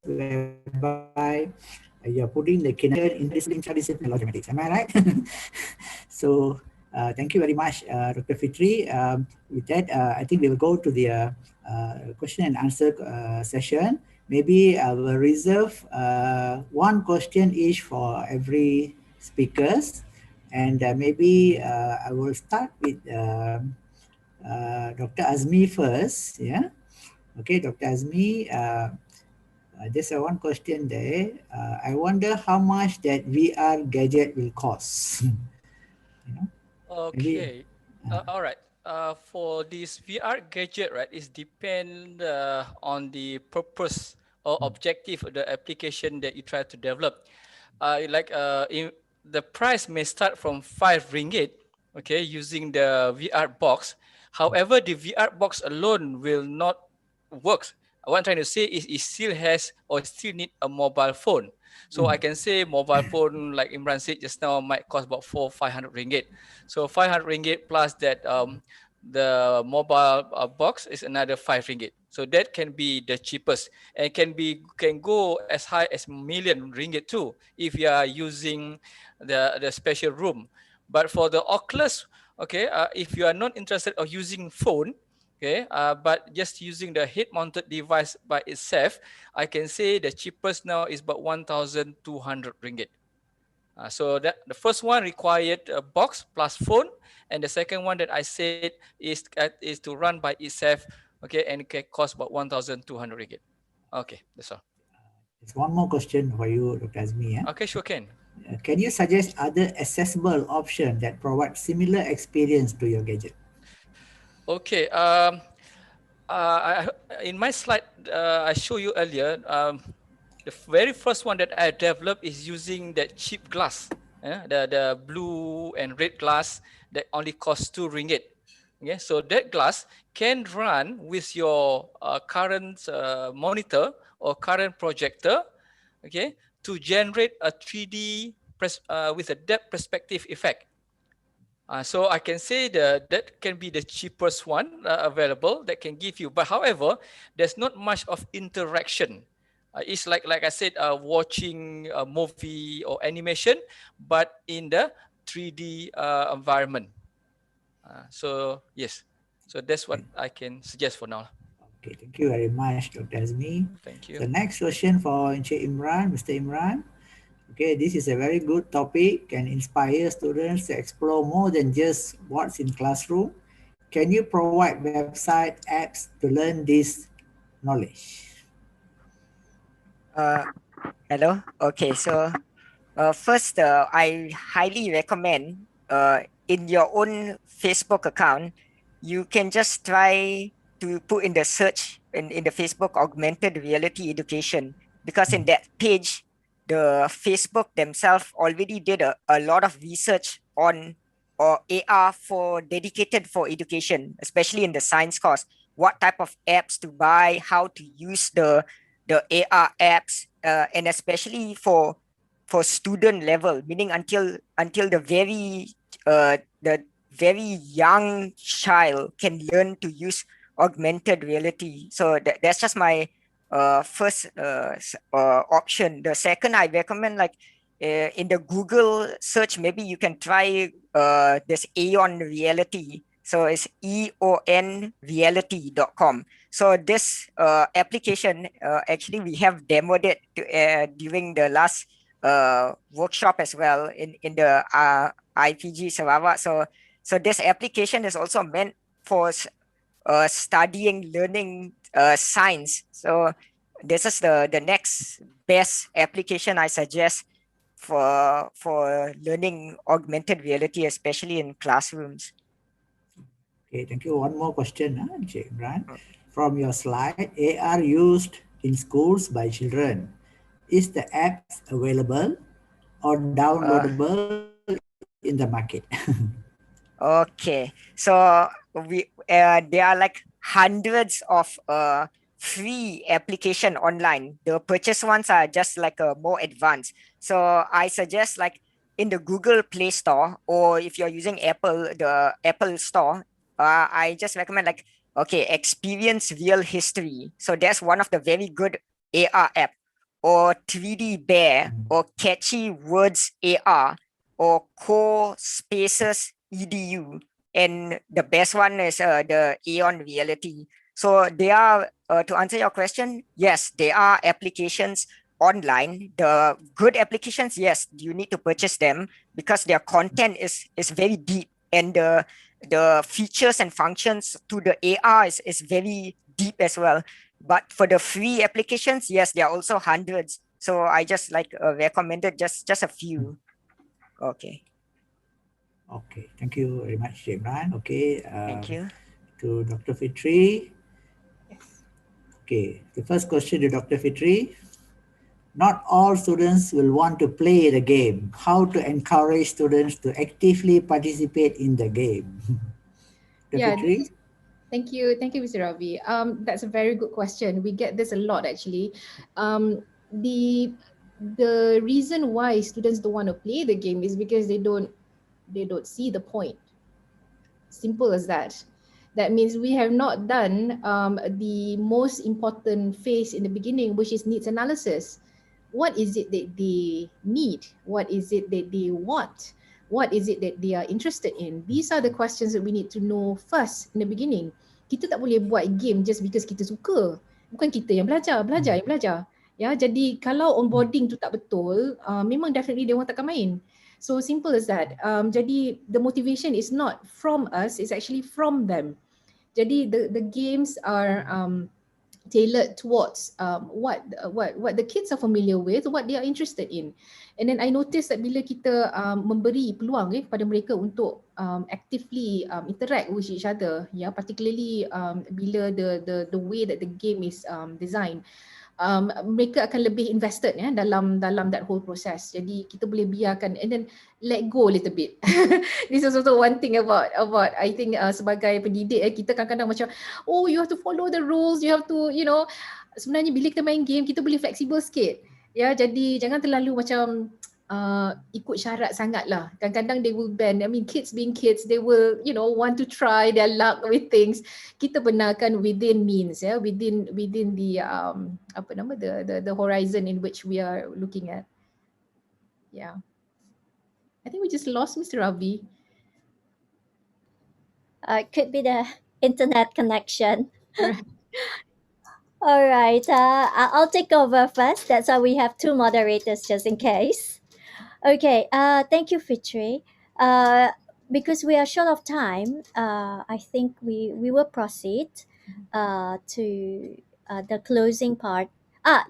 whereby you're putting the interdisciplinary logic. Am I right? So thank you very much, Dr. Fitri. With that, I think we will go to the question and answer session. Maybe I will reserve one question each for every speakers. And maybe I will start with Dr. Azmi first. Yeah. Okay, Dr. Azmi. There's one question there. I wonder how much that VR gadget will cost. You know, maybe. Okay. All right. For this VR gadget, right, it depend on the purpose or objective of the application that you try to develop. The price may start from ringgit, okay, using the VR box. However, the VR box alone will not work. What I'm trying to say is it still has or still need a mobile phone. So I can say mobile phone, like Imran said just now, might cost about 500 ringgit. So 500 ringgit plus that the mobile box is another 5 ringgit. So that can be the cheapest, and can go as high as million ringgit too if you are using the special room. But for the Oculus, okay, if you are not interested of using phone, okay, but just using the head mounted device by itself, I can say the cheapest now is about 1,200 ringgit. So that the first one required a box plus phone, and the second one that I said is to run by itself, okay, and it can cost about 1,200 ringgit. Okay, that's all. There's one more question for you, Dr. Azmi. Yeah? Okay, sure, can. Can you suggest other accessible options that provide similar experience to your gadget? Okay. In my slide, I show you earlier. The very first one that I developed is using that cheap glass, the blue and red glass that only costs 2 ringgit. Okay, so that glass can run with your current monitor or current projector, okay, to generate a 3D with a depth perspective effect. So I can say that can be the cheapest one available that can give you. But however, there's not much of interaction. It's like I said, watching a movie or animation, but in the 3D environment. So yes, so that's what I can suggest for now. Okay, thank you very much, Dr. Azmi. Thank So you. next question for Encik Imran, Mr. Imran. Okay, this is a very good topic and inspire students to explore more than just what's in classroom. Can you provide website apps to learn this knowledge? Hello. Okay, so first, I highly recommend in your own Facebook account, you can just try to put in the search in the Facebook augmented reality education, because in that page, the Facebook themselves already did a lot of research on or AR for dedicated for education, especially in the science course. What type of apps to buy, how to use the AR apps, and especially for student level, meaning until the very young child can learn to use augmented reality. So that's just my first option. The second, I recommend, like in the Google search, maybe you can try this Aeon Reality. So it's EON reality.com. So this application, actually we have demoed it during the last workshop as well in the IPG Sarawak. So this application is also meant for studying, learning science. So this is the next best application I suggest for learning augmented reality, especially in classrooms. Okay, thank you. One more question, Imran. From your slide, AR used in schools by children. Is the apps available or downloadable in the market? Okay, so there are like hundreds of free application online. The purchase ones are just like more advanced. So I suggest like in the Google Play Store, or if you're using Apple, the Apple Store, I just recommend like, okay, Experience Real History. So that's one of the very good AR app, or 3D Bear, or Catchy Words AR, or Core Spaces EDU, and the best one is the Aeon Reality. So they are, to answer your question, yes, there are applications online. The good applications, yes, you need to purchase them because their content is very deep, and the features and functions to the AR is very deep as well. But for the free applications, yes, there are also hundreds. So I just like recommended just a few. Okay. Okay, thank you very much, Imran. Okay, Thank you. to Dr. Fitri. Yes. Okay, the first question to Dr. Fitri. Not all students will want to play the game. How to encourage students to actively participate in the game? Dr. Yeah, Fitri? thank you, Mr. Ravi. That's a very good question. We get this a lot actually. The reason why students don't want to play the game is because they don't see the point. Simple as that. That means we have not done the most important phase in the beginning, which is needs analysis. What is it that they need? What is it that they want? What is it that they are interested in? These are the questions that we need to know first in the beginning. Kita tak boleh buat game just because kita suka. Bukan kita yang belajar yang belajar. Ya, jadi kalau onboarding tu tak betul, memang definitely dia orang takkan main. So simple as that. Jadi the motivation is not from us, it's actually from them. Jadi the games are tailored towards what the kids are familiar with, what they are interested in. And then I noticed that bila kita memberi peluang kepada mereka untuk actively interact with each other, particularly bila the way that the game is designed, mereka akan lebih invested dalam that whole process. Jadi kita boleh biarkan and then let go a little bit. This is also one thing about I think sebagai pendidik kita kadang-kadang macam, oh, you have to follow the rules, you have to, sebenarnya bila kita main game kita boleh flexible sikit. Ya, jadi jangan terlalu macam ikut syarat sangat lah. Kadang-kadang they will bend. I mean, kids being kids, they will, want to try their luck with things. Kita benarkan within means, within the the horizon in which we are looking at. Yeah. I think we just lost Mr. Ravi. Could be the internet connection. Right. All right, I'll take over first. That's why we have two moderators just in case. Okay, thank you, Fitri. Because we are short of time, I think we will proceed to the closing part.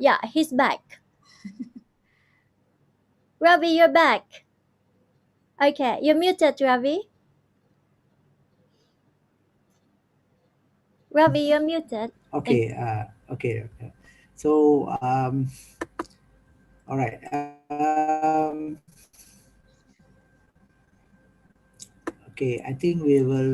Yeah, he's back. Ravi, you're back. Okay, you're muted, Ravi. Ravi, you're muted. Okay, okay. So, all right. Okay, I think we will,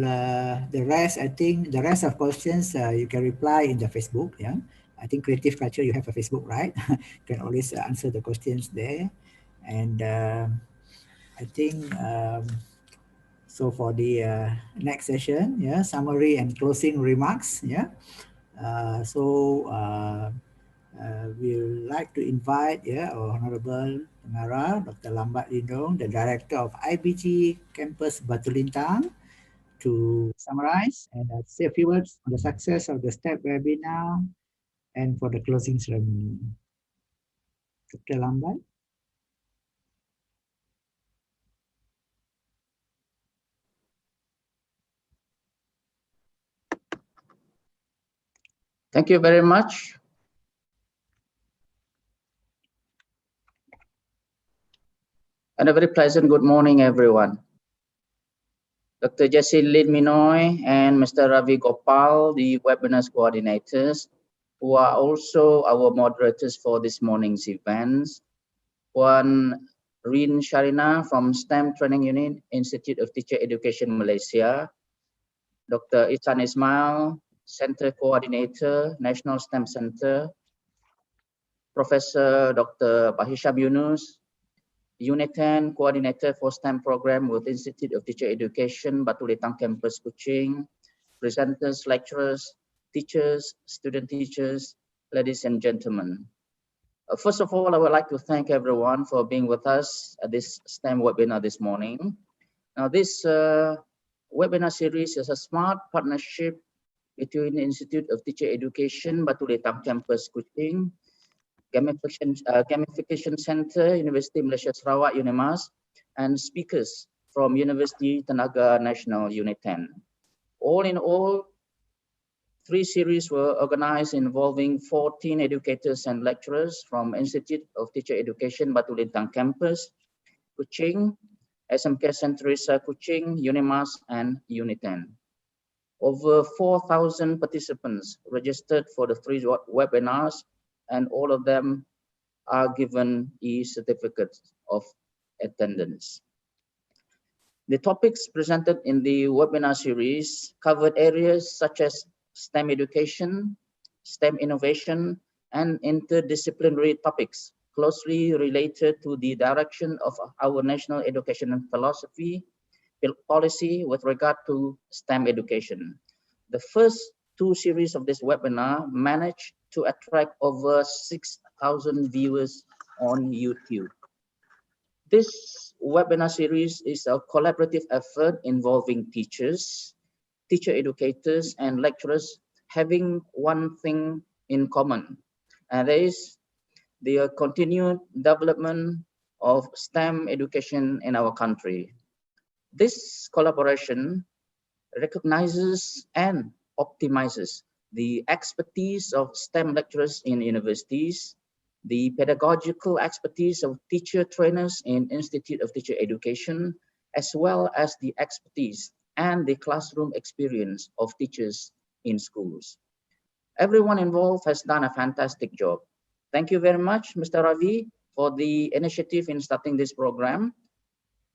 the rest of questions, you can reply in the Facebook, yeah. I think Creative Culture, you have a Facebook, right? You can always answer the questions there. And I think, so for the next session, yeah, summary and closing remarks, yeah. We would like to invite, our Honorable Pengarah, Dr. Lambat Lindong, the Director of IBG Campus Batu Lintang, to summarize and say a few words on the success of the STEP webinar and for the closing ceremony. Dr. Lambat. Thank you very much. And a very pleasant good morning, everyone. Dr. Jesse Lidminoy and Mr. Ravi Gopal, the webinars coordinators, who are also our moderators for this morning's events. Puan Rin Sharina from STEM Training Unit, Institute of Teacher Education, Malaysia. Dr. Isan Ismail, Center Coordinator, National STEM Center. Professor Dr. Bahisham Yunus, Unit 10 Coordinator for STEM Program with Institute of Teacher Education, Batu Letang Campus, Kuching. Presenters, lecturers, teachers, student teachers, ladies and gentlemen. First of all, I would like to thank everyone for being with us at this STEM webinar this morning. Now, this webinar series is a smart partnership between the Institute of Teacher Education, Batu Letang Campus, Kuching, Gamification Center, University Malaysia Sarawak, UNIMAS, and speakers from University Tenaga Nasional, Unit 10. All in all, 3 series were organized involving 14 educators and lecturers from Institute of Teacher Education, Batu Lintang Campus, Kuching, SMK St. Teresa Kuching, UNIMAS, and Unit 10. Over 4,000 participants registered for the 3 webinars, and all of them are given e-certificates of attendance. The topics presented in the webinar series covered areas such as STEM education, STEM innovation, and interdisciplinary topics closely related to the direction of our national education and philosophy policy with regard to STEM education. The first 2 series of this webinar managed to attract over 6,000 viewers on YouTube. This webinar series is a collaborative effort involving teachers, teacher educators, and lecturers having one thing in common, and that is the continued development of STEM education in our country. This collaboration recognizes and optimizes the expertise of STEM lecturers in universities, the pedagogical expertise of teacher trainers in Institute of Teacher Education, as well as the expertise and the classroom experience of teachers in schools. Everyone involved has done a fantastic job. Thank you very much, Mr. Ravi, for the initiative in starting this program.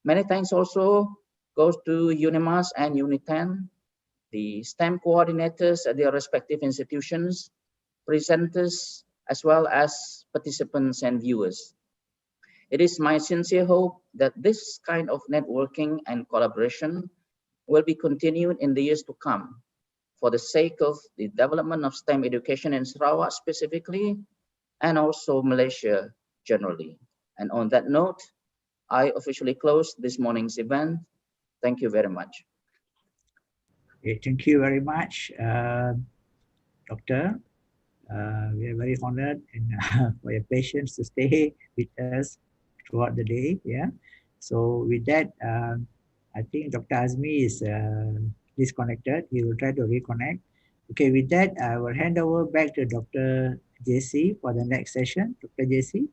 Many thanks also goes to UNIMAS and Unit 10, the STEM coordinators at their respective institutions, presenters, as well as participants and viewers. It is my sincere hope that this kind of networking and collaboration will be continued in the years to come for the sake of the development of STEM education in Sarawak specifically, and also Malaysia generally. And on that note, I officially close this morning's event. Thank you very much. Okay, thank you very much, Doctor. We are very honored and for your patience to stay with us throughout the day. Yeah. So with that, I think Dr. Azmi is disconnected. He will try to reconnect. Okay, with that, I will hand over back to Dr. JC for the next session. Dr. JC.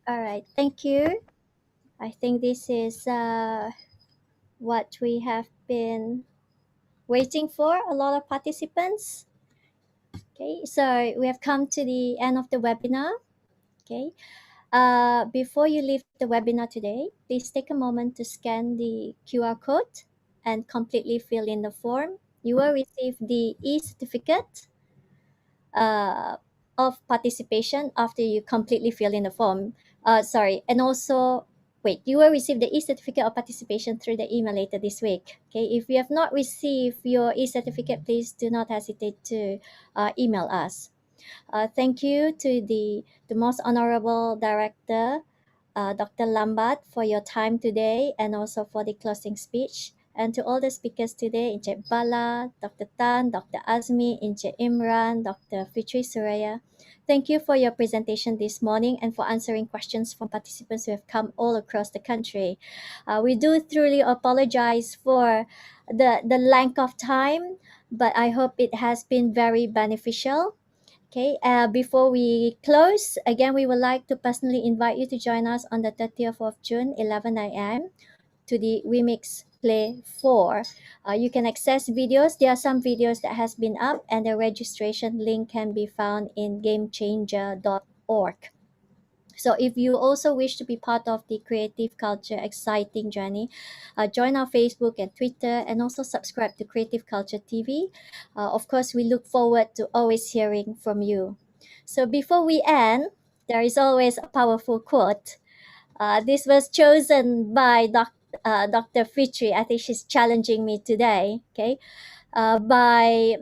All right, thank you. I think this is what we have been waiting for, a lot of participants. Okay, so we have come to the end of the webinar. Okay, before you leave the webinar today, please take a moment to scan the QR code and completely fill in the form. You will receive the e-certificate of participation after you completely fill in the form. And also, you will receive the e-certificate of participation through the email later this week. Okay, if you have not received your e-certificate, please do not hesitate to email us. Thank you to the most honorable director, Dr. Lambat, for your time today and also for the closing speech. And to all the speakers today, Encik Bala, Dr. Tan, Dr. Azmi, Encik Imran, Dr. Fitri Suraya. Thank you for your presentation this morning and for answering questions from participants who have come all across the country. We do truly apologize for the length of time, but I hope it has been very beneficial. Okay, before we close, again, we would like to personally invite you to join us on the 30th of June, 11 a.m. to the Remix Play 4. You can access videos. There are some videos that has been up, and the registration link can be found in gamechanger.org. So if you also wish to be part of the creative culture exciting journey, join our Facebook and Twitter, and also subscribe to Creative Culture TV. Of course, we look forward to always hearing from you. So before we end, there is always a powerful quote. This was chosen by Dr. Fitri. I think she's challenging me today. Okay, by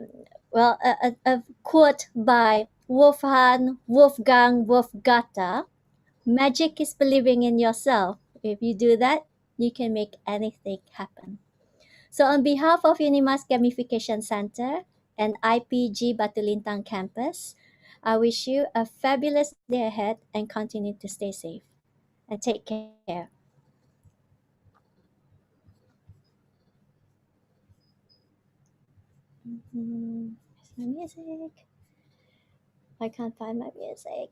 a quote by Wolfgang Wolfgatter. Magic is believing in yourself. If you do that, you can make anything happen. So on behalf of Unimas Gamification Center and IPG Batulintang campus, I wish you a fabulous day ahead and continue to stay safe. And take care. Where's my music? I can't find my music.